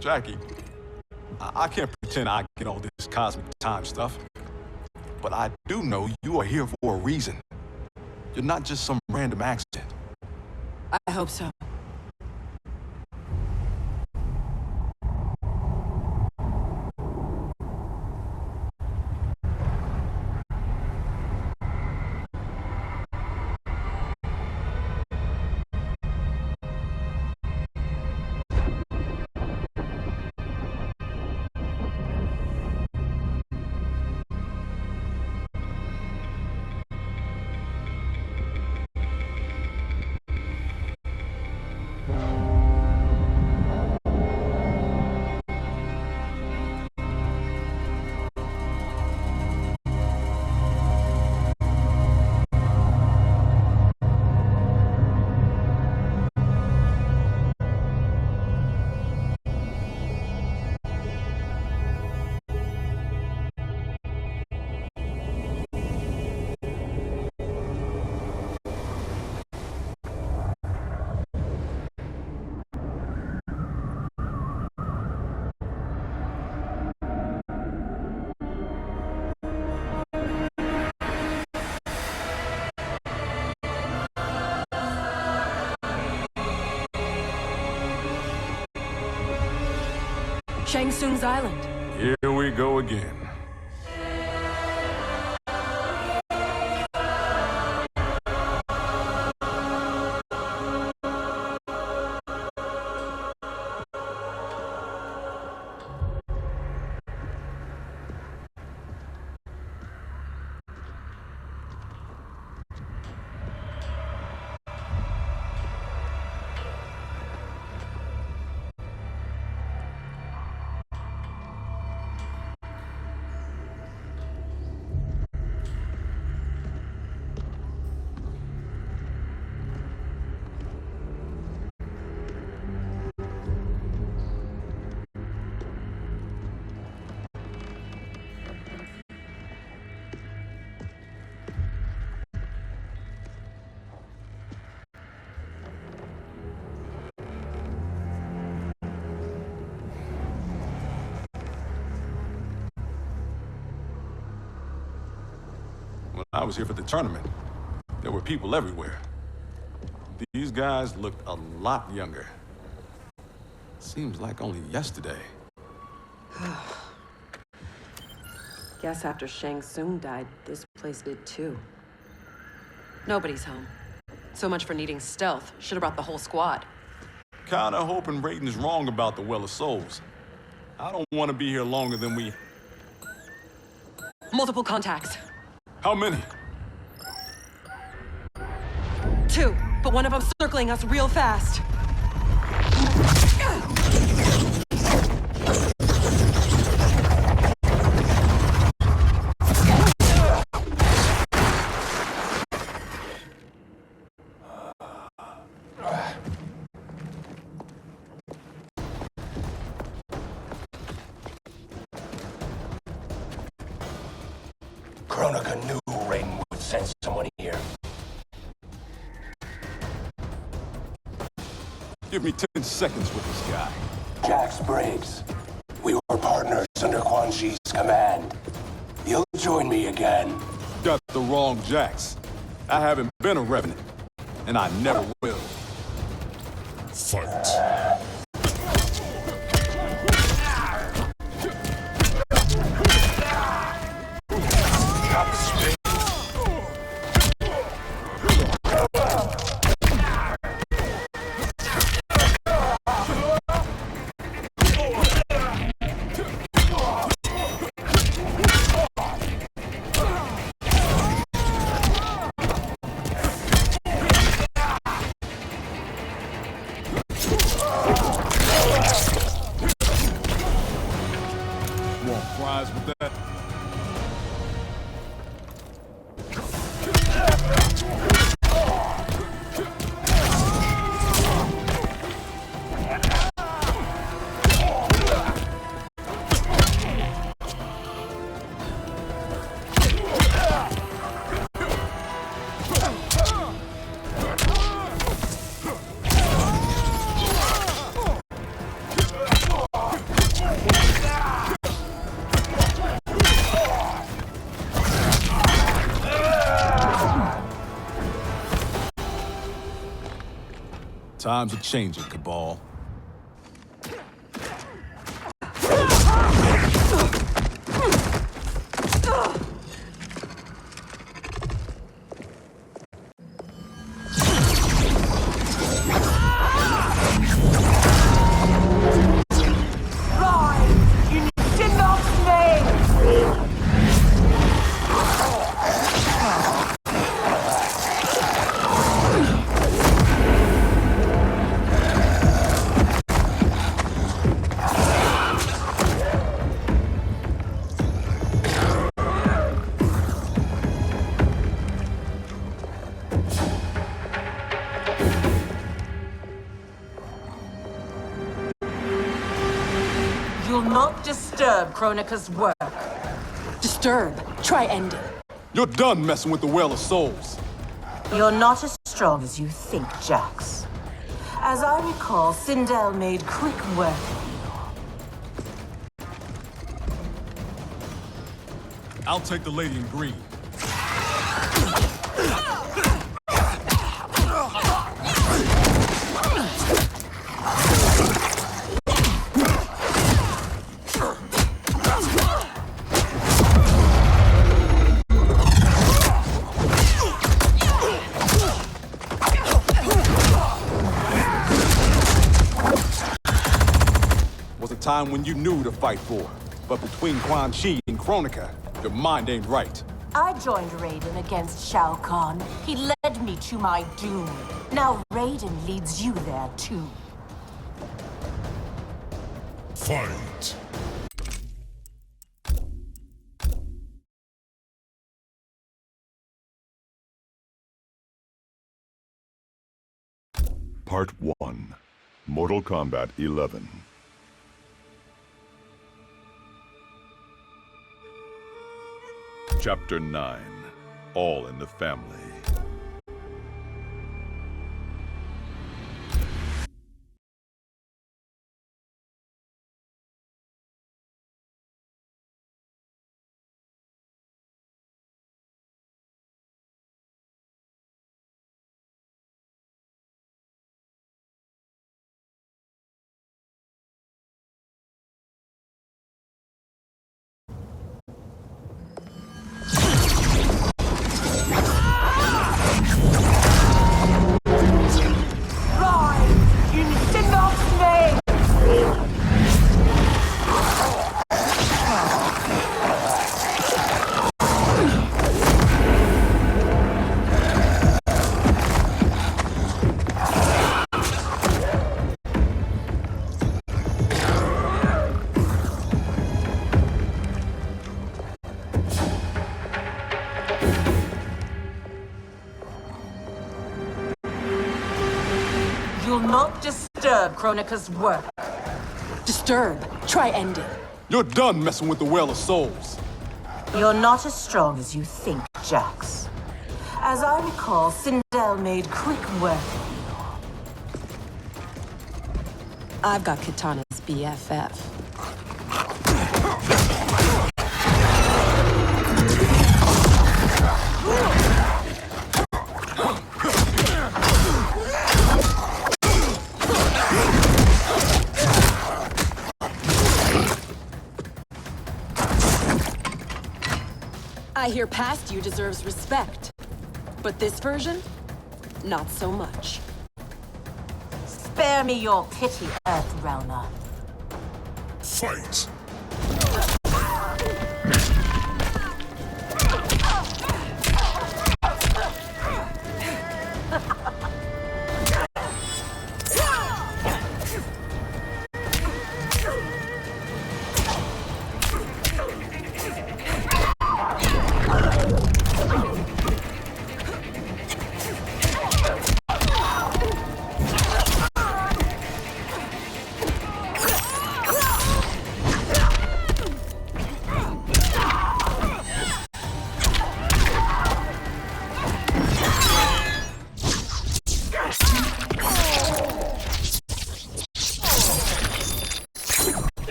Jackie, I can't pretend I get all this cosmic time stuff. But I do know you are here for a reason. You're not just some random accident. I hope so. Shang Tsung's island. Here we go again. When I was here for the tournament, there were people everywhere. These guys looked a lot younger. Seems like only yesterday. Guess after Shang Tsung died, this place did too. Nobody's home. So much for needing stealth. Should've brought the whole squad. Kinda hoping Raiden's wrong about the Well of Souls. I don't want to be here longer than we... Multiple contacts. How many? 2, but one of them's circling us real fast. Kronika knew Raiden would send someone here. Give me 10 seconds with this guy. Jax Briggs. We were partners under Quan Chi's command. You'll join me again. Got the wrong Jax. I haven't been a Revenant, and I never will. Fight. Want fries with that? Times are changing, Cabal. You'll not disturb Kronika's work. Disturb. Try ending. You're done messing with the Well of Souls. You're not as strong as you think, Jax. As I recall, Sindel made quick work of you. I'll take the lady in green. Was a time when you knew to fight for, but between Quan Chi and Kronika, your mind ain't right. I joined Raiden against Shao Kahn. He led me to my doom. Now Raiden leads you there, too. Fight. Part 1. Mortal Kombat 11. Chapter 9. All in the Family. Kronika's work. Disturb. Try ending. You're done messing with the Well of Souls. You're not as strong as you think, Jax. As I recall, Sindel made quick work of you. I've got Kitana's BFF. I hear past you deserves respect. But this version, not so much. Spare me your pity, Earthrealmer. Fight!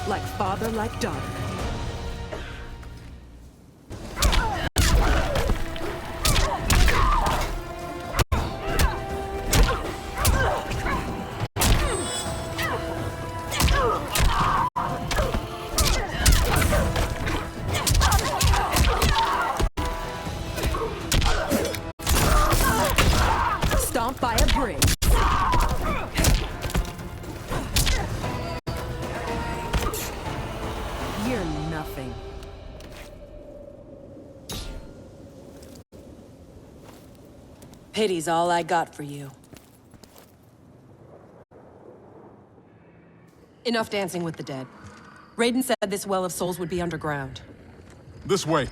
Like father, like daughter. Stomp by a bridge. You're nothing. Pity's all I got for you. Enough dancing with the dead. Raiden said this Well of Souls would be underground. This way.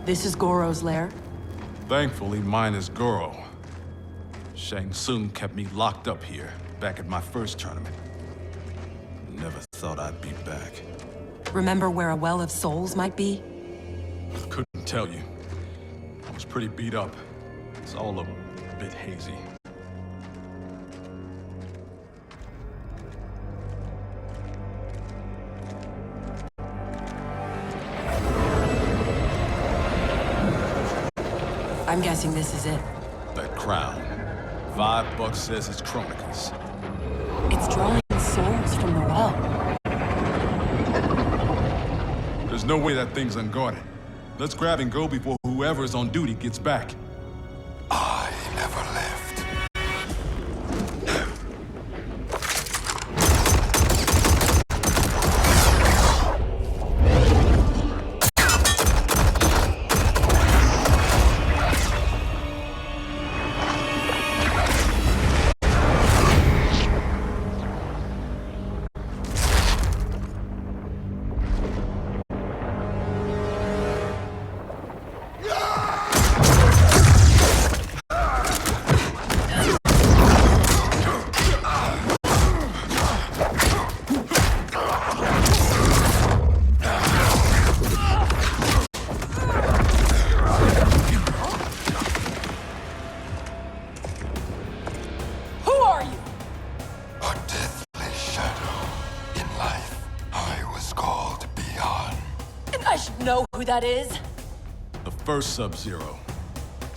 This is Goro's lair? Thankfully, mine is Goro. Shang Tsung kept me locked up here, back at my first tournament. Never thought I'd be back. Remember where a Well of Souls might be? Couldn't tell you. I was pretty beat up. It's all a bit hazy. I'm guessing this is it. That crown. $5 says it's Kronika's. It's drawing souls from the well. There's no way that thing's unguarded. Let's grab and go before whoever's on duty gets back. I never left. I should know who that is. The first Sub-Zero.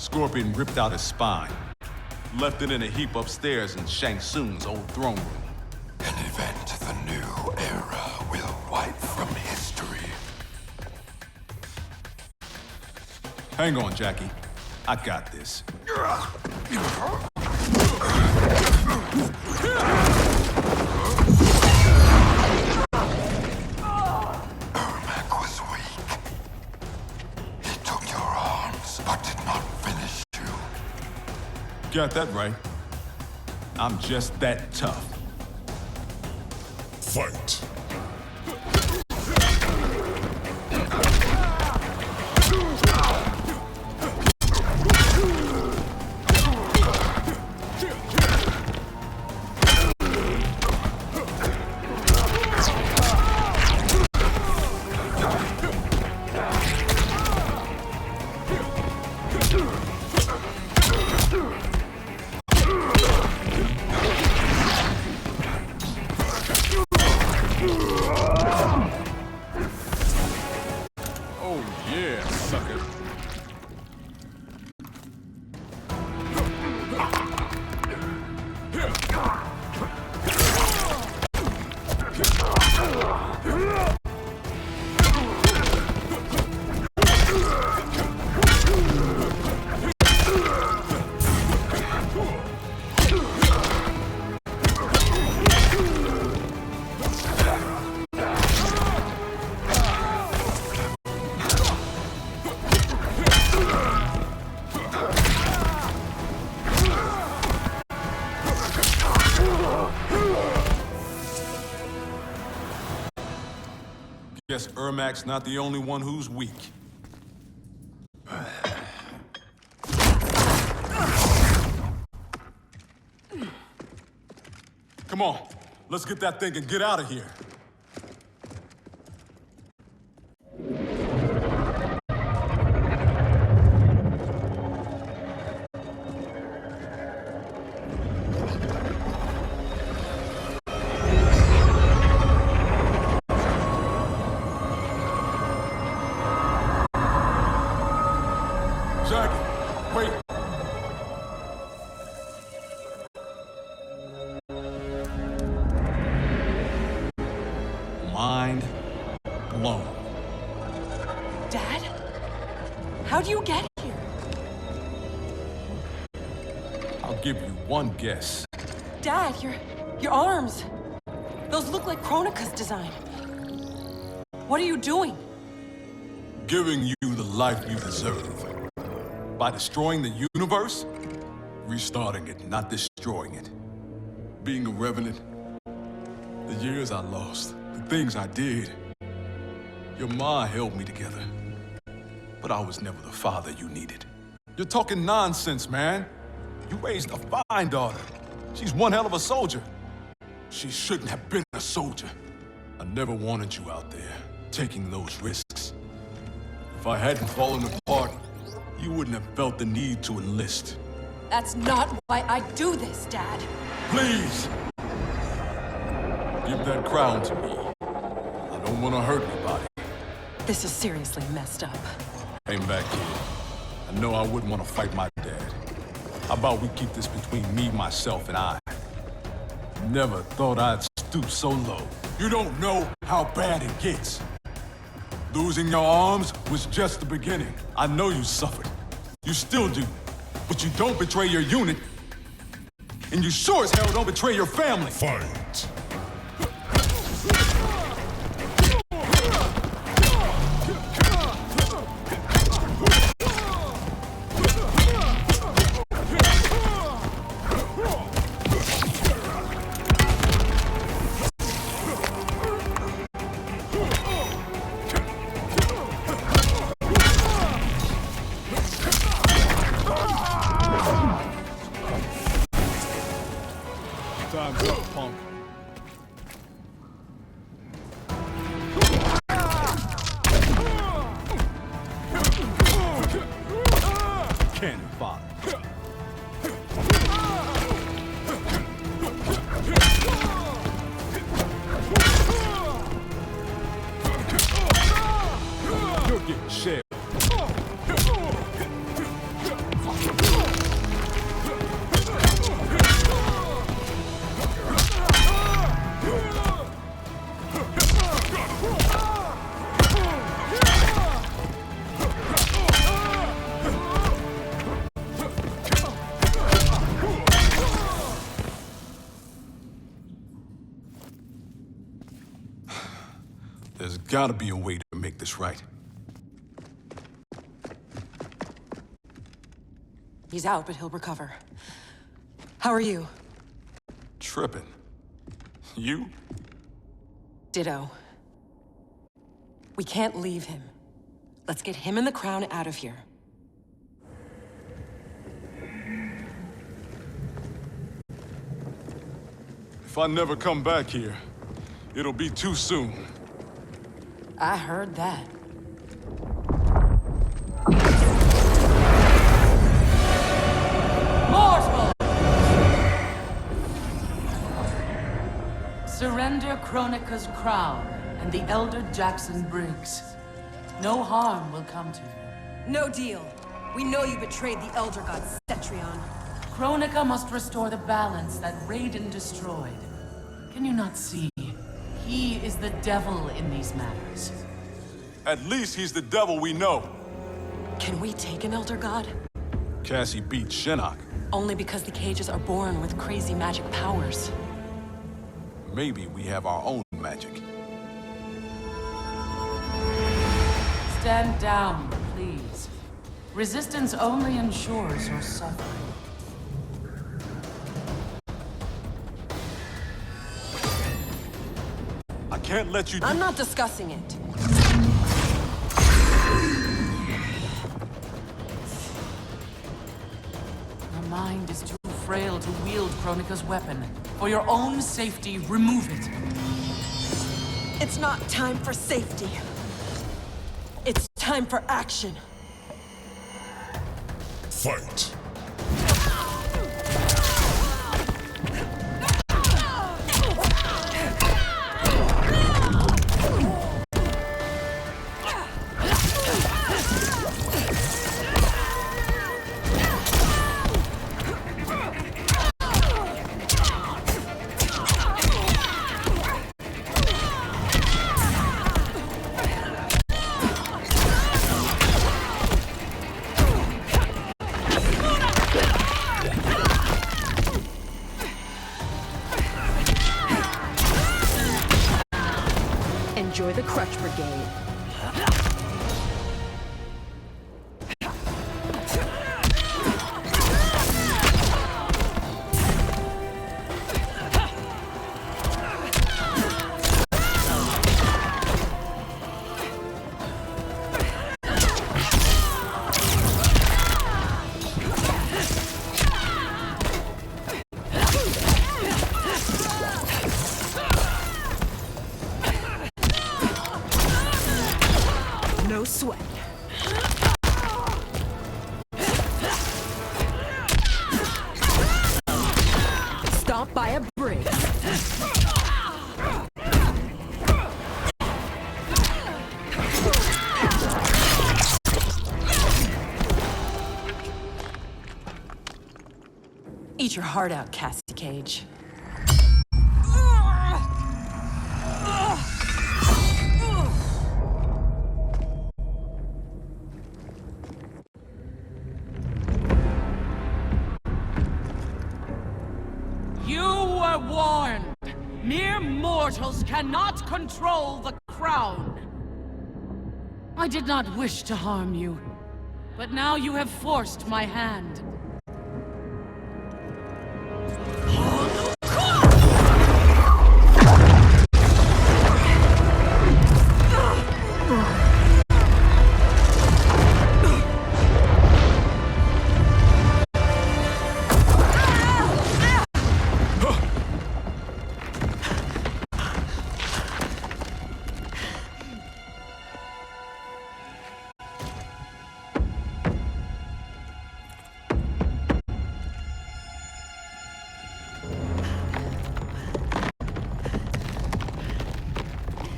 Scorpion ripped out his spine, left it in a heap upstairs in Shang Tsung's old throne room. An event the new era will wipe from history. Hang on, Jackie. I got this. Ermac was weak. He took your arms, but did not finish you. Got that right. I'm just that tough. Fight. Oh yeah, sucker. Guess Ermac's not the only one who's weak. Come on, let's get that thing and get out of here. Jackie, wait. Mind blown. Dad? How'd you get here? I'll give you one guess. Dad, your arms. Those look like Kronika's design. What are you doing? Giving you the life you deserve. By destroying the universe, restarting it, not destroying it. Being a revenant, the years I lost, the things I did. Your ma held me together, but I was never the father you needed. You're talking nonsense, man. You raised a fine daughter. She's one hell of a soldier. She shouldn't have been a soldier. I never wanted you out there, taking those risks. If I hadn't fallen apart, you wouldn't have felt the need to enlist. That's not why I do this, Dad. Please! Give that crown to me. I don't want to hurt anybody. This is seriously messed up. Came back here. I know I wouldn't want to fight my dad. How about we keep this between me, myself, and I? Never thought I'd stoop so low. You don't know how bad it gets. Losing your arms was just the beginning. I know you suffered. You still do. But you don't betray your unit. And you sure as hell don't betray your family. Fight. Time's up, punk. Cannon fodder. You're getting shelled. There's gotta be a way to make this right. He's out, but he'll recover. How are you? Tripping. You? Ditto. We can't leave him. Let's get him and the crown out of here. If I never come back here, it'll be too soon. I heard that. Mortal! Surrender Kronika's crown and the Elder Jackson Briggs. No harm will come to you. No deal. We know you betrayed the Elder God, Cetrion. Kronika must restore the balance that Raiden destroyed. Can you not see? He is the devil in these matters. At least he's the devil we know. Can we take an Elder God? Cassie beat Shinnok. Only because the cages are born with crazy magic powers. Maybe we have our own magic. Stand down, please. Resistance only ensures your suffering. I can't let you do— I'm not discussing it. Your mind is too frail to wield Kronika's weapon. For your own safety, remove it. It's not time for safety. It's time for action. Fight. Enjoy the Crutch Brigade. No sweat. Stomp by a brig. Eat your heart out, Cassie Cage. You were warned. Mere mortals cannot control the crown. I did not wish to harm you, but now you have forced my hand.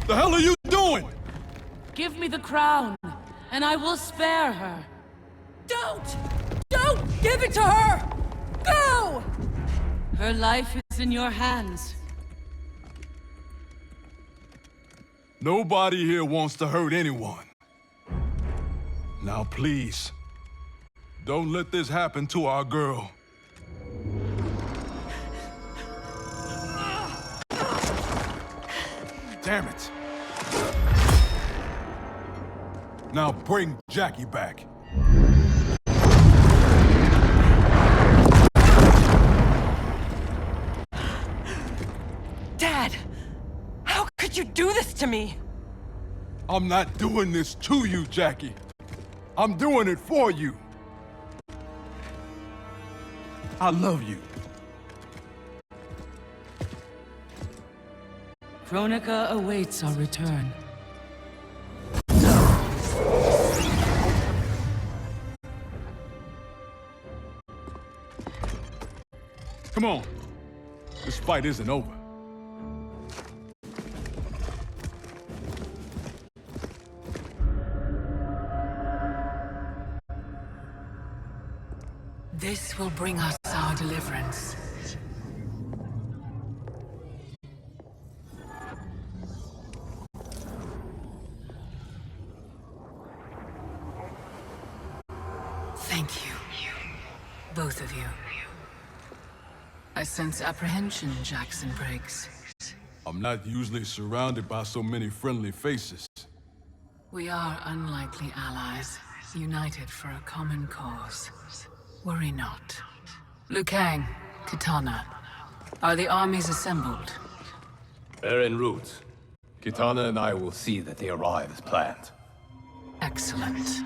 The hell are you doing? Give me the crown, and I will spare her. Don't! Don't give it to her! Go! Her life is in your hands. Nobody here wants to hurt anyone. Now please, don't let this happen to our girl. Damn it. Now bring Jackie back. Dad! How could you do this to me? I'm not doing this to you, Jackie. I'm doing it for you. I love you. Kronika awaits our return. Come on. This fight isn't over. This will bring us our deliverance. Thank you. Both of you. I sense apprehension, Jackson Briggs. I'm not usually surrounded by so many friendly faces. We are unlikely allies, united for a common cause. Worry not. Liu Kang, Kitana, are the armies assembled? They're en route. Kitana and I will see that they arrive as planned. Excellent.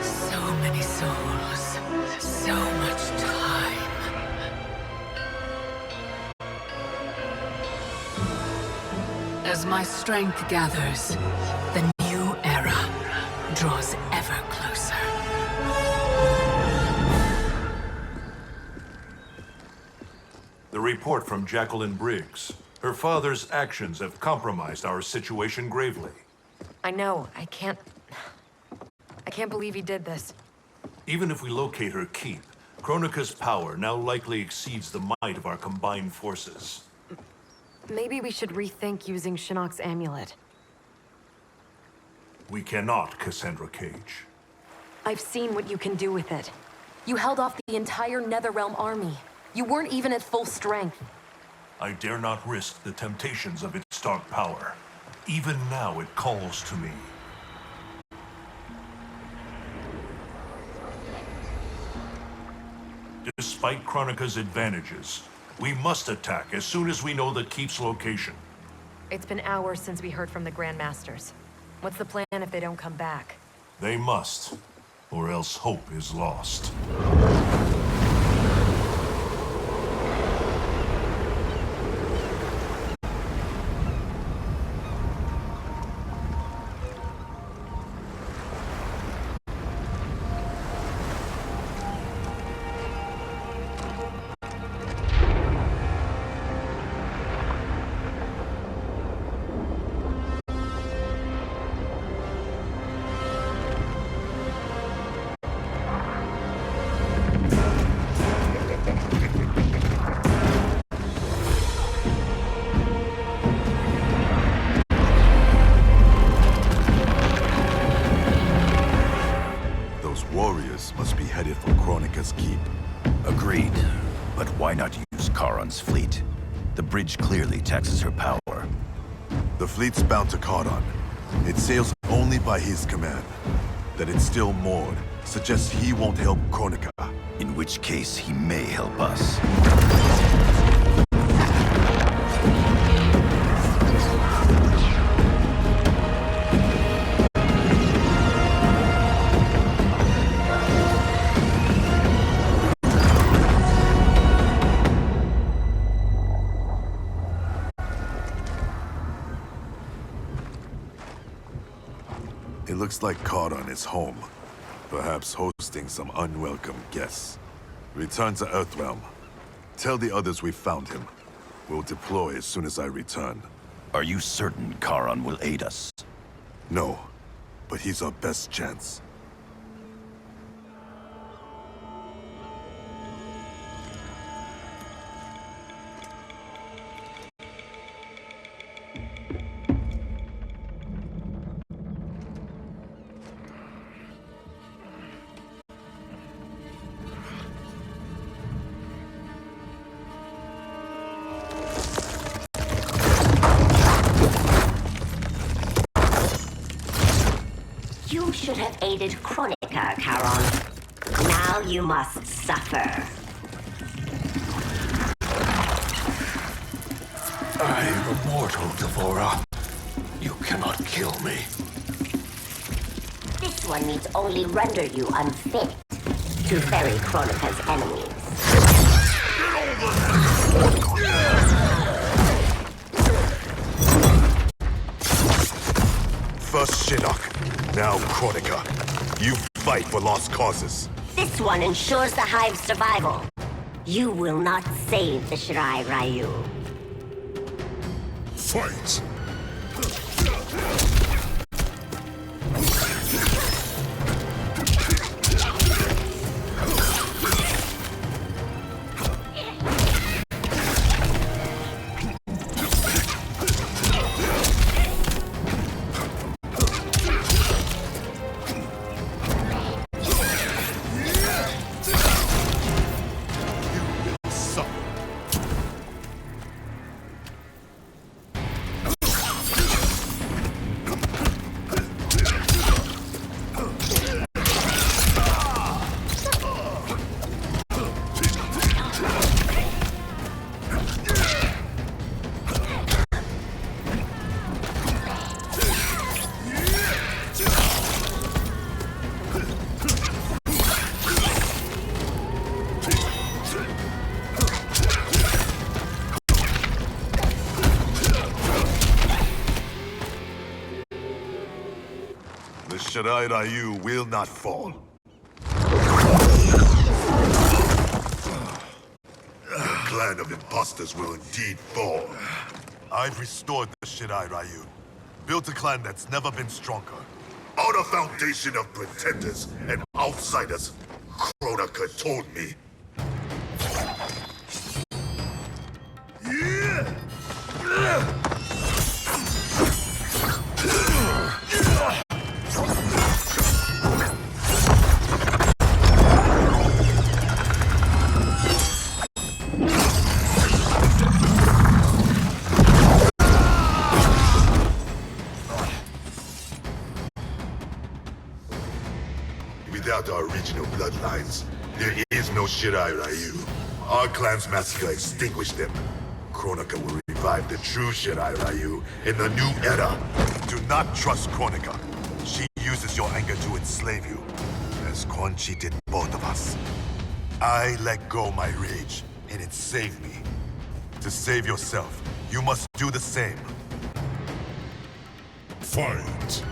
So many souls, so much time. As my strength gathers, the new era draws ever closer. The report from Jacqueline Briggs. Her father's actions have compromised our situation gravely. I know. I can't believe he did this. Even if we locate her keep, Kronika's power now likely exceeds the might of our combined forces. Maybe we should rethink using Shinnok's amulet. We cannot, Cassandra Cage. I've seen what you can do with it. You held off the entire Netherrealm army. You weren't even at full strength. I dare not risk the temptations of its dark power. Even now it calls to me. Despite Kronika's advantages, we must attack as soon as we know the keep's location. It's been hours since we heard from the Grandmasters. What's the plan if they don't come back? They must, or else hope is lost. Warriors must be headed for Kronika's keep. Agreed. But why not use Charon's fleet? The bridge clearly taxes her power. The fleet's bound to Charon. It sails only by his command. That it's still moored suggests he won't help Kronika. In which case, he may help us. It looks like Charon is home, perhaps hosting some unwelcome guests. Return to Earthrealm. Tell the others we found him. We'll deploy as soon as I return. Are you certain Charon will aid us? No, but he's our best chance. should have aided Kronika, Charon. Now you must suffer. I am immortal, Devora. You cannot kill me. This one needs only render you unfit to ferry Kronika's enemies. First Shinnok, now Kronika. You fight for lost causes. This one ensures the Hive's survival. You will not save the Shirai Ryu. Fight! The Shirai Ryu will not fall. The clan of imposters will indeed fall. I've restored the Shirai Ryu. Built a clan that's never been stronger. On a foundation of pretenders and outsiders, Kronika told me. Without our original bloodlines, there is no Shirai Ryu. Our clan's massacre extinguished them. Kronika will revive the true Shirai Ryu in the new era. Do not trust Kronika. She uses your anger to enslave you, as Quan Chi did both of us. I let go my rage, and it saved me. To save yourself, you must do the same. Fight!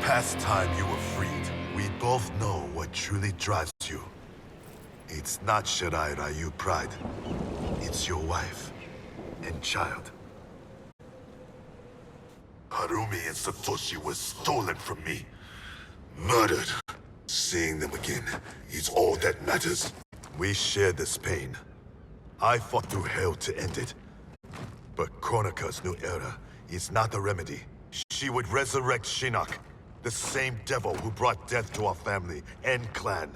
Past time you were freed, we both know what truly drives you. It's not Shirai Ryu pride. It's your wife and child. Harumi and Satoshi were stolen from me. Murdered. Seeing them again is all that matters. We share this pain. I fought through hell to end it. But Kronika's new era is not the remedy. She would resurrect Shinnok. The same devil who brought death to our family and clan.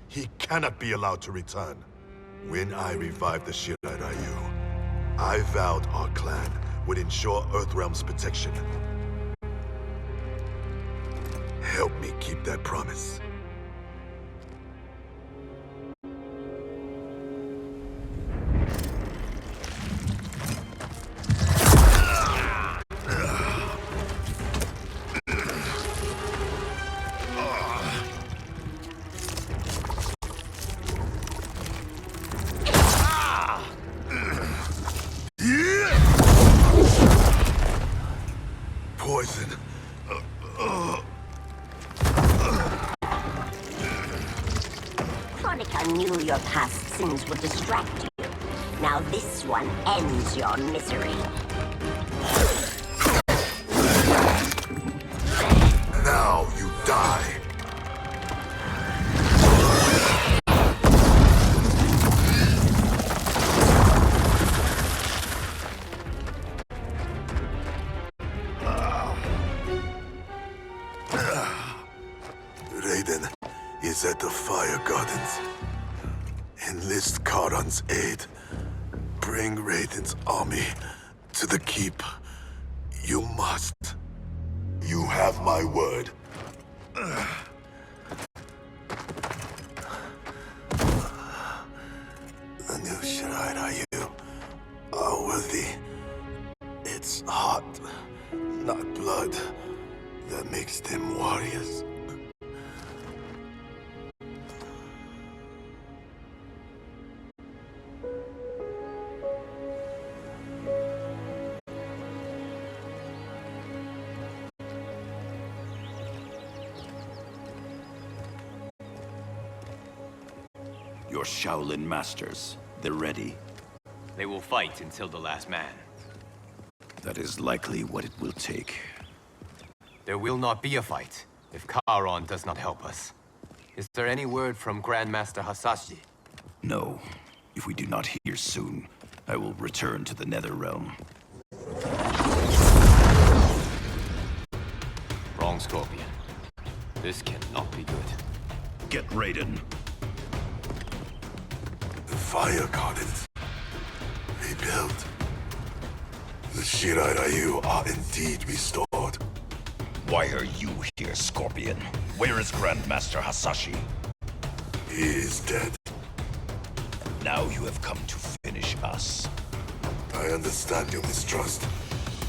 He cannot be allowed to return. When I revived the Shirai Ryu, I vowed our clan would ensure Earthrealm's protection. Help me keep that promise. Poison. Kronika knew your past sins would distract you. Now this one ends your misery. Now you die. Raiden is at the Fire Gardens. Enlist Charon's aid. Bring Raiden's army to the keep. You must. You have my word. The new Shirai Ryu are worthy. It's heart, not blood, that makes them warriors. Your Shaolin masters, they're ready. They will fight until the last man. That is likely what it will take. There will not be a fight if Charon does not help us. Is there any word from Grandmaster Hasashi? No. If we do not hear soon, I will return to the Netherrealm. Wrong, Scorpion. This cannot be good. Get Raiden. The Fire Gardens. Rebuilt. The Shirai Ryu are indeed restored. Why are you here, Scorpion? Where is Grandmaster Hasashi? He is dead. Now you have come to finish us. I understand your mistrust,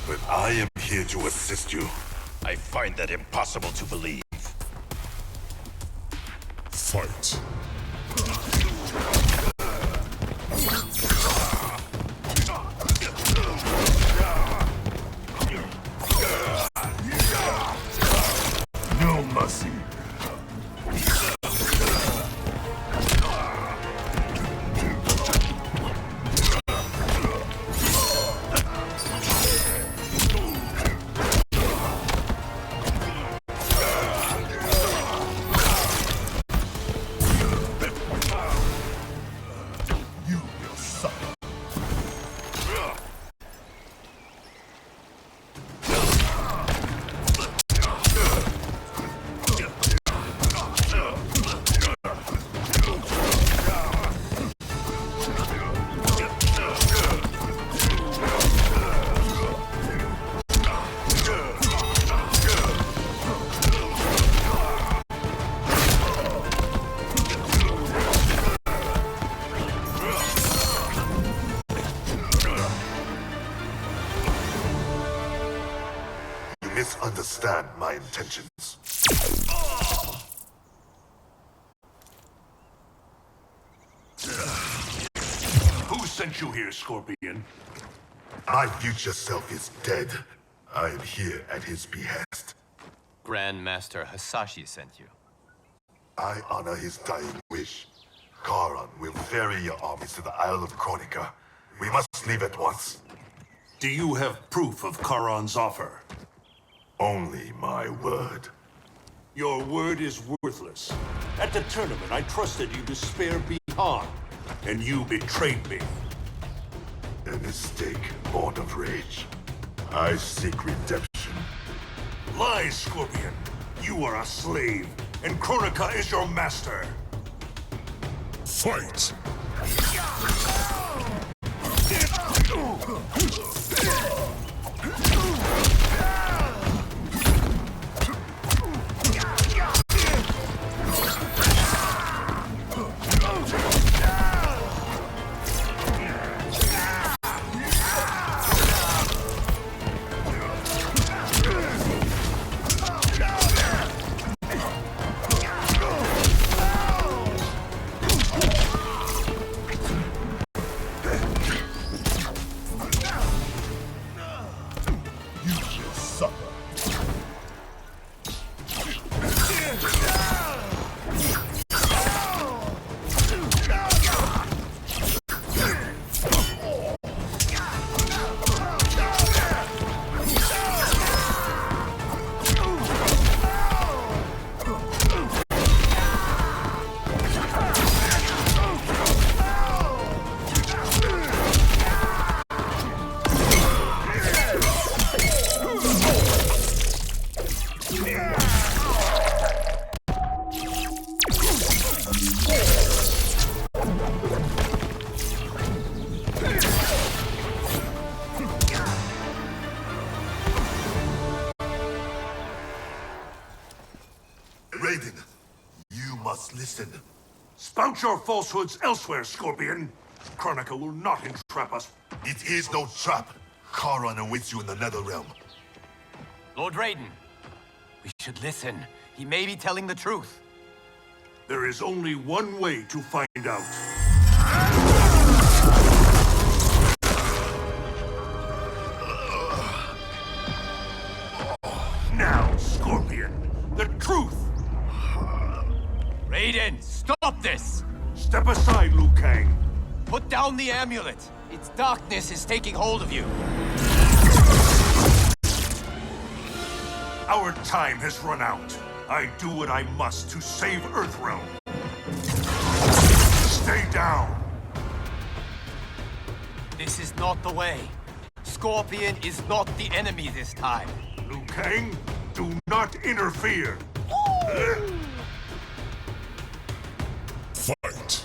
but I am here to assist you. I find that impossible to believe. Fight. No mercy. Misunderstand my intentions. Who sent you here, Scorpion? My future self is dead. I am here at his behest. Grandmaster Hasashi sent you. I honor his dying wish. Charon will ferry your armies to the Isle of Kronika. We must leave at once. Do you have proof of Charon's offer? Only my word. Your word is worthless. At the tournament, I trusted you to spare Bihan, and you betrayed me. A mistake born of rage. I seek redemption. Lies, Scorpion. You are a slave, and Kronika is your master. Fight! Raiden, you must listen. Spout your falsehoods elsewhere, Scorpion. Chronicle will not entrap us. It is no trap. Charon awaits you in the Netherrealm. Lord Raiden, we should listen. He may be telling the truth. There is only one way to find out. Now, Scorpion, the truth! Raiden, stop this! Step aside, Liu Kang. Put down the amulet. Its darkness is taking hold of you. Our time has run out. I do what I must to save Earthrealm. Stay down. This is not the way. Scorpion is not the enemy this time. Liu Kang, do not interfere. Fight.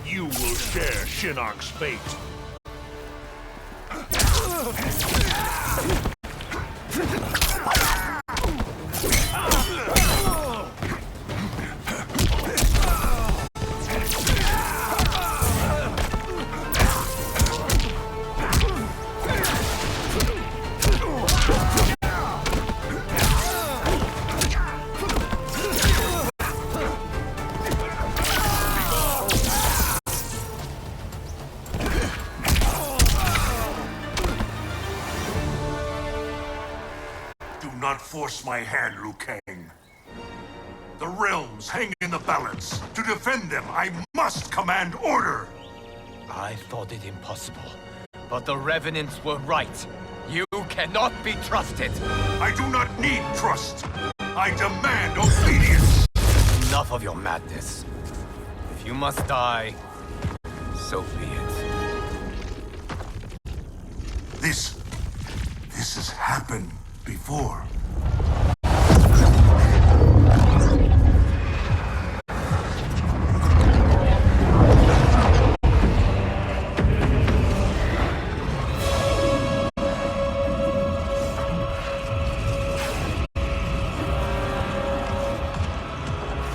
You will share Shinnok's fate. Do not force my hand, Liu Kang. The realms hang in the balance. To defend them, I must command order! I thought it impossible, but the Revenants were right. You cannot be trusted. I do not need trust. I demand obedience. Enough of your madness. If you must die, so be it. This has happened before.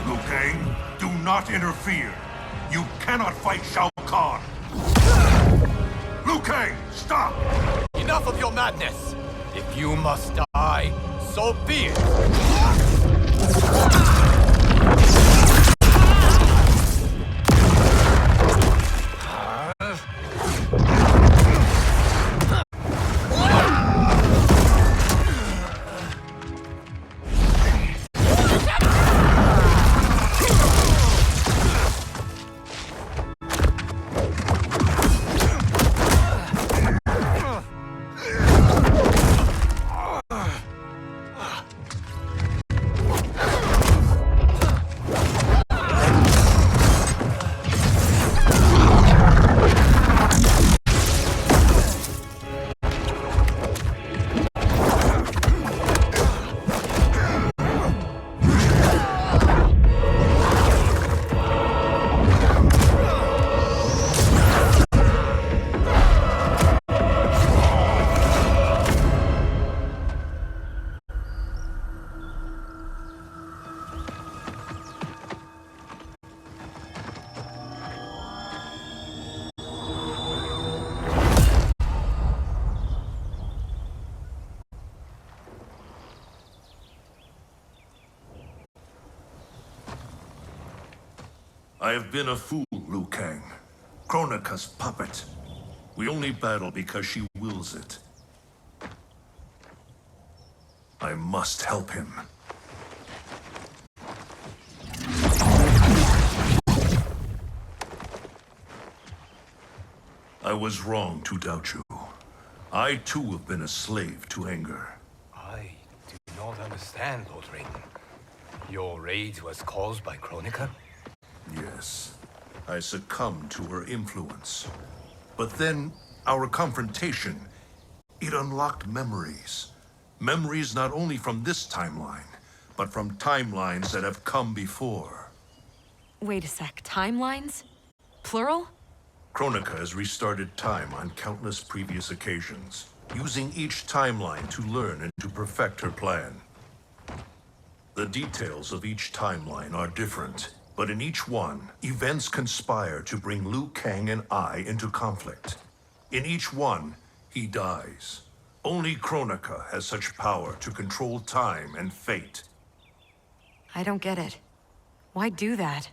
Liu Kang, do not interfere. You cannot fight Shao Kahn. Liu Kang, stop! Enough of your madness! If you must die, so be it! I have been a fool, Liu Kang. Kronika's puppet. We only battle because she wills it. I must help him. I was wrong to doubt you. I too have been a slave to anger. I do not understand, Lord Raiden. Your rage was caused by Kronika? Yes. I succumbed to her influence. But then, our confrontation, it unlocked memories. Memories not only from this timeline, but from timelines that have come before. Wait a sec, timelines? Plural? Kronika has restarted time on countless previous occasions, using each timeline to learn and to perfect her plan. The details of each timeline are different, but in each one, events conspire to bring Liu Kang and I into conflict. In each one, he dies. Only Kronika has such power to control time and fate. I don't get it. Why do that?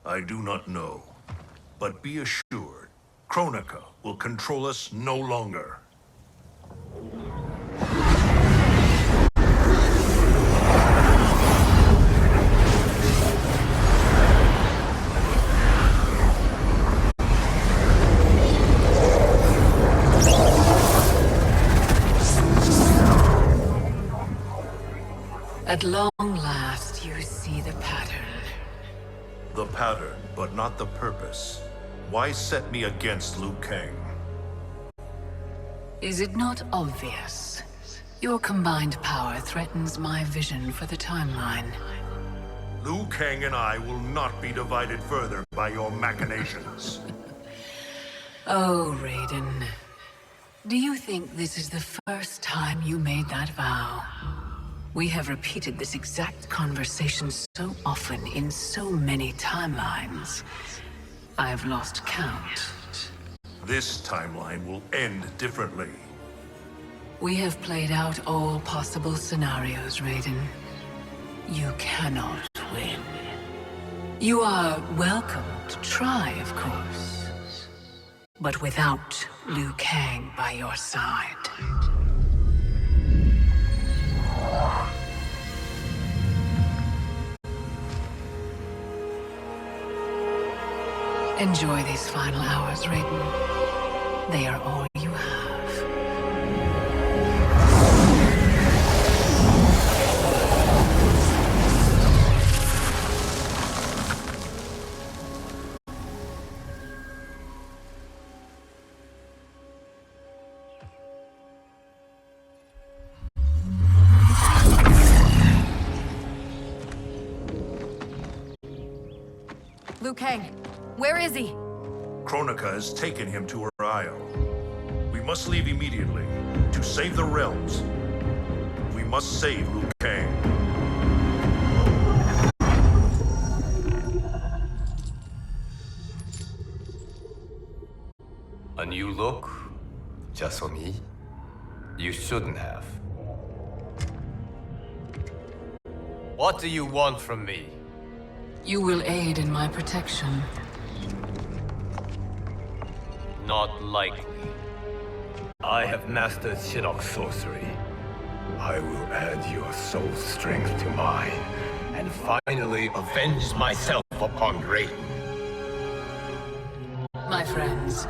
I do not know. But be assured, Kronika will control us no longer. At long last, you see the pattern. The pattern, but not the purpose. Why set me against Liu Kang? Is it not obvious? Your combined power threatens my vision for the timeline. Liu Kang and I will not be divided further by your machinations. Oh, Raiden. Do you think this is the first time you made that vow? We have repeated this exact conversation so often in so many timelines. I've lost count. This timeline will end differently. We have played out all possible scenarios, Raiden. You cannot win. You are welcome to try, of course. But without Liu Kang by your side. Enjoy these final hours, Raiden. They are all you have. Liu Kang, where is he? Kronika has taken him to her isle. We must leave immediately to save the realms. We must save Liu Kang. A new look? Just for me? You shouldn't have. What do you want from me? You will aid in my protection. Not likely. I have mastered Shinnok's sorcery. I will add your soul strength to mine, and finally avenge myself upon Raiden. My friends,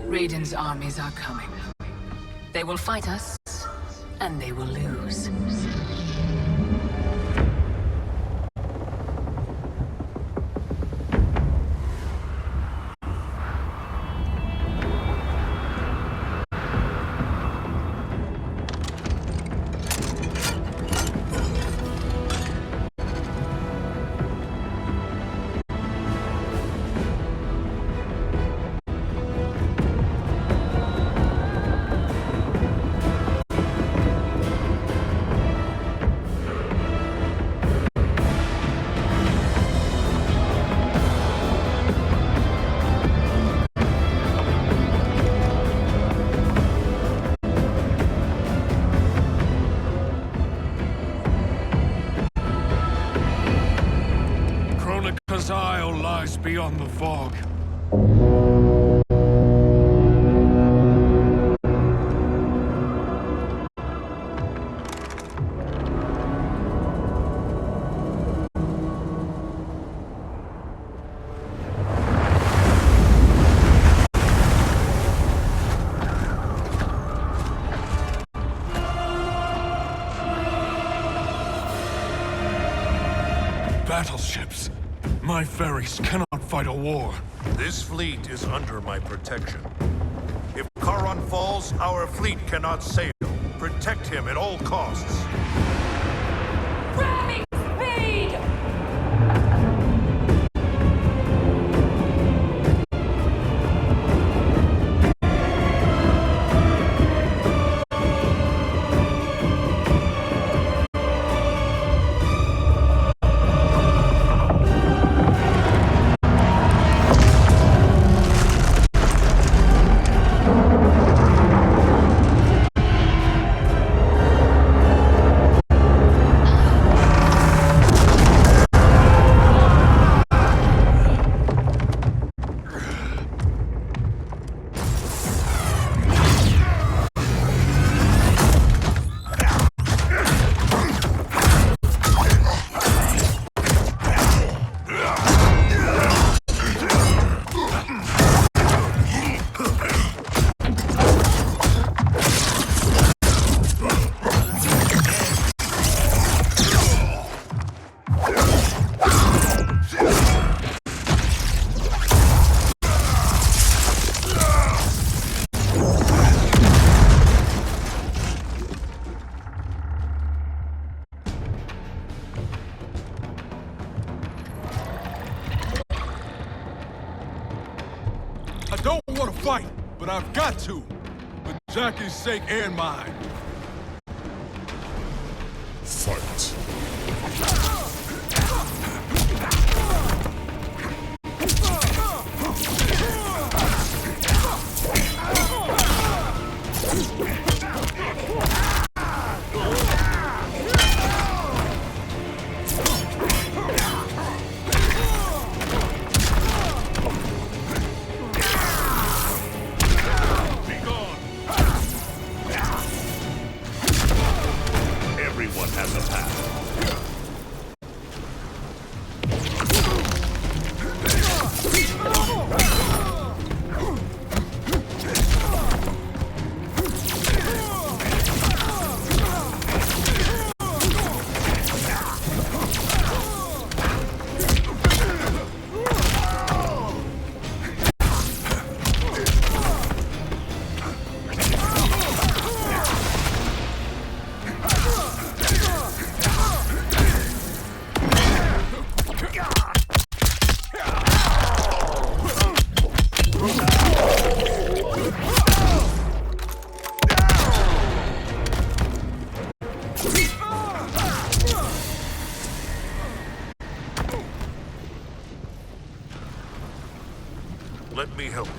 Raiden's armies are coming. They will fight us, and they will lose. Kronika's Isle lies beyond the fog. Battleships. My ferries cannot fight a war. This fleet is under my protection. If Charon falls, our fleet cannot sail. Protect him at all costs. Ramming speed! I don't want to fight, but I've got to. For Jackie's sake and mine. Fight. Everyone has a path. Let me help you.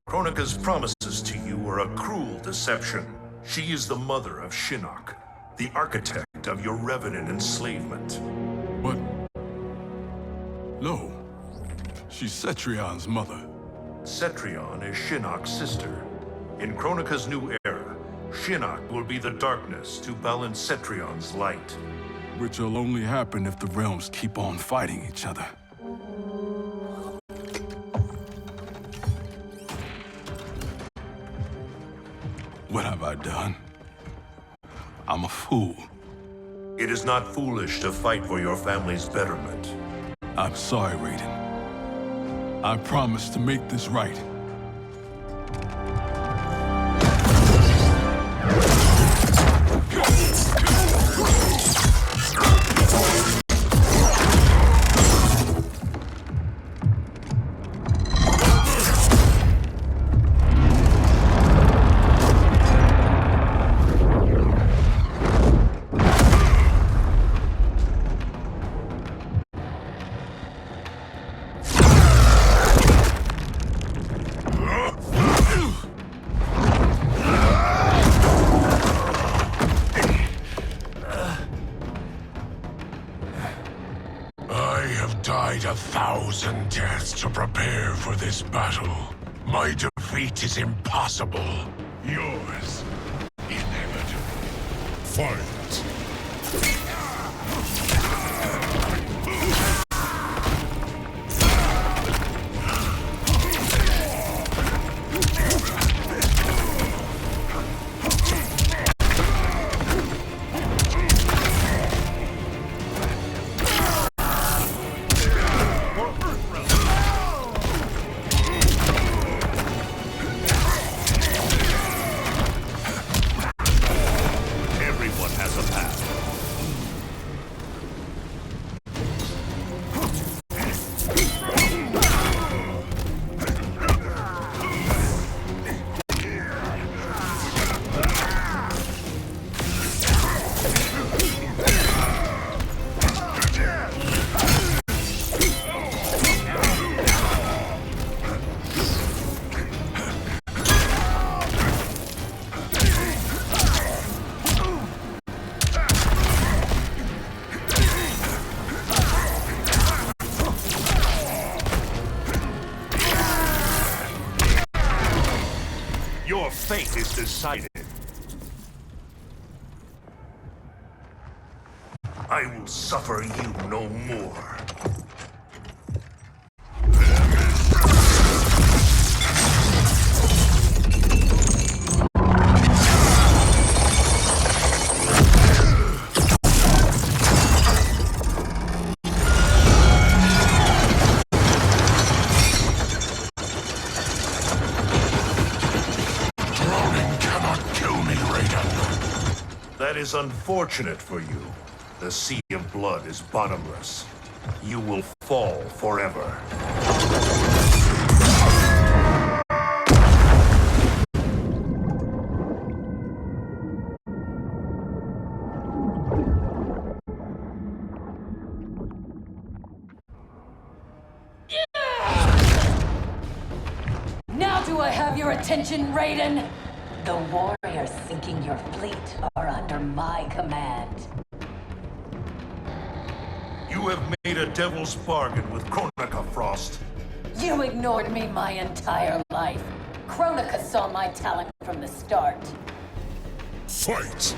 Kronika's promises to you are a cruel deception. She is the mother of Shinnok, the architect of your revenant enslavement. But... no. She's Cetrion's mother. Cetrion is Shinnok's sister. In Kronika's new era, Shinnok will be the darkness to balance Cetrion's light. Which will only happen if the realms keep on fighting each other. What have I done? I'm a fool. It is not foolish to fight for your family's betterment. I'm sorry, Raiden. I promise to make this right. need 1,000 deaths to prepare for this battle. My defeat is impossible. Yours, inevitable. Fight! Your fate is decided. I will suffer you no more. That is unfortunate for you. The sea of blood is bottomless. You will fall forever. Now do I have your attention, Raiden? The warriors sinking your fleet are under my command. You have made a devil's bargain with Kronika, Frost. You ignored me my entire life. Kronika saw my talent from the start. Fight!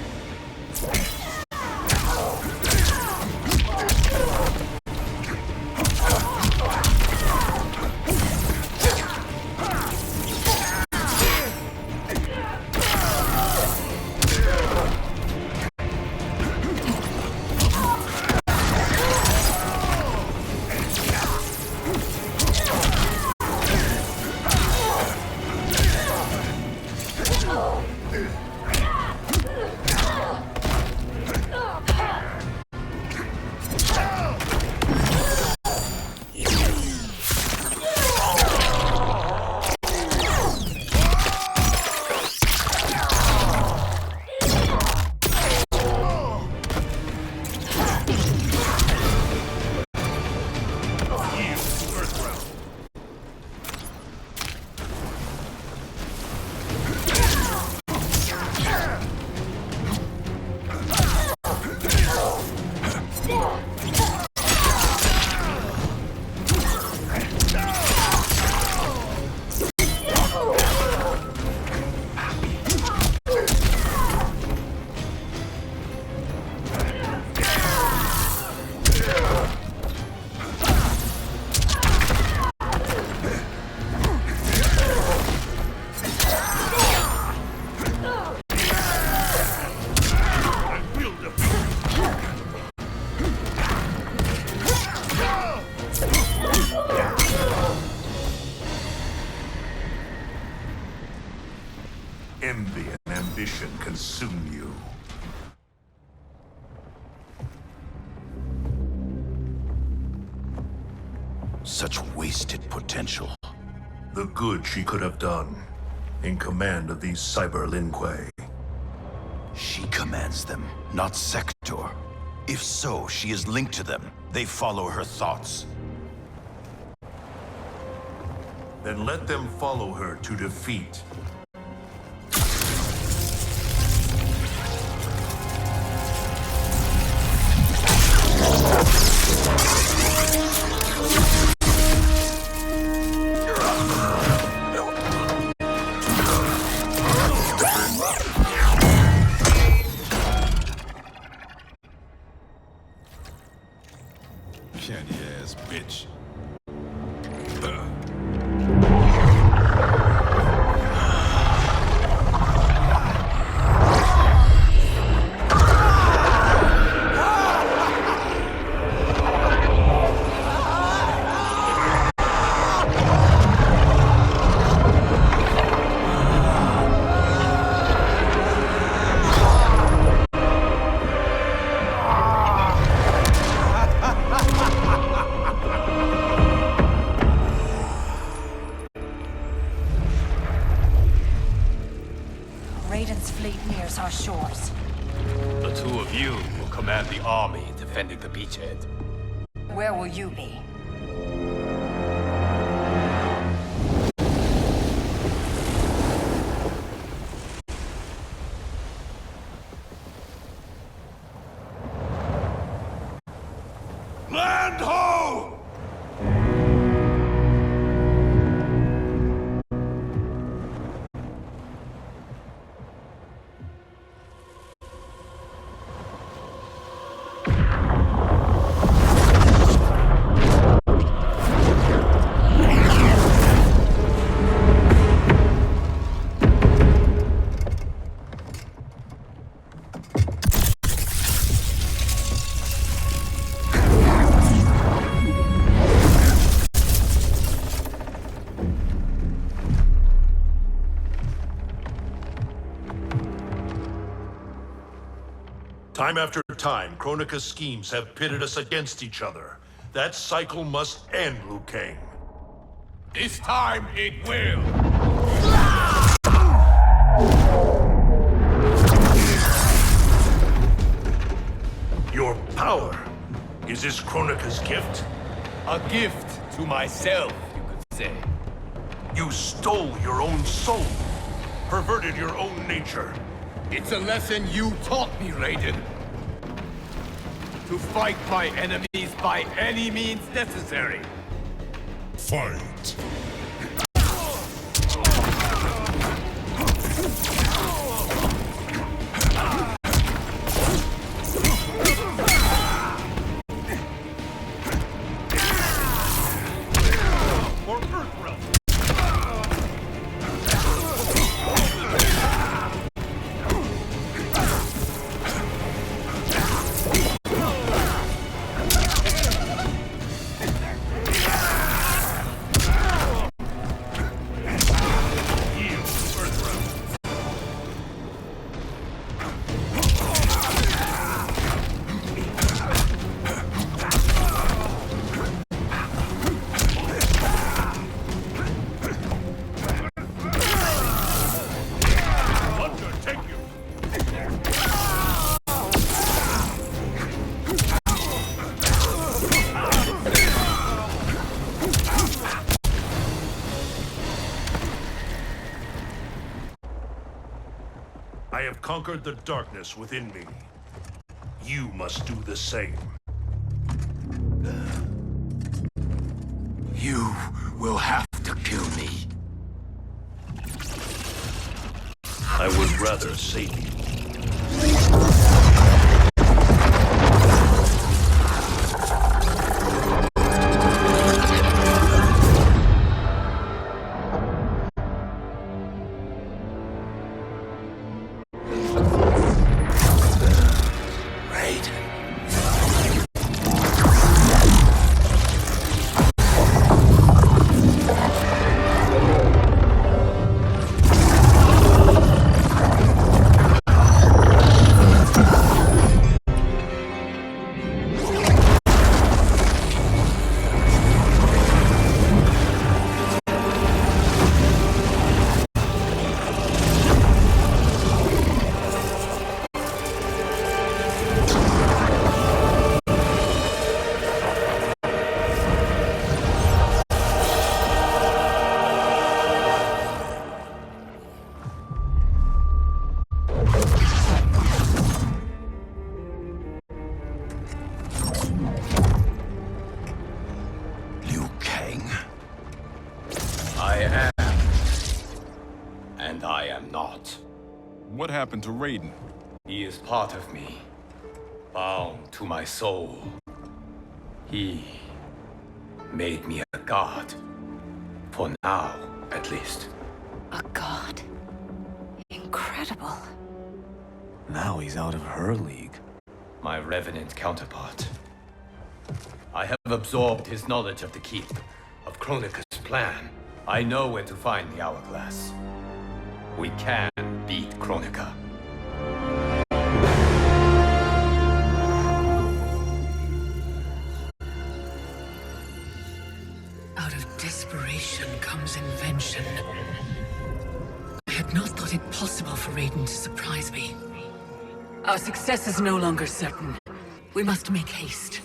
Envy and ambition consume you. Such wasted potential. The good she could have done in command of these Cyber Linque. She commands them, not Sector. If so, she is linked to them. They follow her thoughts. Then let them follow her to defeat. Candy-ass bitch. Raiden's fleet nears our shores. The two of you will command the army defending the beachhead. Where will you be? Land ho! Time after time, Kronika's schemes have pitted us against each other. That cycle must end, Liu Kang. This time it will. Your power. Is this Kronika's gift? A gift to myself, you could say. You stole your own soul. Perverted your own nature. It's a lesson you taught me, Raiden. To fight my enemies by any means necessary. Fight. For Earthrealm. I have conquered the darkness within me. You must do the same. You will have to kill me. I would rather save you. What happened to Raiden? He is part of me, bound to my soul. He made me a god. For now, at least. A god? Incredible. Now he's out of her league. My revenant counterpart. I have absorbed his knowledge of the keep, of Kronika's plan. I know where to find the hourglass. We can beat Kronika. Out of desperation comes invention. I had not thought it possible for Raiden to surprise me. Our success is no longer certain. We must make haste.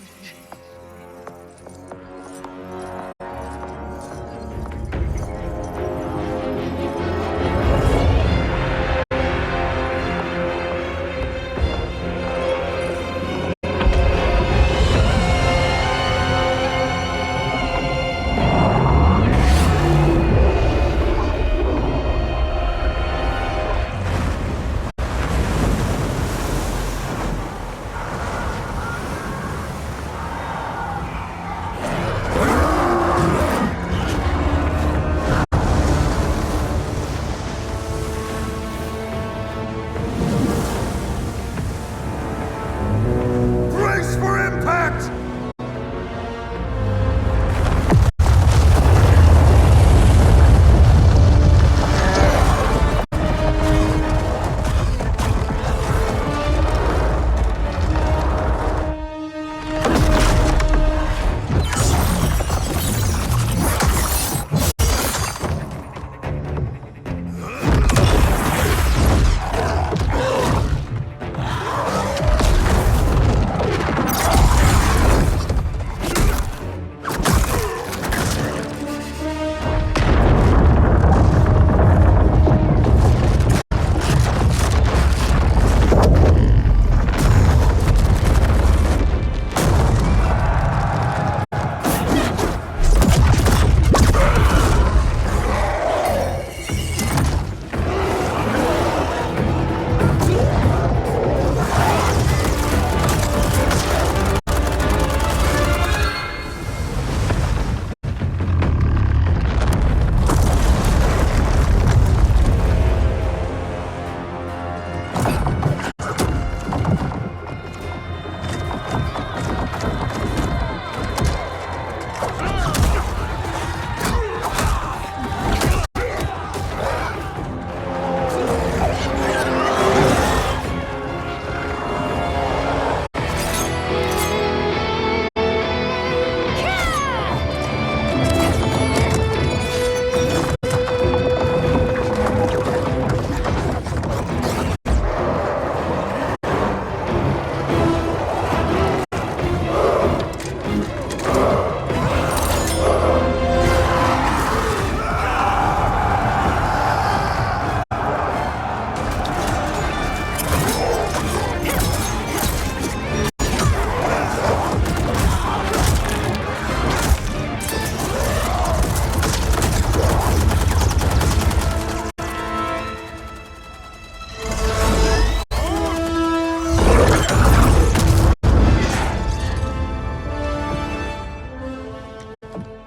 Brace for impact!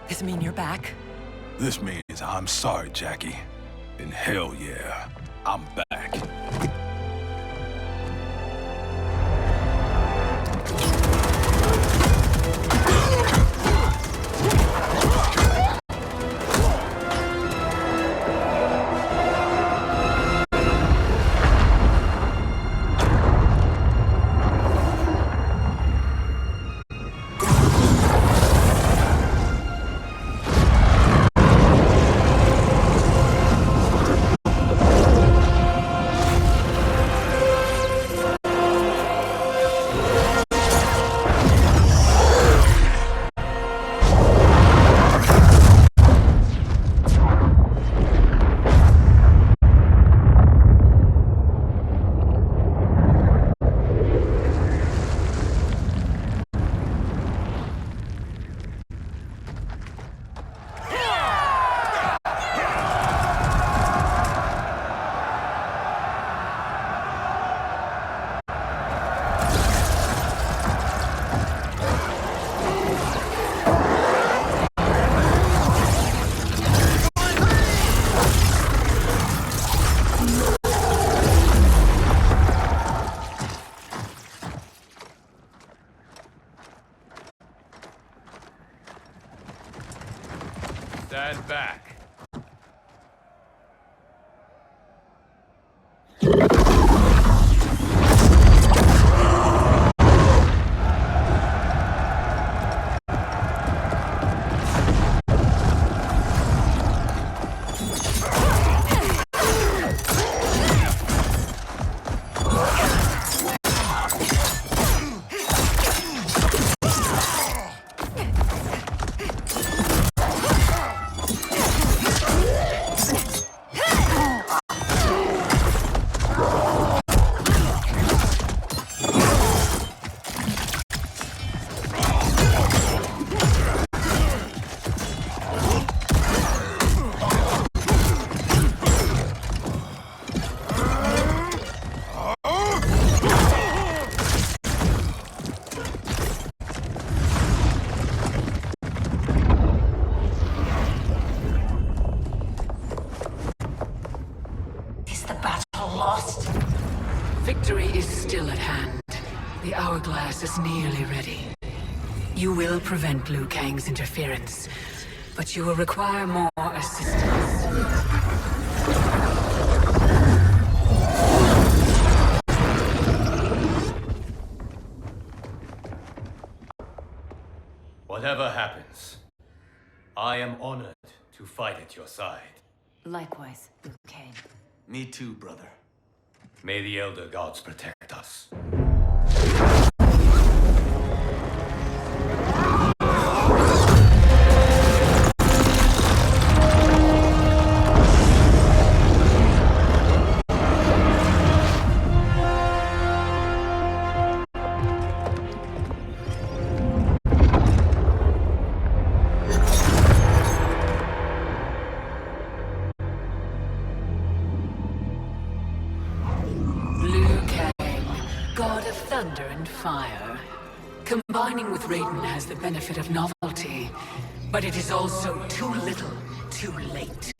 This mean you're back? This means I'm sorry, Jackie. And hell yeah, I'm back. Stand back. Victory is still at hand. The hourglass is nearly ready. You will prevent Liu Kang's interference, but you will require more assistance. Whatever happens, I am honored to fight at your side. Likewise, Liu Kang. Me too, brother. May the Elder Gods protect us. God of thunder and fire. Combining with Raiden has the benefit of novelty, but it is also too little, too late.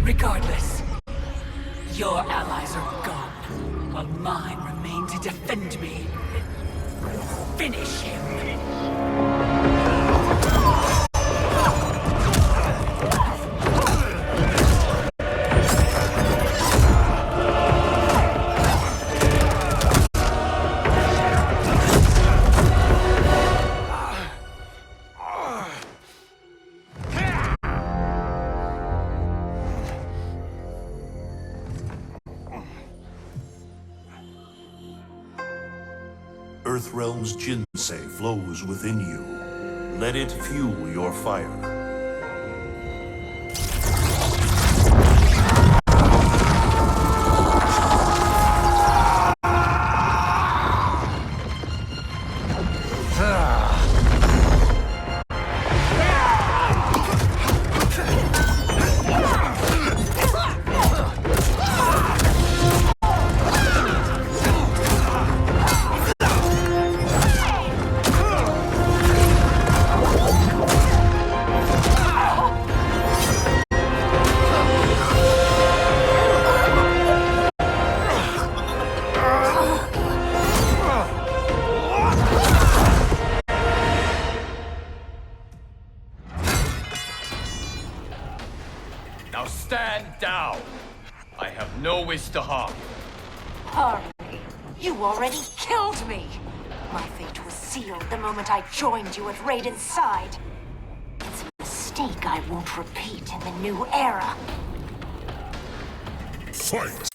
Regardless, your allies are gone, while mine remain to defend me. Finish him! Earthrealm's Jinsei flows within you. Let it fuel your fire. Stand down. I have no wish to harm. Harm me? You already killed me! My fate was sealed the moment I joined you at Raiden's side. It's a mistake I won't repeat in the new era. Fight!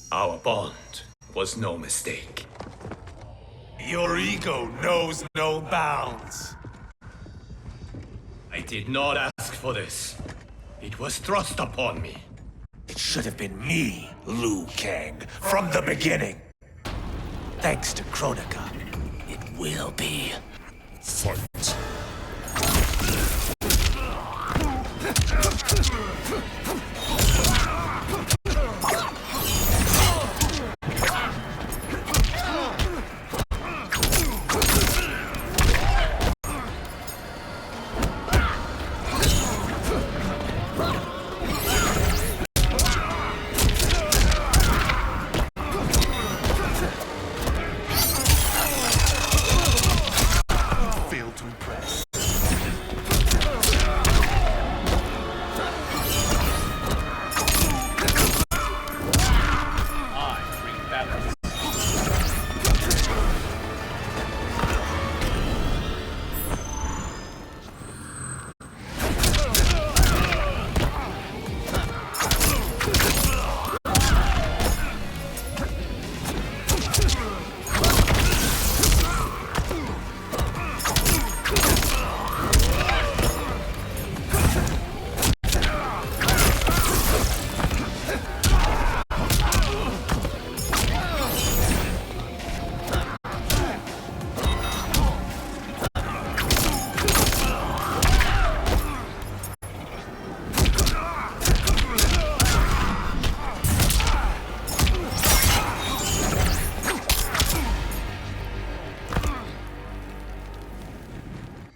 Our bond was no mistake. Your ego knows no bounds. I did not ask for this. It was thrust upon me. It should have been me, Liu Kang, from the beginning. Thanks to Kronika, it will be. Fight!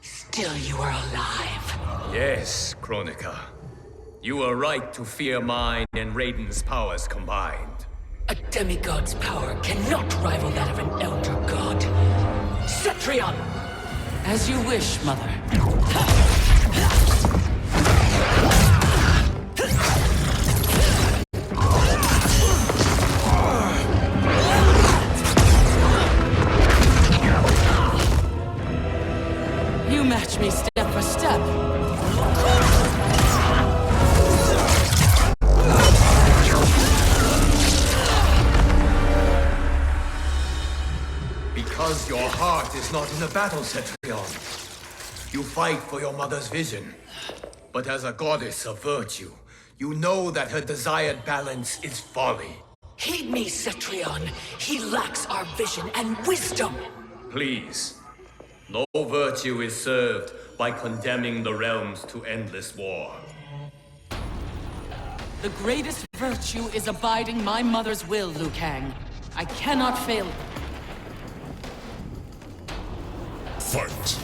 Still you are alive. Yes, Kronika. You were right to fear mine and Raiden's powers combined. A demigod's power cannot rival that of an elder god. Cetrion! As you wish, Mother. You match me step by because your heart is not in the battle, Cetrion. You fight for your mother's vision. But as a goddess of virtue, you know that her desired balance is folly. Heed me, Cetrion. He lacks our vision and wisdom. Please. No virtue is served by condemning the realms to endless war. The greatest virtue is abiding my mother's will, Liu Kang. I cannot fail. Fight!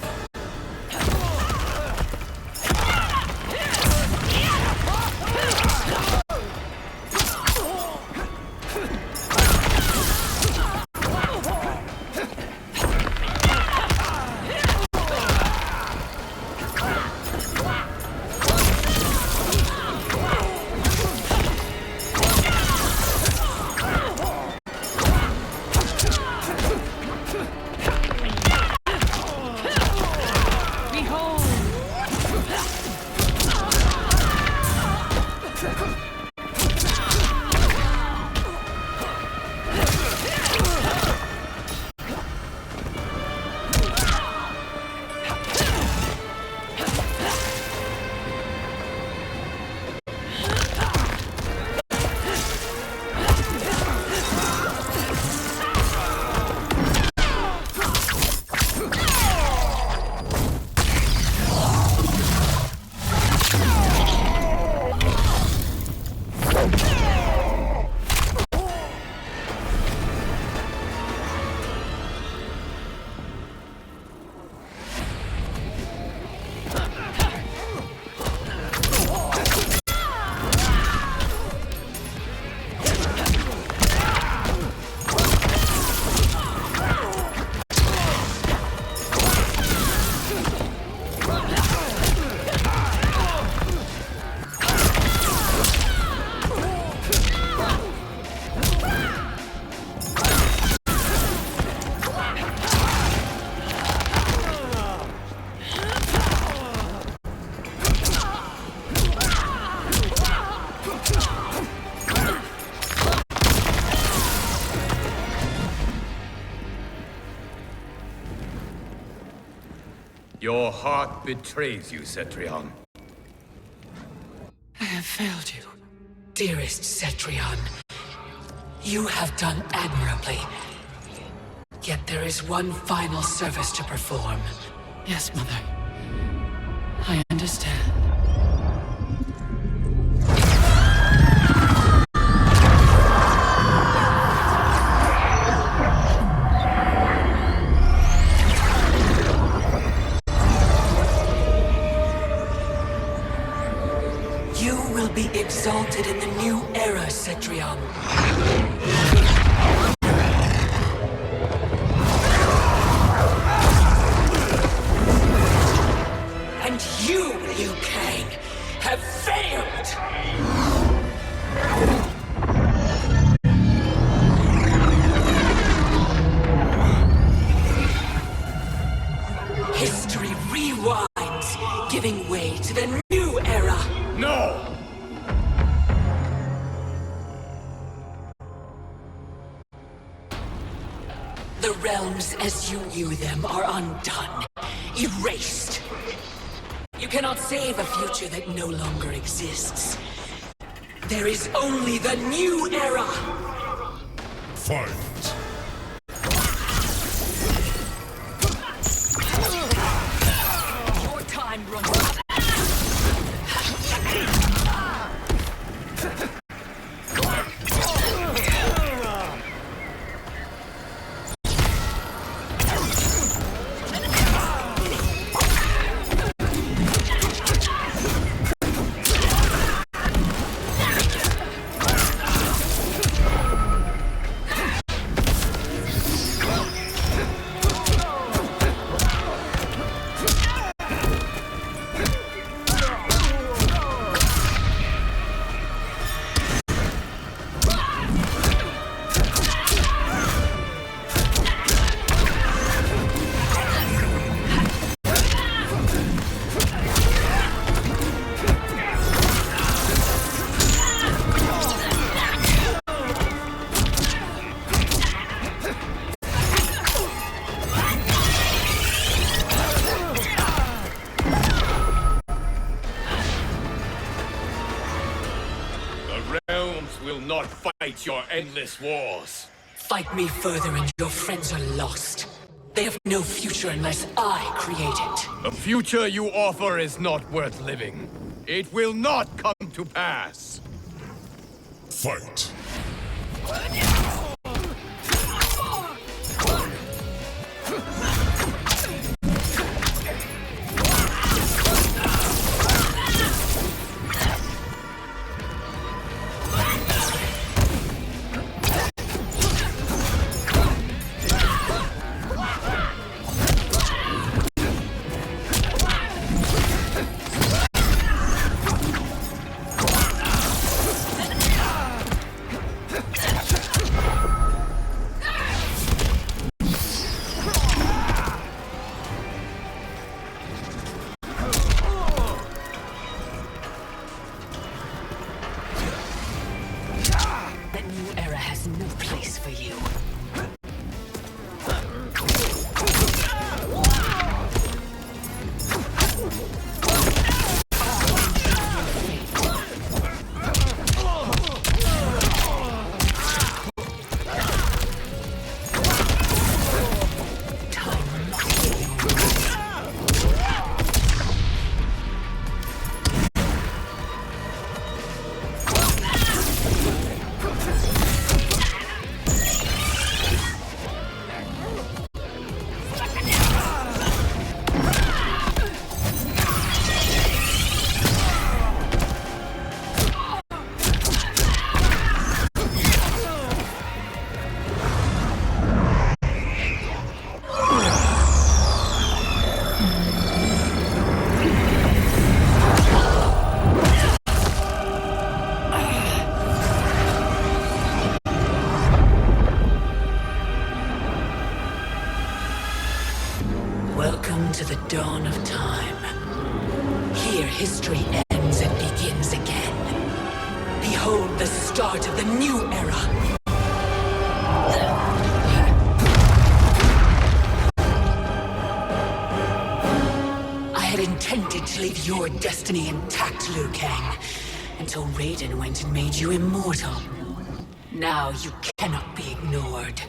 Your heart betrays you, Cetrion. I have failed you. Dearest Cetrion, you have done admirably. Yet there is one final service to perform. Yes, Mother. I understand. You will be exalted in the new era, Cetrion. And you, Liu Kang, have failed! History rewinds, giving way to the new era! No! The realms as you knew them are undone, erased. You cannot save a future that no longer exists. There is only the new era! Fight! Your time runs out. fight your endless wars. Fight me further and your friends are lost. They have no future unless I create it. The future you offer is not worth living. It will not come to pass. Fight. Welcome to the dawn of time. Here history ends and begins again. Behold the start of the new era. I had intended to leave your destiny intact, Liu Kang, until Raiden went and made you immortal. Now you cannot be ignored.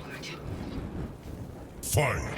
Fight.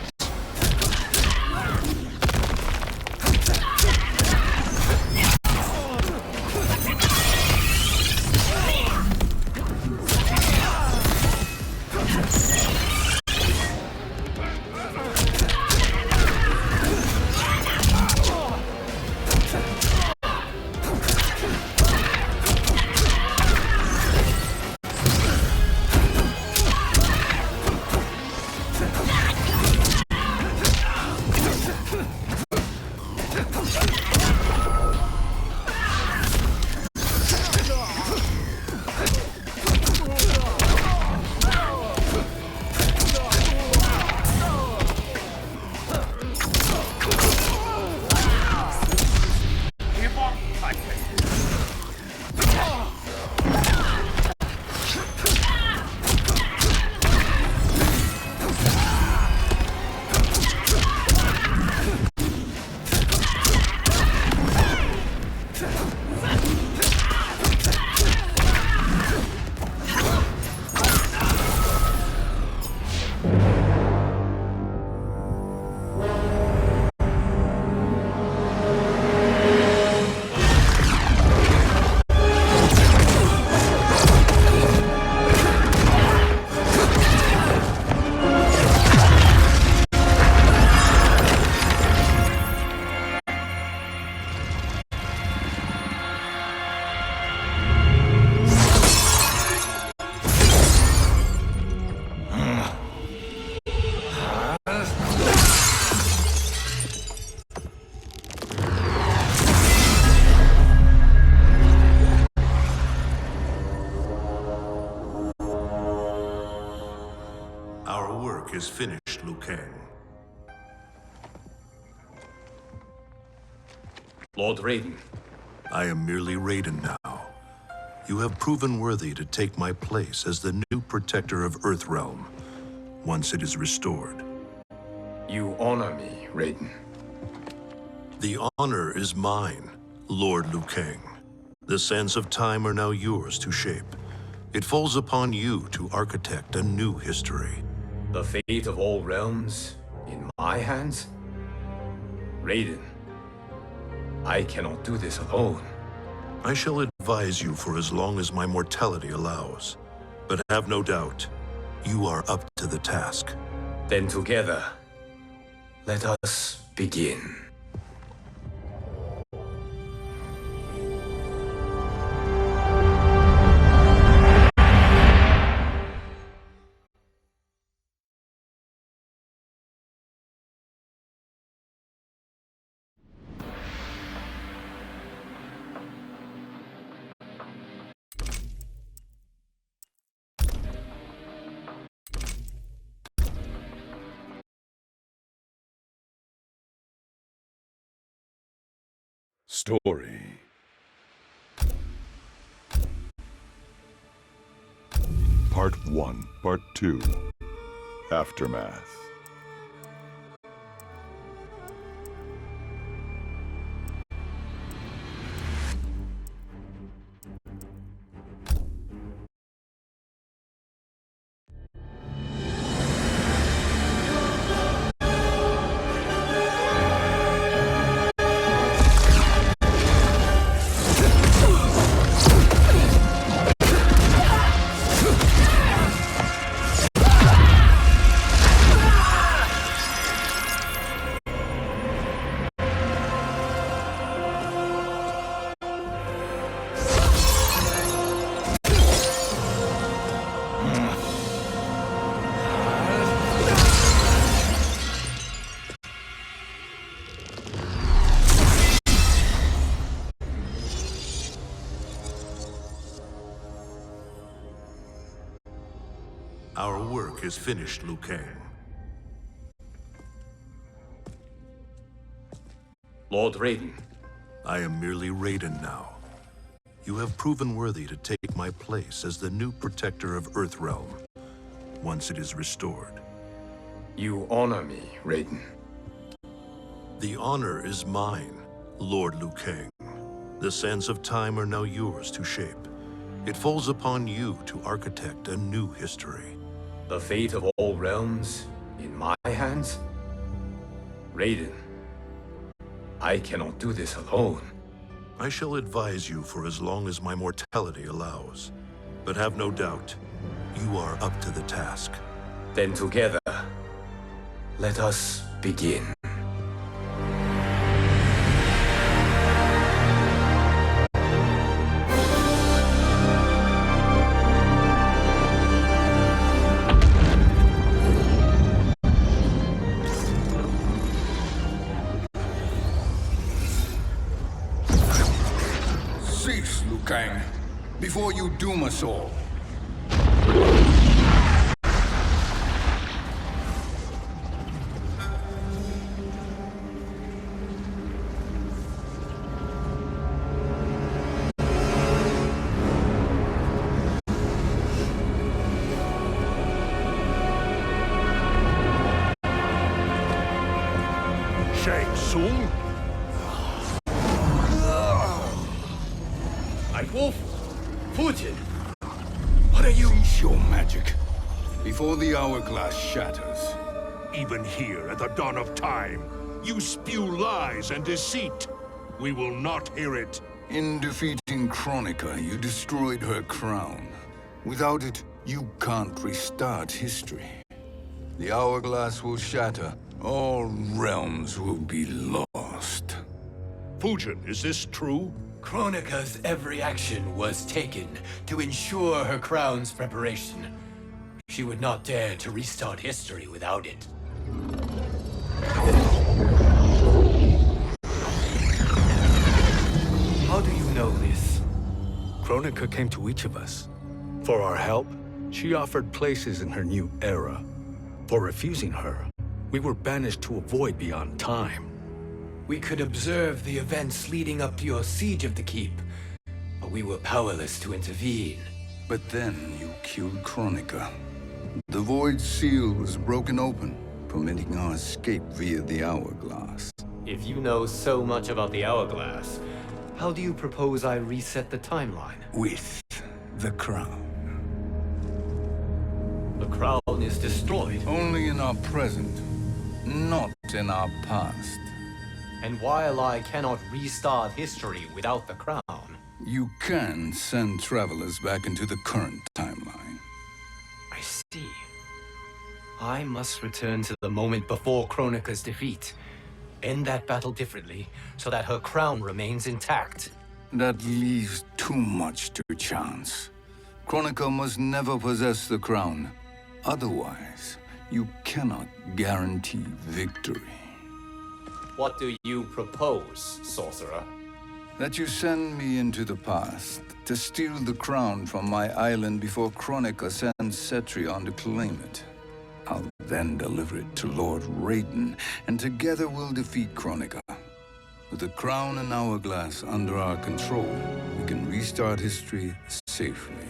Is finished, Liu Kang. Lord Raiden. I am merely Raiden now. You have proven worthy to take my place as the new protector of Earthrealm, once it is restored. You honor me, Raiden. The honor is mine, Lord Liu Kang. The sands of time are now yours to shape. It falls upon you to architect a new history. The fate of all realms in my hands? Raiden, I cannot do this alone. I shall advise you for as long as my mortality allows. But have no doubt, you are up to the task. Then together, let us begin. Story. Part 1, Part 2. Aftermath. Our work is finished, Liu Kang. Lord Raiden. I am merely Raiden now. You have proven worthy to take my place as the new protector of Earthrealm, once it is restored. You honor me, Raiden. The honor is mine, Lord Liu Kang. The sands of time are now yours to shape. It falls upon you to architect a new history. The fate of all realms in my hands? Raiden, I cannot do this alone. I shall advise you for as long as my mortality allows. But have no doubt, you are up to the task. Then together, let us begin. Cease, Liu Kang, before you doom us all. Shang Tsung? Wolf? Putin? What are you? Cease your magic before the hourglass shatters. Even here at the dawn of time, you spew lies and deceit. We will not hear it. In defeating Kronika, you destroyed her crown. Without it, you can't restart history. The hourglass will shatter. All realms will be lost. Fujin, is this true? Kronika's every action was taken to ensure her crown's preparation. She would not dare to restart history without it. How do you know this? Kronika came to each of us. For our help, she offered places in her new era. For refusing her, we were banished to a void beyond time. We could observe the events leading up to your siege of the keep, but we were powerless to intervene. But then you killed Kronika. The void seal was broken open, permitting our escape via the hourglass. If you know so much about the hourglass, how do you propose I reset the timeline? With the crown. The crown is destroyed. Only in our present, not in our past. And while I cannot restart history without the crown... You can send travelers back into the current timeline. I see. I must return to the moment before Kronika's defeat. End that battle differently, so that her crown remains intact. That leaves too much to chance. Kronika must never possess the crown. Otherwise, you cannot guarantee victory. What do you propose, sorcerer? That you send me into the past to steal the crown from my island before Kronika sends Cetrion to claim it. I'll then deliver it to Lord Raiden, and together we'll defeat Kronika. With the crown and hourglass under our control, we can restart history safely.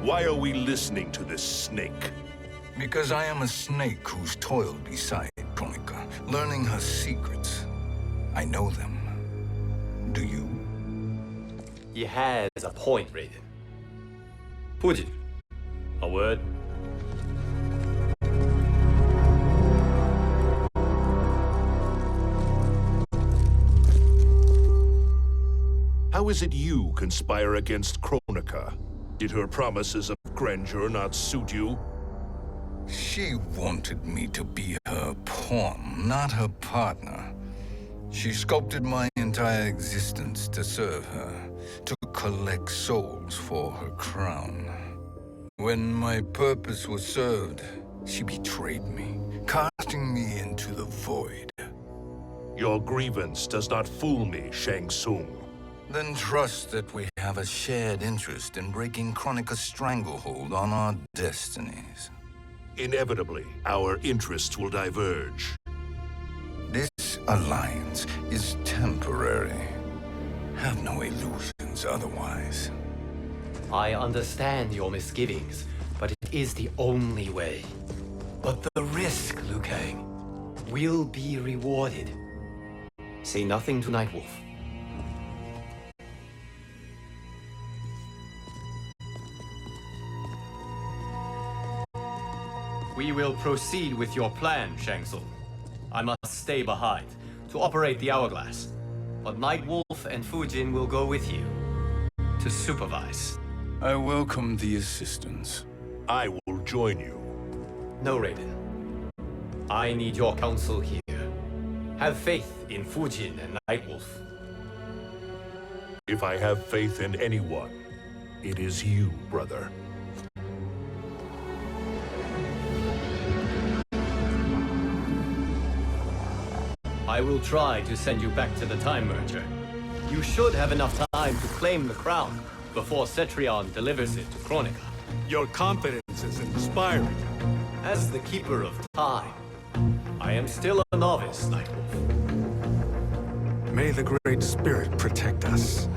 Why are we listening to this snake? Because I am a snake who's toiled beside Kronika, learning her secrets. I know them. Do you? He has a point, Raiden. Fujin, a word? How is it you conspire against Kronika? Did her promises of grandeur not suit you? She wanted me to be her pawn, not her partner. She sculpted my entire existence to serve her, to collect souls for her crown. When my purpose was served, she betrayed me, casting me into the void. Your grievance does not fool me, Shang Tsung. Then trust that we have a shared interest in breaking Kronika's stranglehold on our destinies. Inevitably, our interests will diverge. This alliance is temporary. Have no illusions otherwise. I understand your misgivings, but it is the only way. But the risk, Liu Kang, will be rewarded. Say nothing to Nightwolf. We will proceed with your plan, Shang Tsung. I must stay behind to operate the hourglass. But Nightwolf and Fujin will go with you to supervise. I welcome the assistance. I will join you. No, Raiden. I need your counsel here. Have faith in Fujin and Nightwolf. If I have faith in anyone, it is you, brother. I will try to send you back to the Time Merger. You should have enough time to claim the crown before Cetrion delivers it to Kronika. Your confidence is inspiring. As the Keeper of Time, I am still a novice, Nightwolf. May the Great Spirit protect us.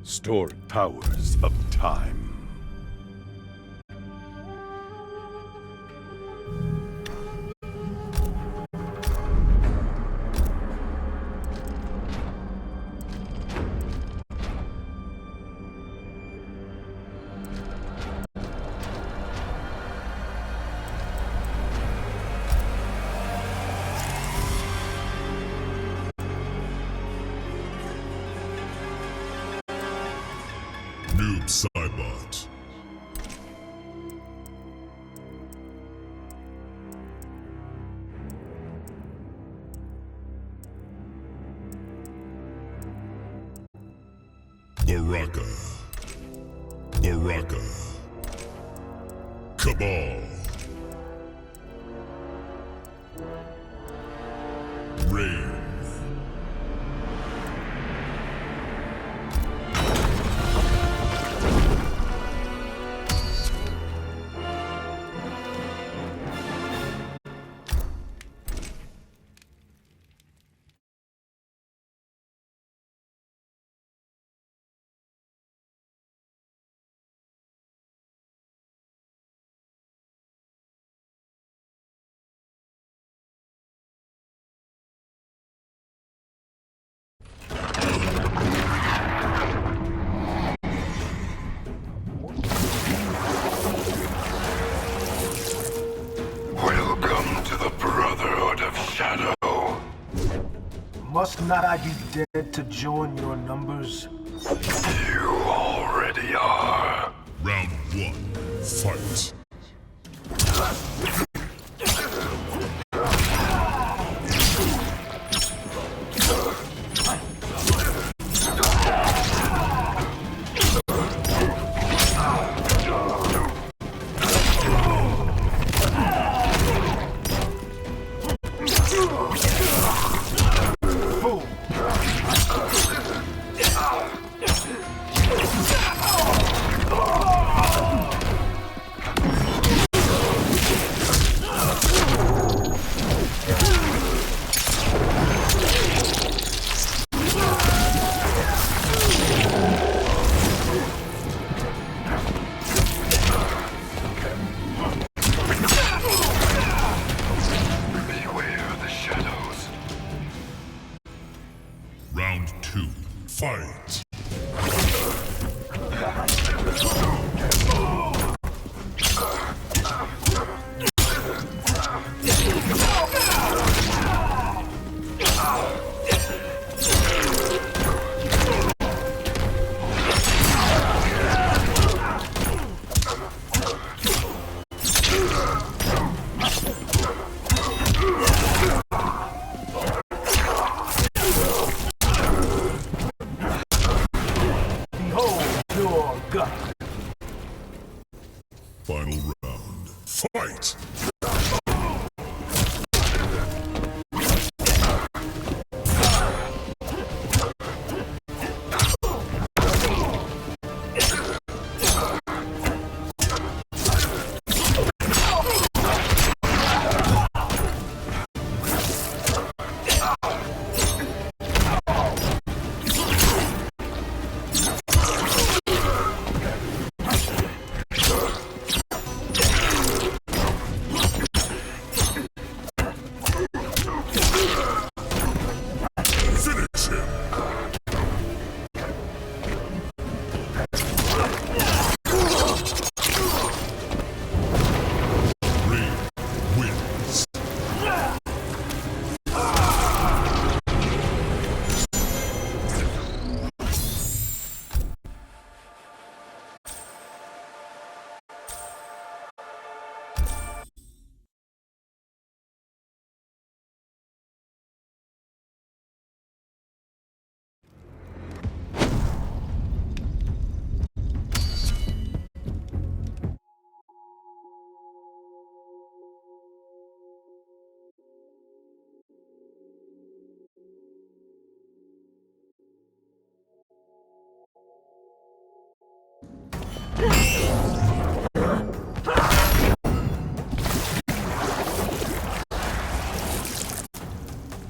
Stored powers of time. Noob Cybot. Baraka. Baraka. Cabal. Rain. Must not I be dead to join your numbers? You already are. Round 1, fight. Round 2, fight! Final round, fight!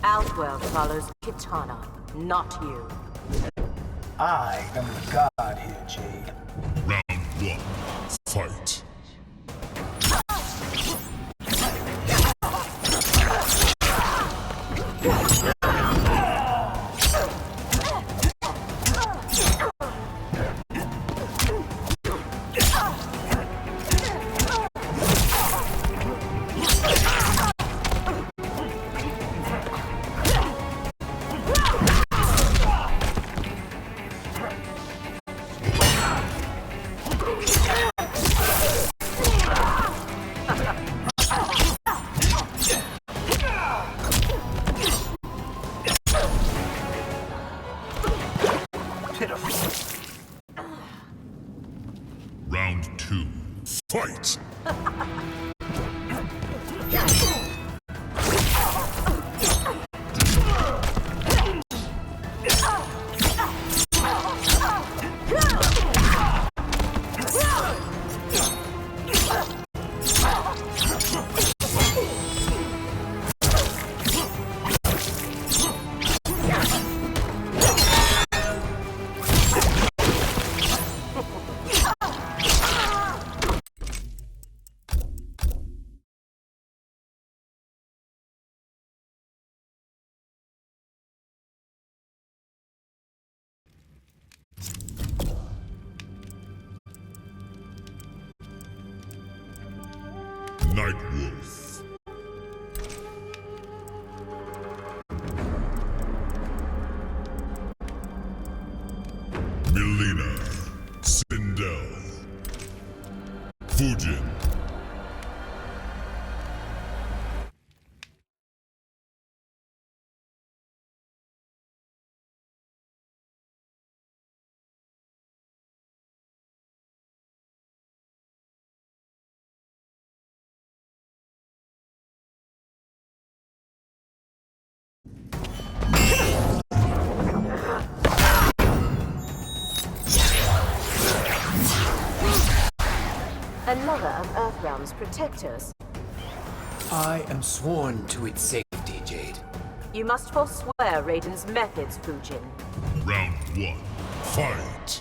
Outworld follows Kitana, not you. I am the god here, Jade. Round 1, fight! Round 2, fight! Nightwolf. Another of Earthrealm's protectors. I am sworn to its safety, Jade. You must forswear Raiden's methods, Fujin. Round 1. Fight!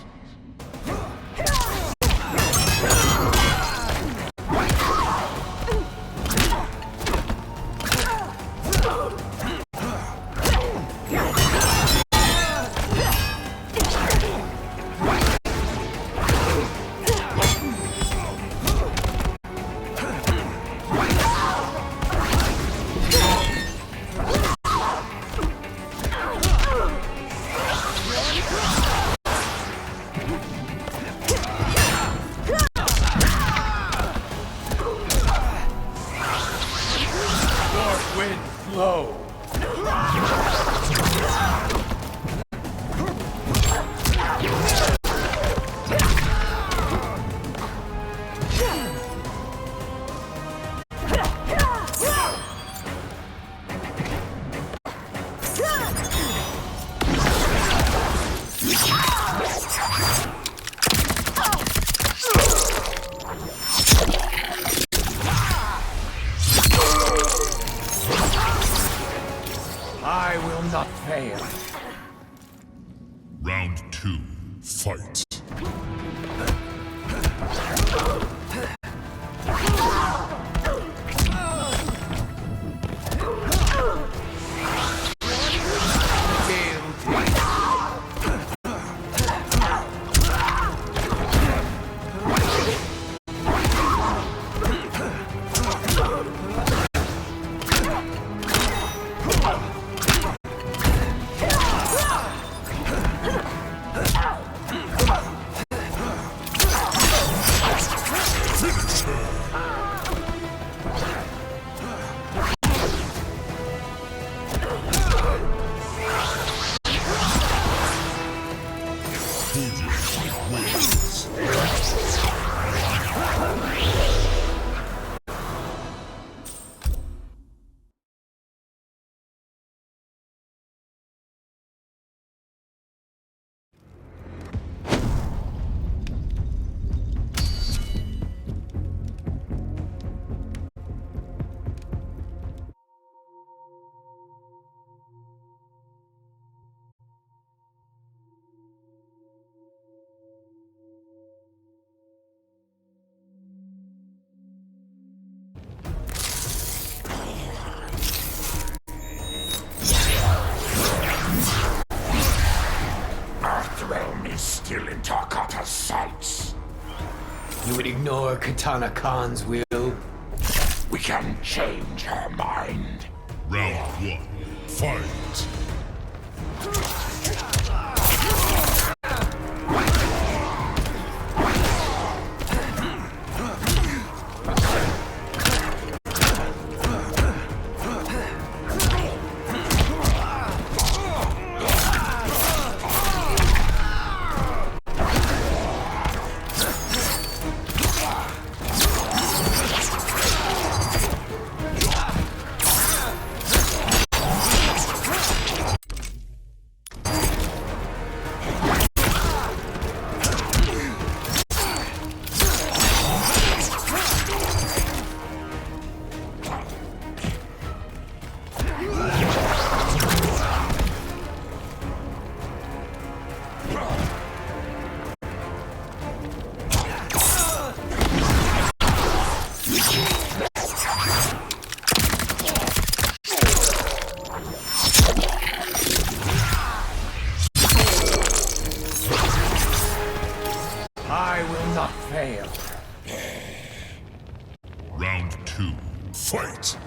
I will not fail. Round 2. Fight! Still in Tarkata's sights. You would ignore Katana Khan's will? We can change her mind. Round 1. Fight! I will not fail. Round 2. Fight!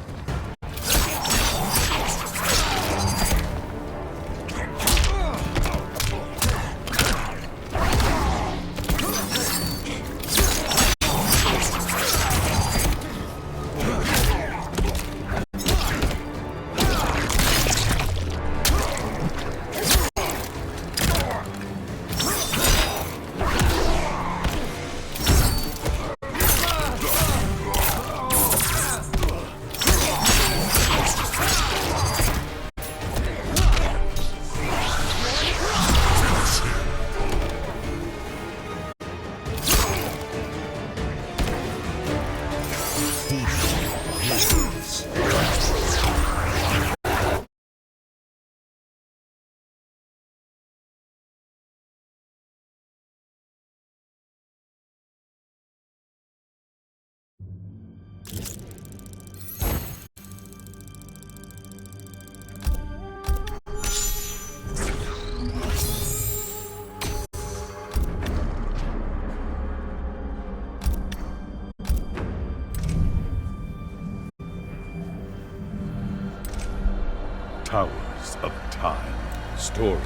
Towers of Time. Story,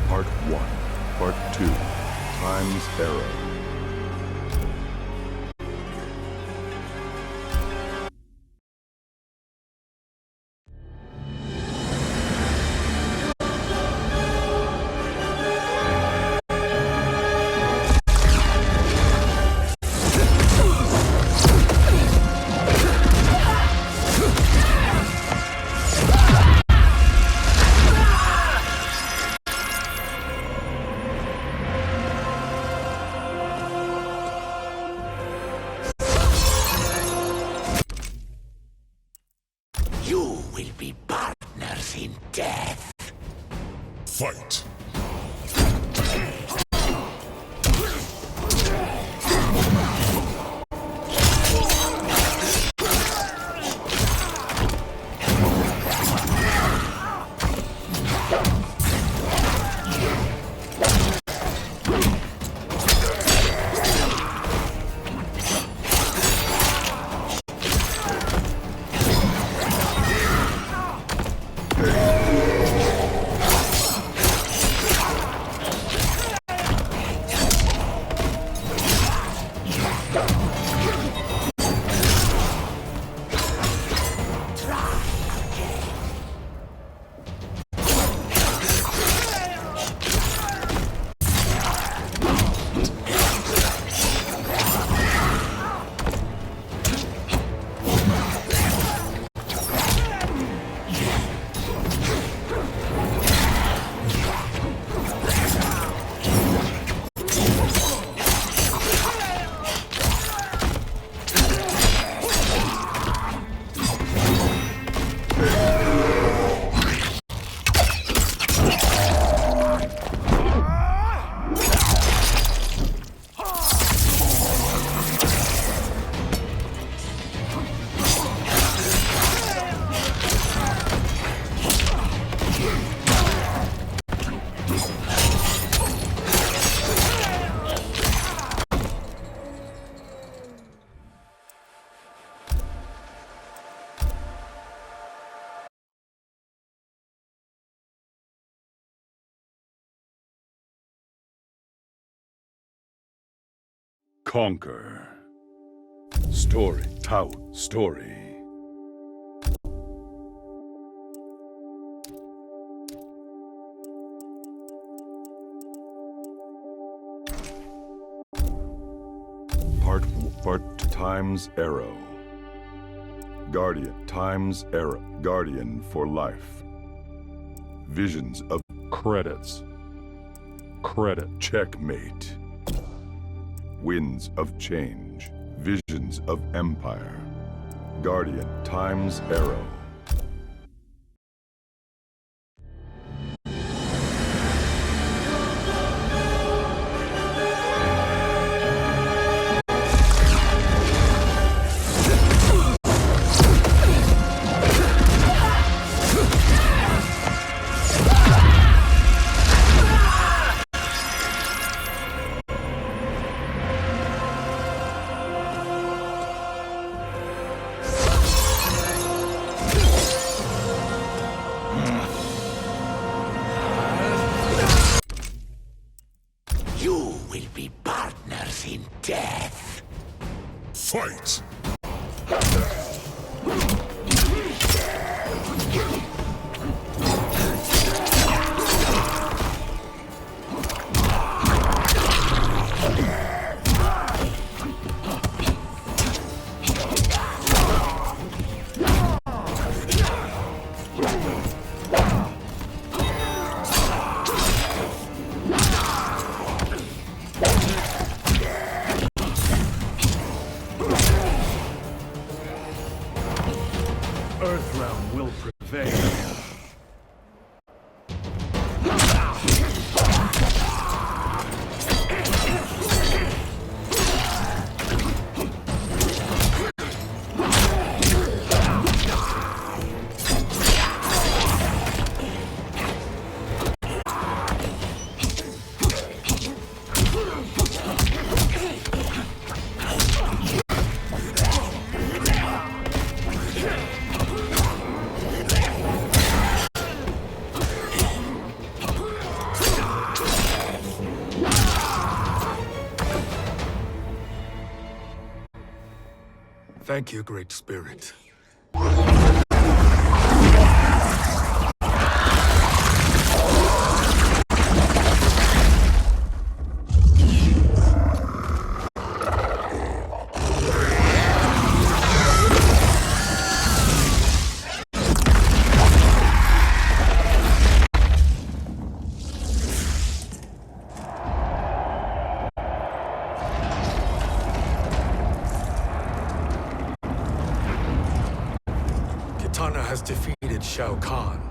Part 1, Part 2, Time's Arrow. You will be partners in death. Fight! Conquer. Story, Tau, story. Part Time's Arrow. Guardian, Time's Arrow. Guardian for life. Visions of credits. Credit, checkmate. Winds of change. Visions of empire. Guardian, Time's Arrow. Fight! Earthrealm will prevail. Thank you, Great Spirit. Kitana has defeated Shao Kahn.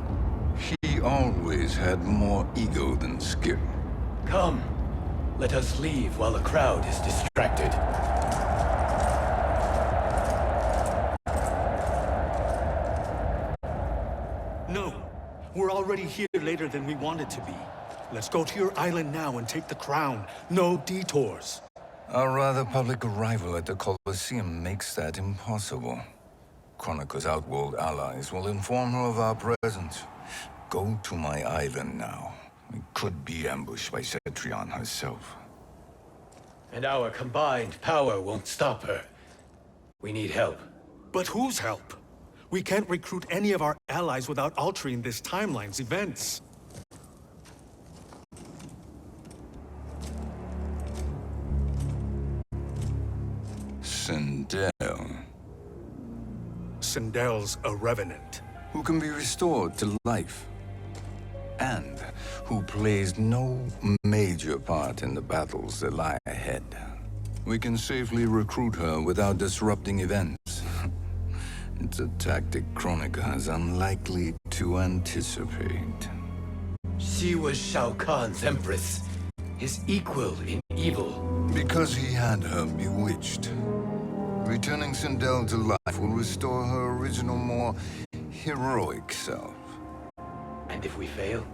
He always had more ego than skill. Come, let us leave while the crowd is distracted. No, we're already here later than we wanted to be. Let's go to your island now and take the crown. No detours. Our rather public arrival at the Colosseum makes that impossible. Kronika's outworld allies will inform her of our presence. Go to my island now. We could be ambushed by Cetrion herself. And our combined power won't stop her. We need help. But whose help? We can't recruit any of our allies without altering this timeline's events. Sindel. Sindel's a revenant. Who can be restored to life. And who plays no major part in the battles that lie ahead. We can safely recruit her without disrupting events. It's a tactic Kronika is unlikely to anticipate. She was Shao Kahn's empress, his equal in evil. Because he had her bewitched. Returning Sindel to life will restore her original, more heroic self. And if we fail?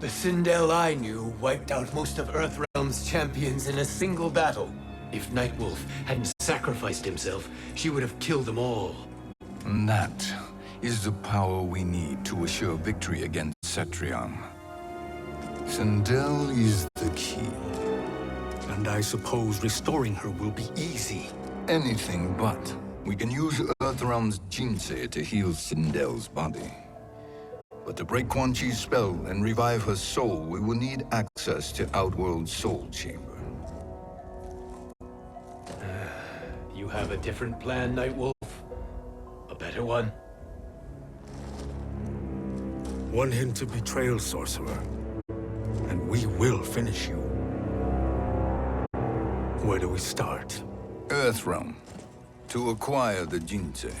The Sindel I knew wiped out most of Earthrealm's champions in a single battle. If Nightwolf hadn't sacrificed himself, she would have killed them all. And that is the power we need to assure victory against Cetrion. Sindel is the key. And I suppose restoring her will be easy. Anything but. We can use Earthrealm's Jinsei to heal Sindel's body. But to break Quan Chi's spell and revive her soul, we will need access to Outworld's Soul Chamber. You have a different plan, Nightwolf? A better one? One hint to betrayal, Sorcerer. And we will finish you. Where do we start? Earthrealm. To acquire the Jinsei.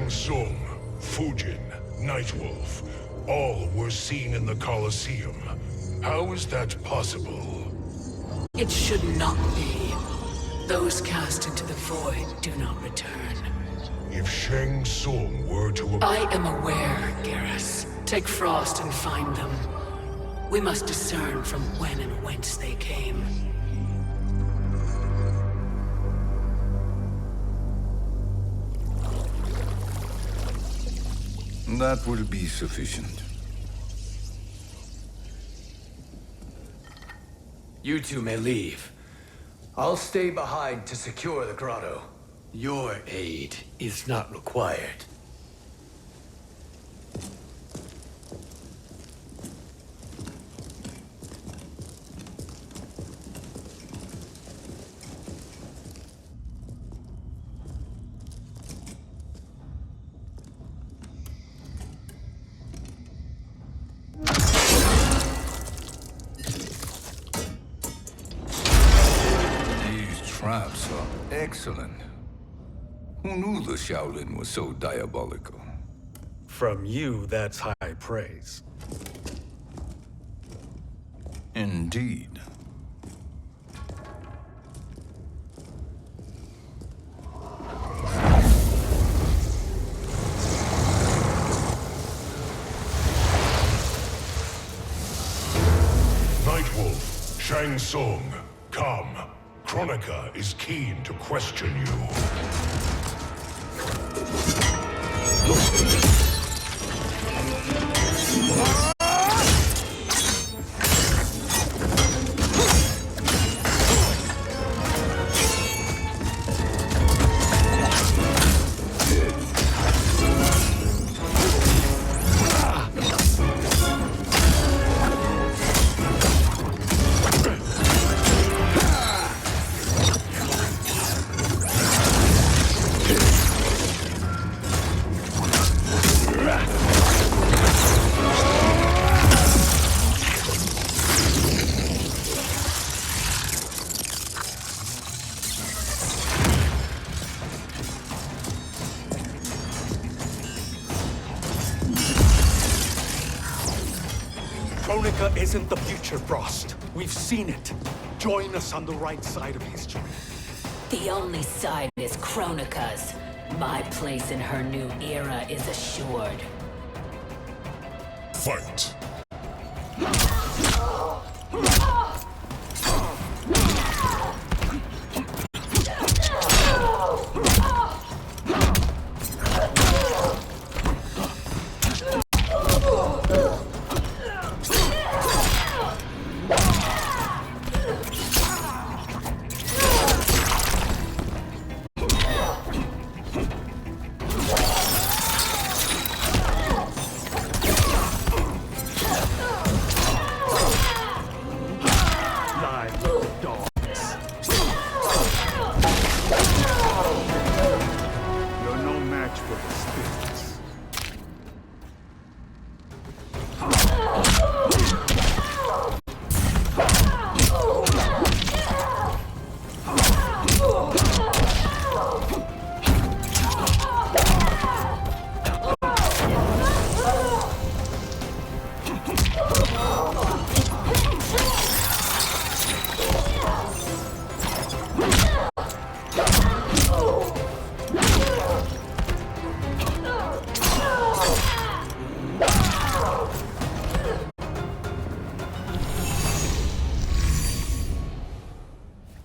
Shang Tsung, Fujin, Nightwolf, all were seen in the Colosseum. How is that possible? It should not be. Those cast into the void do not return. If Shang Tsung were to... I am aware, Garrus. Take Frost and find them. We must discern from when and whence they came. That will be sufficient. You two may leave. I'll stay behind to secure the grotto. Your aid is not required. Traps are excellent. Who knew the Shaolin was so diabolical? From you, that's high praise. Indeed. Nightwolf, Shang Tsung, come. Kronika is keen to question you. Kronika isn't the future, Frost. We've seen it. Join us on the right side of history. The only side is Kronika's. My place in her new era is assured. Fight!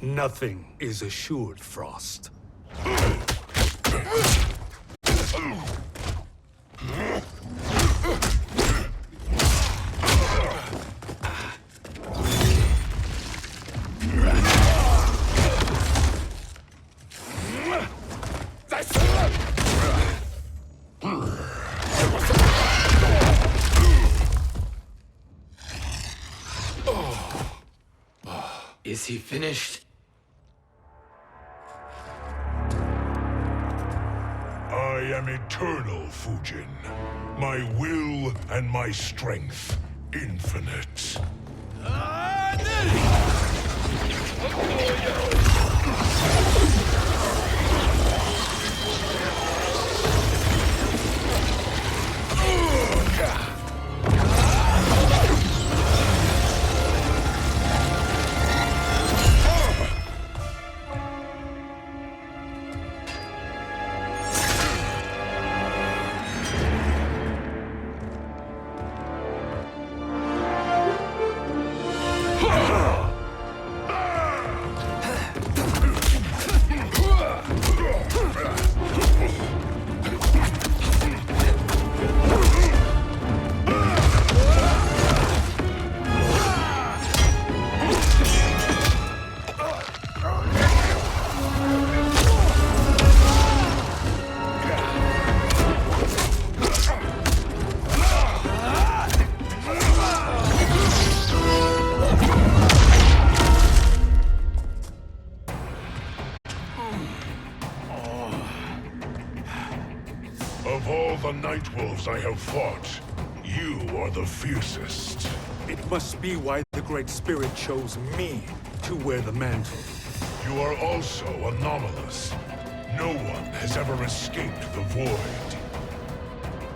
Nothing is assured, Frost. Is he finished? I am eternal, Fujin. My will and my strength, infinite. all the Nightwolves I have fought, you are the fiercest. It must be why the Great Spirit chose me to wear the mantle. You are also anomalous. No one has ever escaped the void.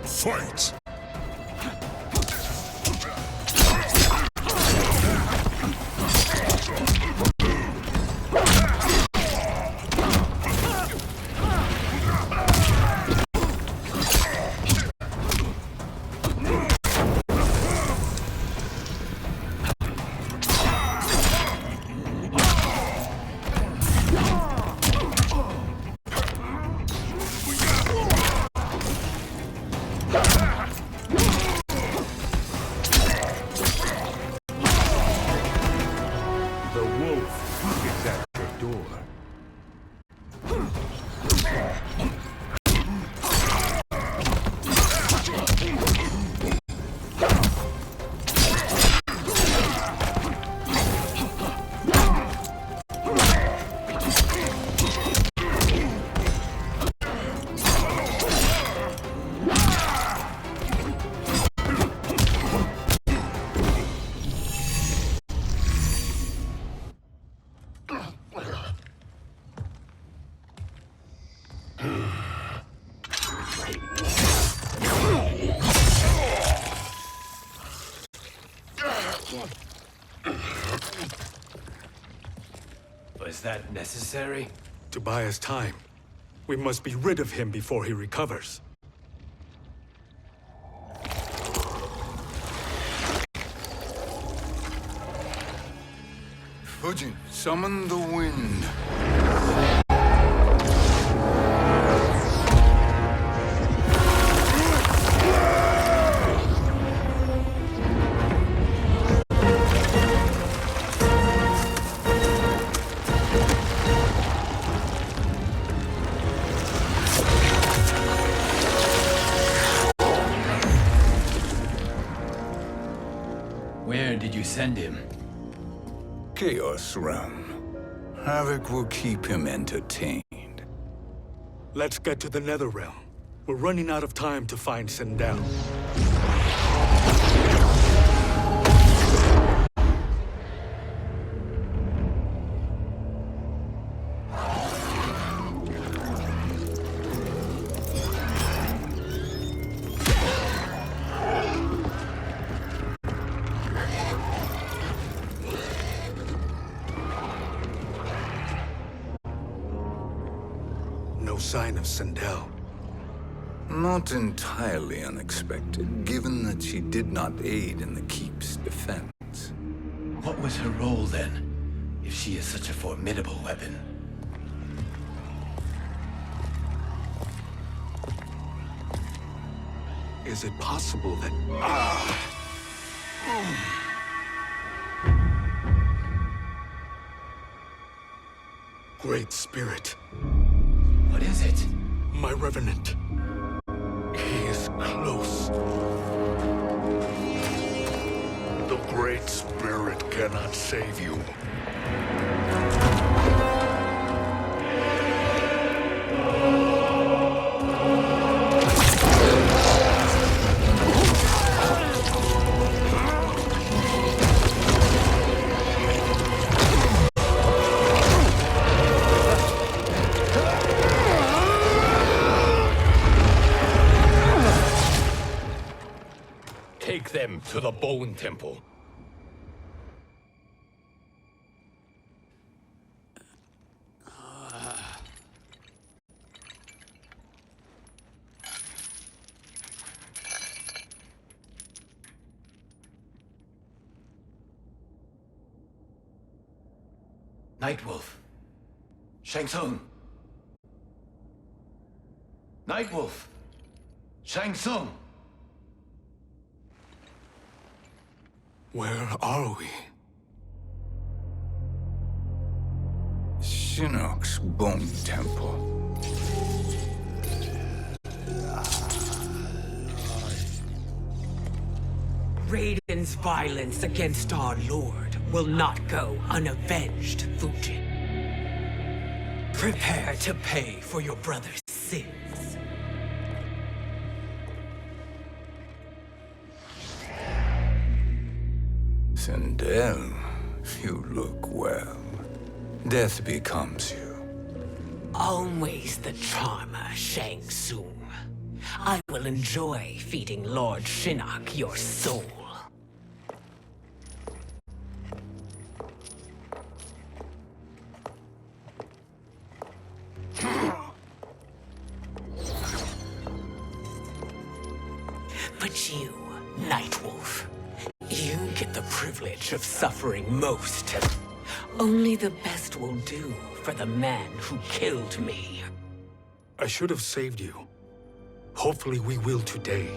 Fight! Was that necessary? To buy us time. We must be rid of him before he recovers. Fujin, summon the wind. Where did you send him? Chaos Realm. Havoc will keep him entertained. Let's get to the Netherrealm. We're running out of time to find Sindel. No sign of Sindel. Not entirely unexpected, given that she did not aid in the Keep's defense. What was her role then, if she is such a formidable weapon? Is it possible that... Great Spirit. What is it? My Revenant. He is close. The Great Spirit cannot save you. Take them to the Bone Temple. Nightwolf. Shang Tsung. Nightwolf. Shang Tsung. Where are we? Shinnok's Bone Temple. Raiden's violence against our Lord will not go unavenged, Fujin. Prepare to pay for your brother's sins. Sindel, you look well. Death becomes you. Always the charmer, Shang Tsung. I will enjoy feeding Lord Shinnok your soul. But you, Nightwolf, you get the privilege of suffering most. Only the best will do for the man who killed me. I should have saved you. Hopefully we will today.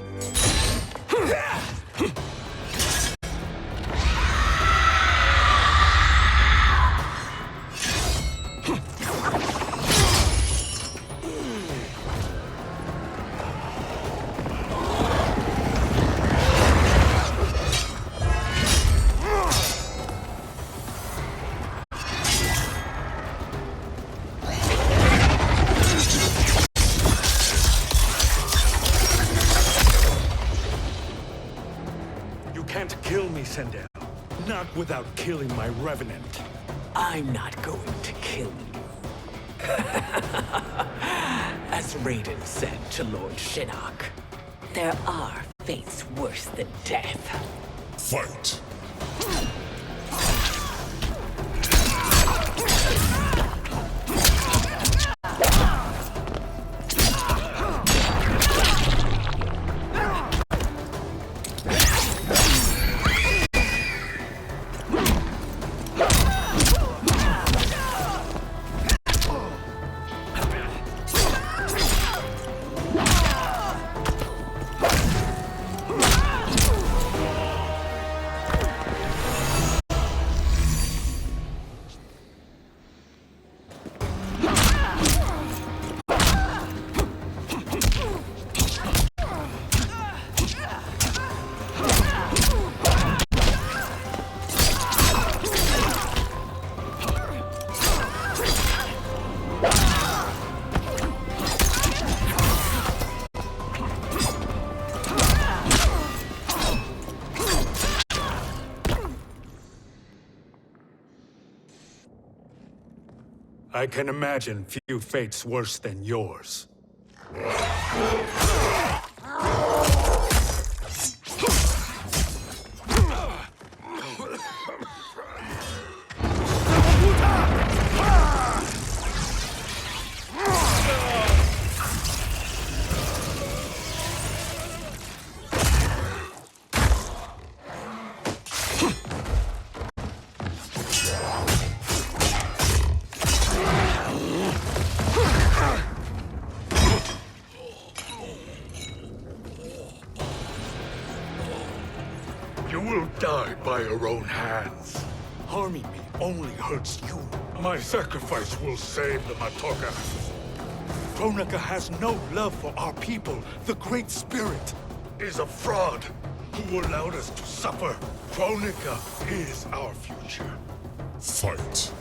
Sindel. Not without killing my revenant. I'm not going to kill you. As Raiden said to Lord Shinnok, there are fates worse than death. Fight! I can imagine few fates worse than yours. By your own hands. Harming me only hurts you. My sacrifice will save the Matoka. Kronika has no love for our people. The Great Spirit is a fraud who allowed us to suffer. Kronika is our future. Fight.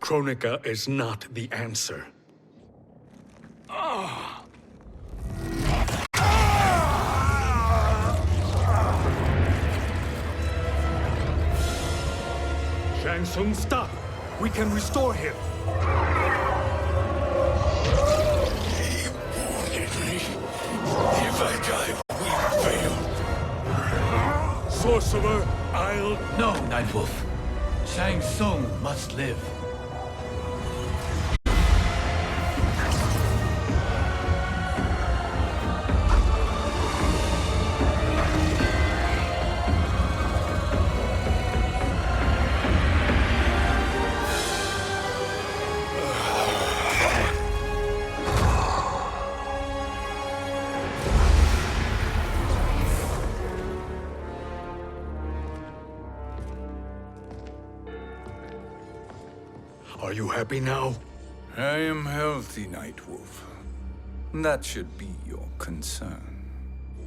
Kronika is not the answer. Shang Tsung, stop! We can restore him! He wounded me. If I die, we failed. Sorcerer, I'll... No, Nightwolf. Shang Tsung must live. Are you happy now? I am healthy, Nightwolf. That should be your concern.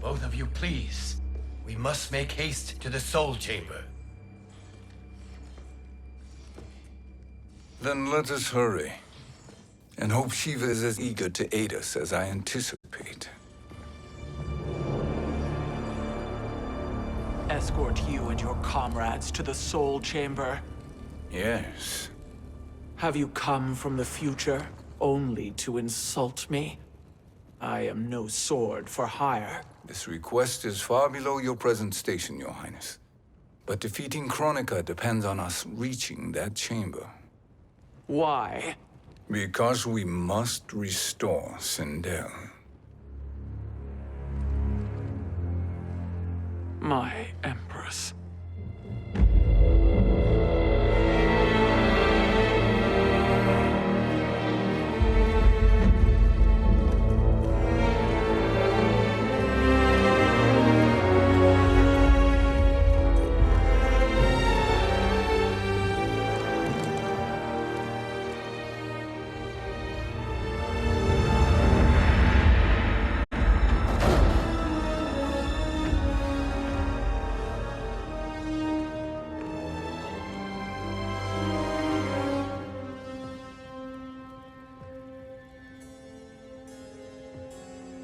Both of you, please. We must make haste to the Soul Chamber. Then let us hurry. And hope Shiva is as eager to aid us as I anticipate. Escort you and your comrades to the Soul Chamber? Yes. Have you come from the future only to insult me? I am no sword for hire. This request is far below your present station, Your Highness. But defeating Kronika depends on us reaching that chamber. Why? Because we must restore Sindel. My Empress.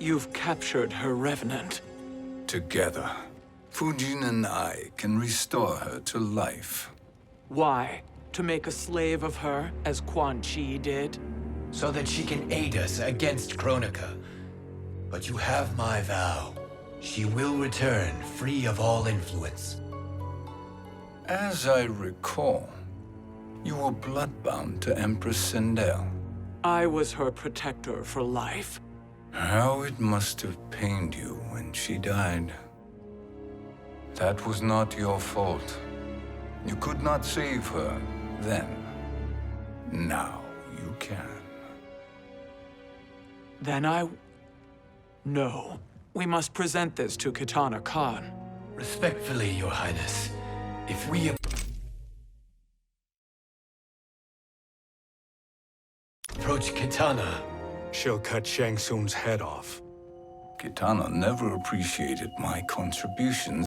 You've captured her revenant. Together, Fujin and I can restore her to life. Why? To make a slave of her, as Quan Chi did? So that she can aid us against Kronika. But you have my vow. She will return free of all influence. As I recall, you were bloodbound to Empress Sindel. I was her protector for life. How it must have pained you when she died. That was not your fault. You could not save her then. Now you can. Then No. We must present this to Kitana Khan. Respectfully, Your Highness, if we approach Kitana, she'll cut Shang Tsung's head off. Kitana never appreciated my contributions.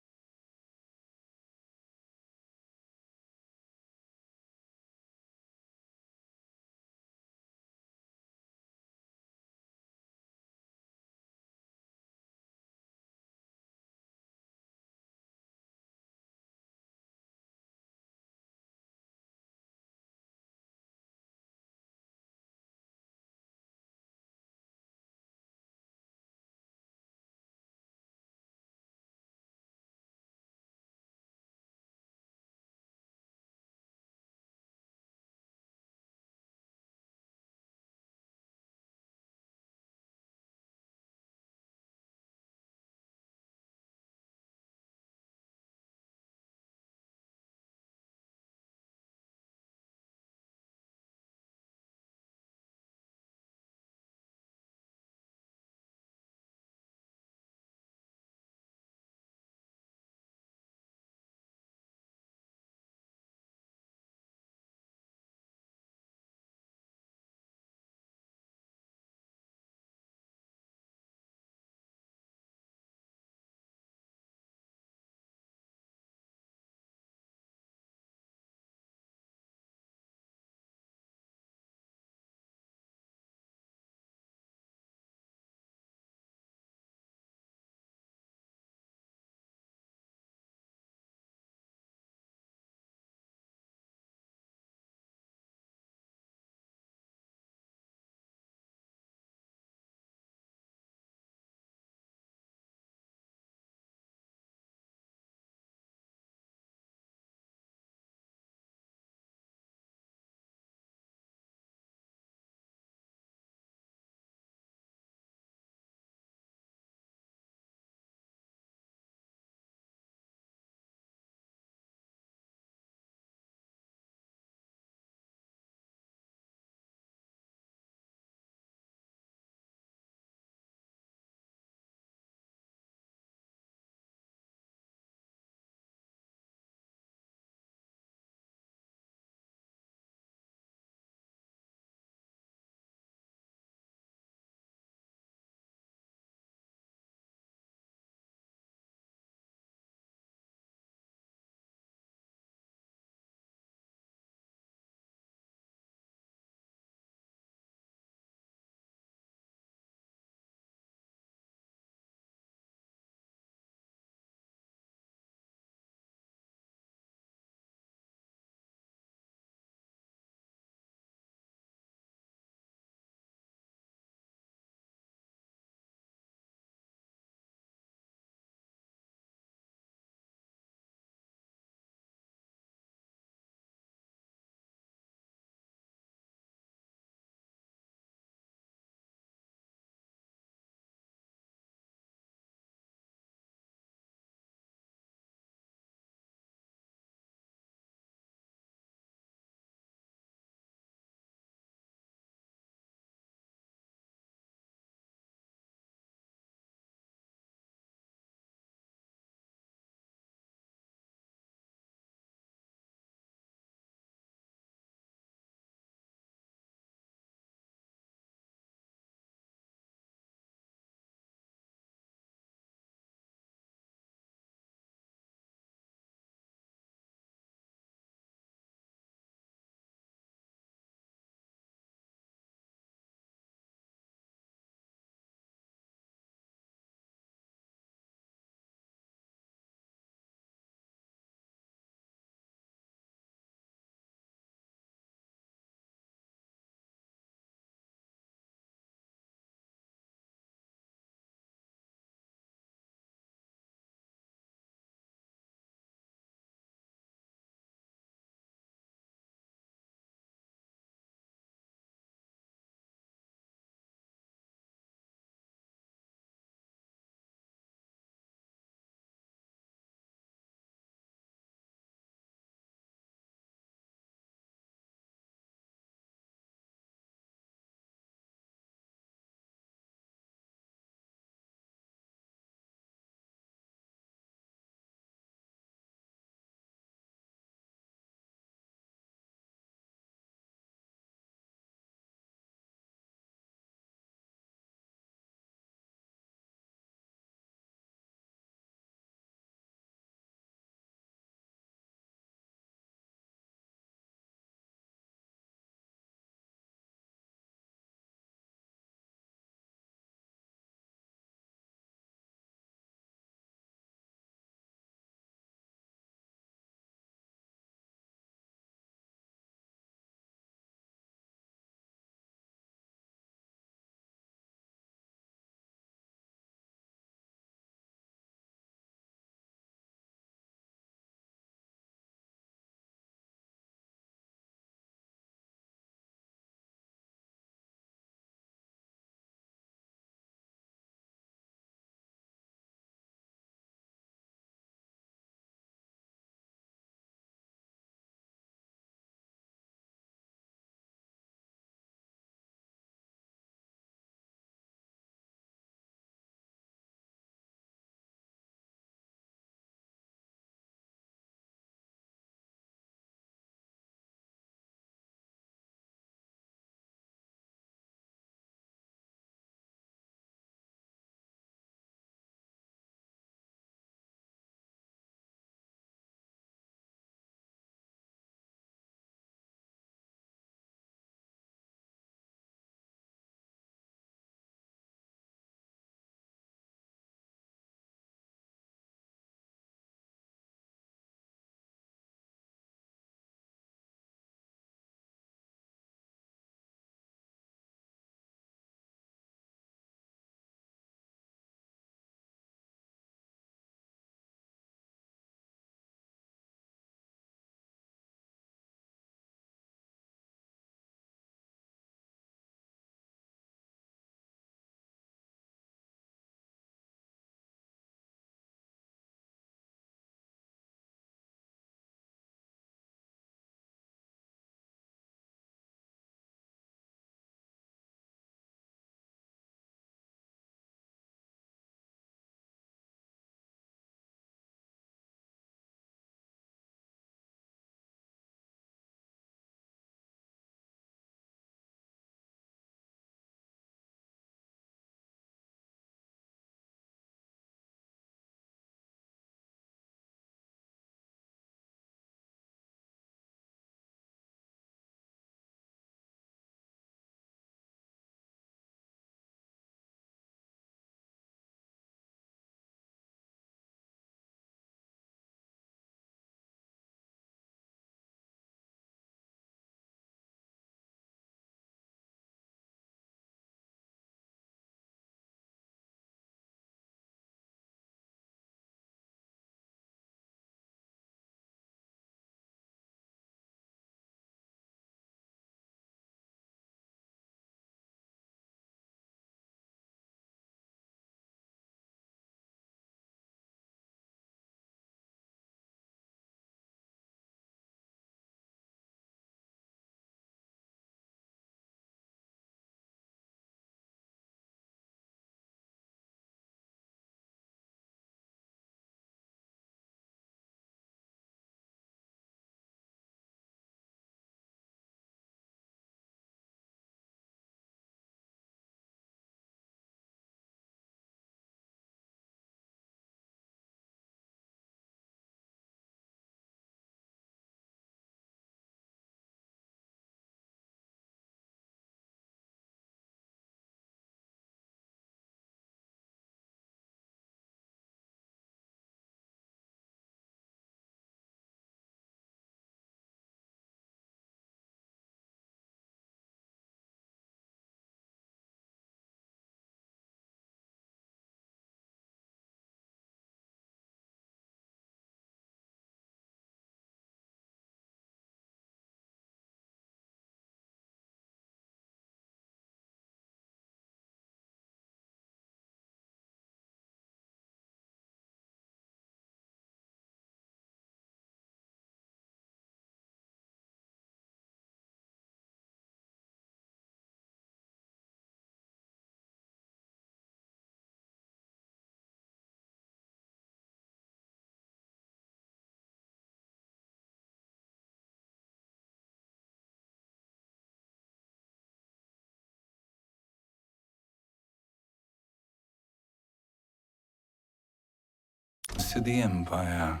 to the Empire.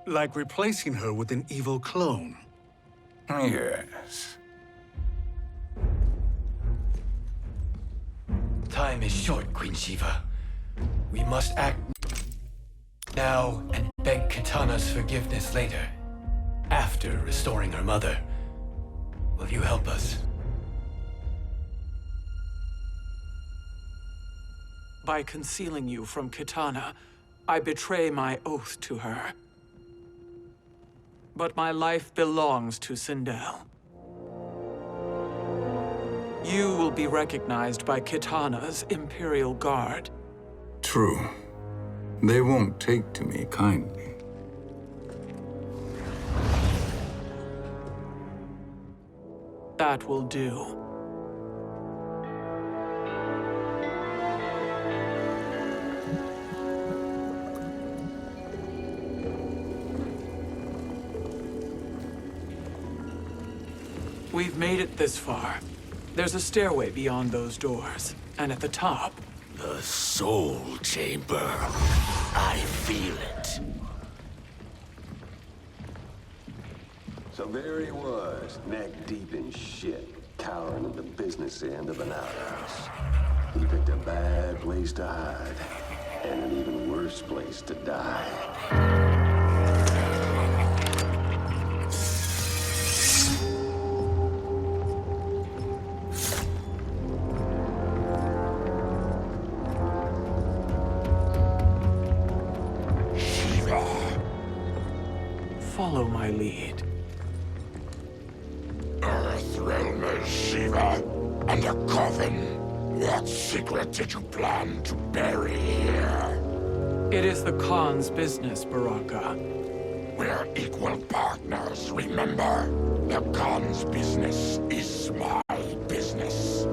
Like replacing her with an evil clone. Yes. Time is short, Queen Shiva. We must act now and beg Kitana's forgiveness later. After restoring her mother. Will you help us? By concealing you from Kitana, I betray my oath to her. But my life belongs to Sindel. You will be recognized by Kitana's Imperial Guard. True. They won't take to me kindly. That will do. We've made it this far. There's a stairway beyond those doors, and at the top... The Soul Chamber. I feel it. So there he was, neck deep in shit, cowering at the business end of an outhouse. He picked a bad place to hide, and an even worse place to die. Follow my lead. Earthrealmer Shiva, and a coffin. What secret did you plan to bury here? It is the Khan's business, Baraka. We're equal partners, remember? The Khan's business is my business.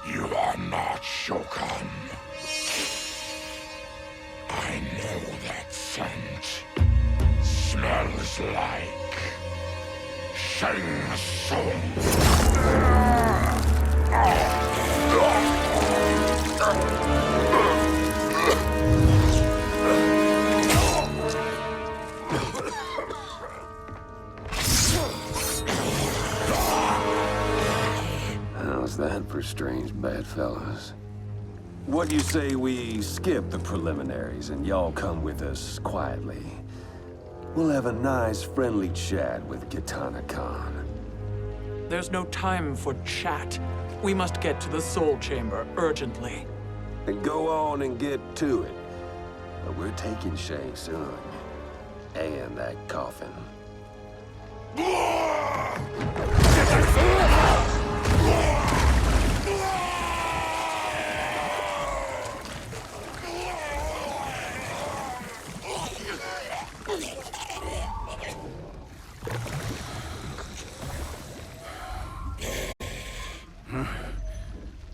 You are not Shokan. I know that scent. Smells like Shang Tsung. How's that for strange bedfellows? What do you say we skip the preliminaries and y'all come with us quietly? We'll have a nice, friendly chat with Kitana Khan. There's no time for chat. We must get to the Soul Chamber urgently. Then go on and get to it. But we're taking Shang Tsung. And that coffin.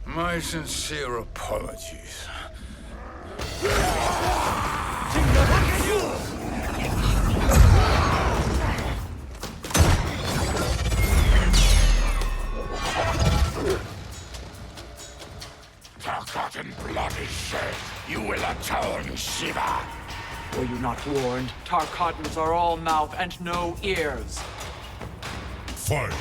My sincere apologies. Forgotten blood is shed. You will atone, Shiva. Were you not warned? Tarkatans are all mouth and no ears. Fight.